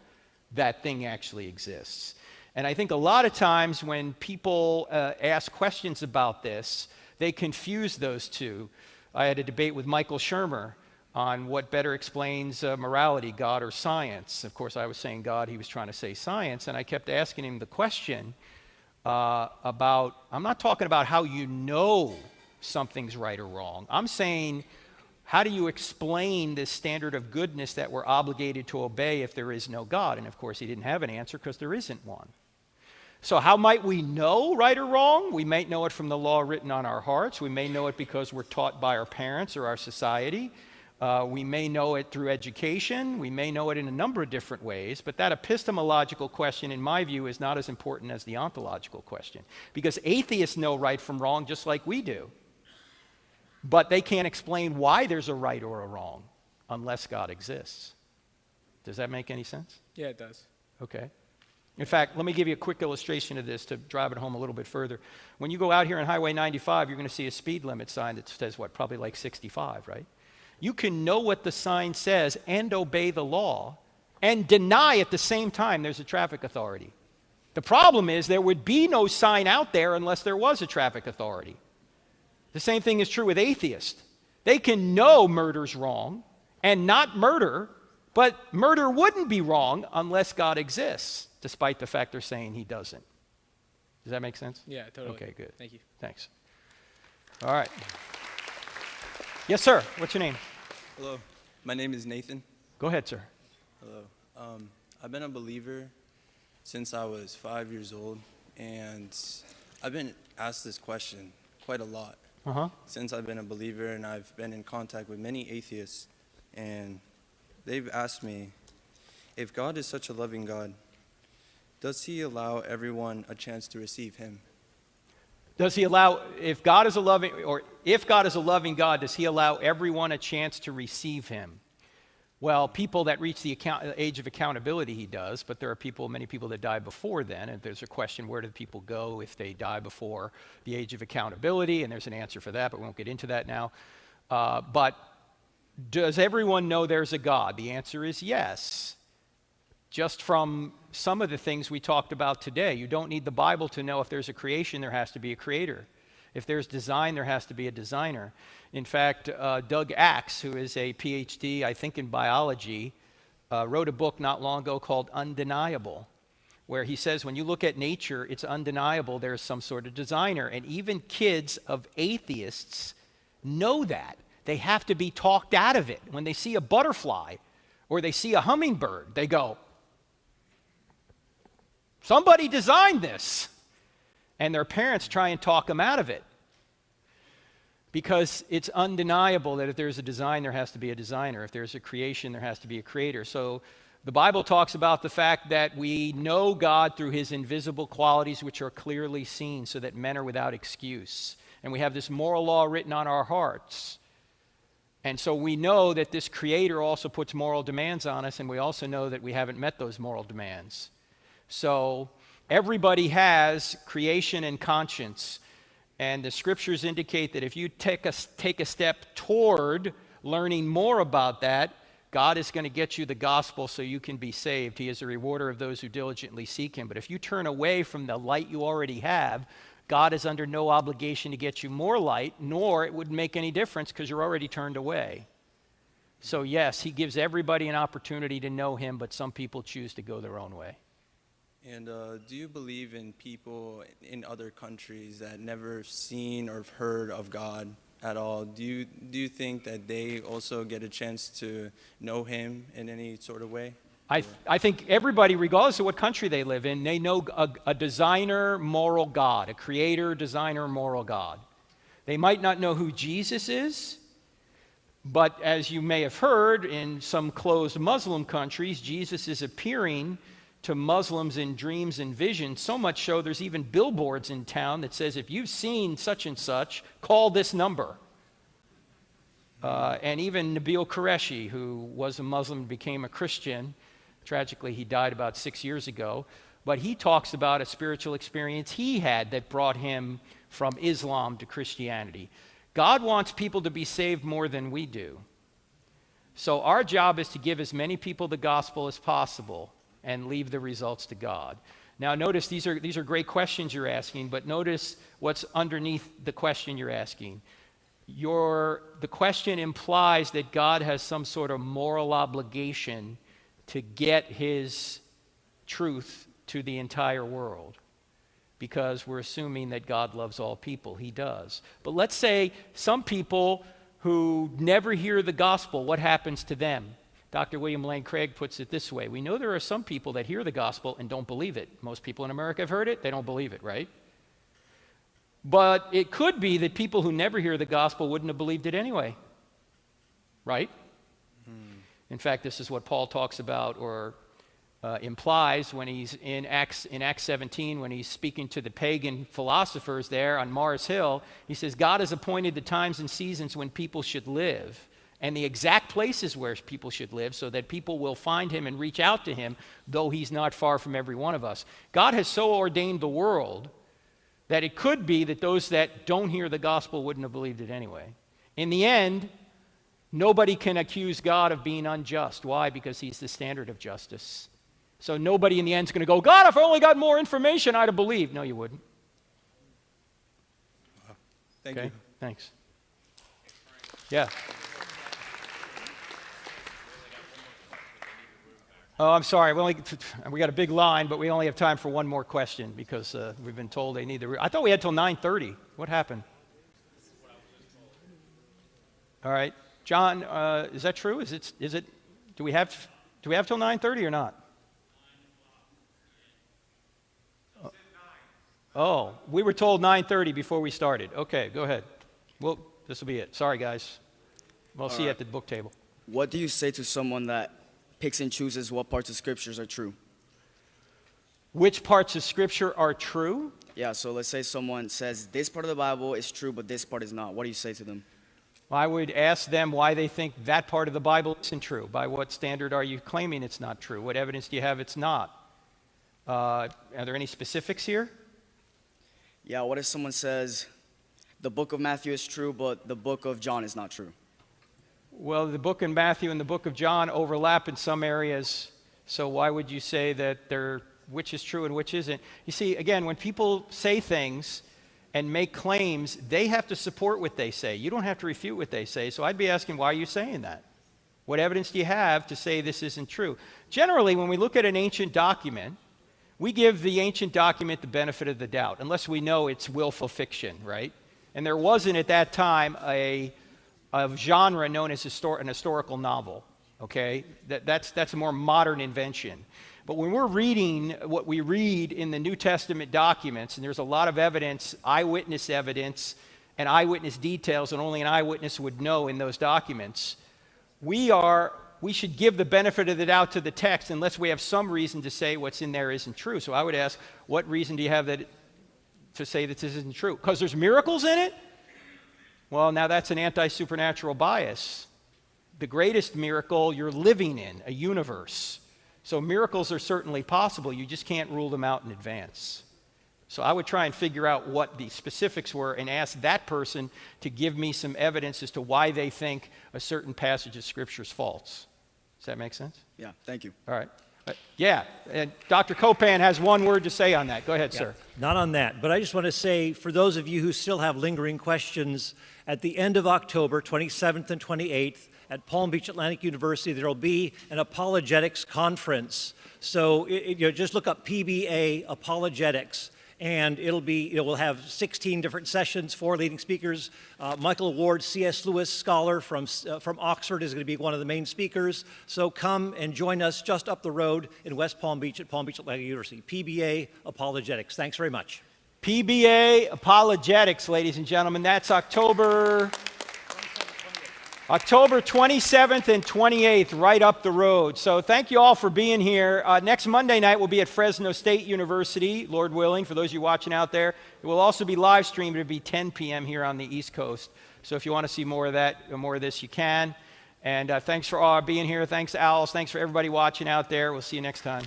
that thing actually exists? And I think a lot of times when people ask questions about this, they confuse those two. I had a debate with Michael Shermer on what better explains morality, God or science. Of course, I was saying God, he was trying to say science, and I kept asking him the question about, I'm not talking about how you know something's right or wrong. I'm saying, how do you explain this standard of goodness that we're obligated to obey if there is no God? And of course, he didn't have an answer because there isn't one. So how might we know right or wrong? We might know it from the law written on our hearts. We may know it because we're taught by our parents or our society. We may know it through education. We may know it in a number of different ways. But that epistemological question, in my view, is not as important as the ontological question. Because atheists know right from wrong just like we do. But they can't explain why there's a right or a wrong unless God exists. Does that make any sense? Yeah, it does. Okay. In fact, let me give you a quick illustration of this to drive it home a little bit further. When you go out here on Highway 95, you're going to see a speed limit sign that says, probably like 65, right? You can know what the sign says and obey the law and deny at the same time there's a traffic authority. The problem is there would be no sign out there unless there was a traffic authority. The same thing is true with atheists. They can know murder's wrong and not murder, but murder wouldn't be wrong unless God exists, despite the fact they're saying he doesn't. Does that make sense? Yeah, totally. Okay, good. Thank you. Thanks. All right. Yes, sir. What's your name? Hello. My name is Nathan. Go ahead, sir. Hello. I've been a believer since I was 5 years old, and I've been asked this question quite a lot since I've been a believer, and I've been in contact with many atheists, and they've asked me, if God is such a loving God, does he allow everyone a chance to receive him? Does he allow, if God is a loving God, does he allow everyone a chance to receive him? Well, people that reach the age of accountability, he does, but there are many people that die before then, and there's a question, where do people go if they die before the age of accountability? And there's an answer for that, but we won't get into that now. But does everyone know there's a God? The answer is yes. Just from some of the things we talked about today. You don't need the Bible to know if there's a creation, there has to be a creator. If there's design, there has to be a designer. In fact, Doug Axe, who is a PhD, I think, in biology, wrote a book not long ago called Undeniable, where he says when you look at nature, it's undeniable there's some sort of designer. And even kids of atheists know that. They have to be talked out of it. When they see a butterfly or they see a hummingbird, they go, somebody designed this. And their parents try and talk them out of it. because it's undeniable that if there's a design, there has to be a designer. If there's a creation, there has to be a creator. So the Bible talks about the fact that we know God through his invisible qualities, which are clearly seen, so that men are without excuse. And we have this moral law written on our hearts. And so we know that this creator also puts moral demands on us, and we also know that we haven't met those moral demands. So everybody has creation and conscience. And the scriptures indicate that if you take a step toward learning more about that, God is going to get you the gospel so you can be saved. He is a rewarder of those who diligently seek him. But if you turn away from the light you already have, God is under no obligation to get you more light, nor it would make any difference because you're already turned away. So yes, he gives everybody an opportunity to know him, but some people choose to go their own way. And do you believe in people in other countries that never seen or heard of God at all? Do you think that they also get a chance to know him in any sort of way? I think everybody, regardless of what country they live in, they know a designer, moral God, a creator, designer, moral God. They might not know who Jesus is, but as you may have heard, in some closed Muslim countries, Jesus is appearing to Muslims in dreams and visions, so much so there's even billboards in town that says, if you've seen such and such, call this number. And even Nabil Qureshi, who was a Muslim and became a Christian, tragically he died about 6 years ago, but he talks about a spiritual experience he had that brought him from Islam to Christianity. God wants people to be saved more than we do. So our job is to give as many people the gospel as possible and leave the results to God. Now notice these are great questions you're asking, but notice what's underneath the question you're asking. The question implies that God has some sort of moral obligation to get his truth to the entire world, because we're assuming that God loves all people. He does. But let's say some people who never hear the gospel, what happens to them? Dr. William Lane Craig puts it this way. We know there are some people that hear the gospel and don't believe it. Most people in America have heard it. They don't believe it, right? But it could be that people who never hear the gospel wouldn't have believed it anyway, right? In fact, this is what Paul talks about or implies when he's in Acts 17, when he's speaking to the pagan philosophers there on Mars Hill. He says, God has appointed the times and seasons when people should live, and the exact places where people should live, so that people will find him and reach out to him, though he's not far from every one of us. God has so ordained the world that it could be that those that don't hear the gospel wouldn't have believed it anyway. In the end, nobody can accuse God of being unjust. Why? Because he's the standard of justice. So nobody in the end is going to go, God, if I only got more information, I'd have believed. No, you wouldn't. Thank you. Thanks. Yeah. Oh, I'm sorry. We got a big line, but we only have time for one more question because we've been told they need the. I thought we had till 9:30. What happened? All right, John. Is that true? Is it? Do we have till 9:30 or not? Oh, we were told 9:30 before we started. Okay, go ahead. Well, this will be it. Sorry, guys. We'll see you at the book table. What do you say to someone that picks and chooses what parts of scriptures are true? Which parts of scripture are true? Yeah, so let's say someone says this part of the Bible is true, but this part is not. What do you say to them? I would ask them why they think that part of the Bible isn't true. By what standard are you claiming it's not true? What evidence do you have it's not? Are there any specifics here? Yeah, what if someone says the book of Matthew is true, but the book of John is not true? Well, the book of Matthew and the book of John overlap in some areas, so why would you say that which is true and which isn't? You see, again, when people say things and make claims, they have to support what they say. You don't have to refute what they say, so I'd be asking, why are you saying that? What evidence do you have to say this isn't true? Generally, when we look at an ancient document, we give the ancient document the benefit of the doubt, unless we know it's willful fiction, right? And there wasn't at that time a genre known as an historical novel, okay? That's a more modern invention. But when we're reading what we read in the New Testament documents, and there's a lot of evidence, eyewitness evidence, and eyewitness details that only an eyewitness would know in those documents, we should give the benefit of the doubt to the text unless we have some reason to say what's in there isn't true. So I would ask, what reason do you have to say that this isn't true? Because there's miracles in it? Well, now that's an anti-supernatural bias. The greatest miracle you're living in, a universe. So miracles are certainly possible. You just can't rule them out in advance. So I would try and figure out what the specifics were and ask that person to give me some evidence as to why they think a certain passage of Scripture is false. Does that make sense? Yeah, thank you. All right. Yeah, and Dr. Copan has one word to say on that. Go ahead, sir. Not on that, but I just want to say, for those of you who still have lingering questions, at the end of October, 27th and 28th, at Palm Beach Atlantic University, there will be an apologetics conference. So just look up PBA Apologetics, and it will have 16 different sessions, 4 leading speakers. Michael Ward, C.S. Lewis scholar from Oxford, is going to be one of the main speakers. So come and join us just up the road in West Palm Beach at Palm Beach Atlantic University. PBA Apologetics. Thanks very much. PBA Apologetics, ladies and gentlemen. That's October 27th and 28th, right up the road. So thank you all for being here. Next Monday night, we'll be at Fresno State University, Lord willing, for those of you watching out there. It will also be live streamed. It'll be 10 p.m. here on the East Coast. So if you want to see more of that, more of this, you can. And thanks for all being here. Thanks, Owls. Thanks for everybody watching out there. We'll see you next time.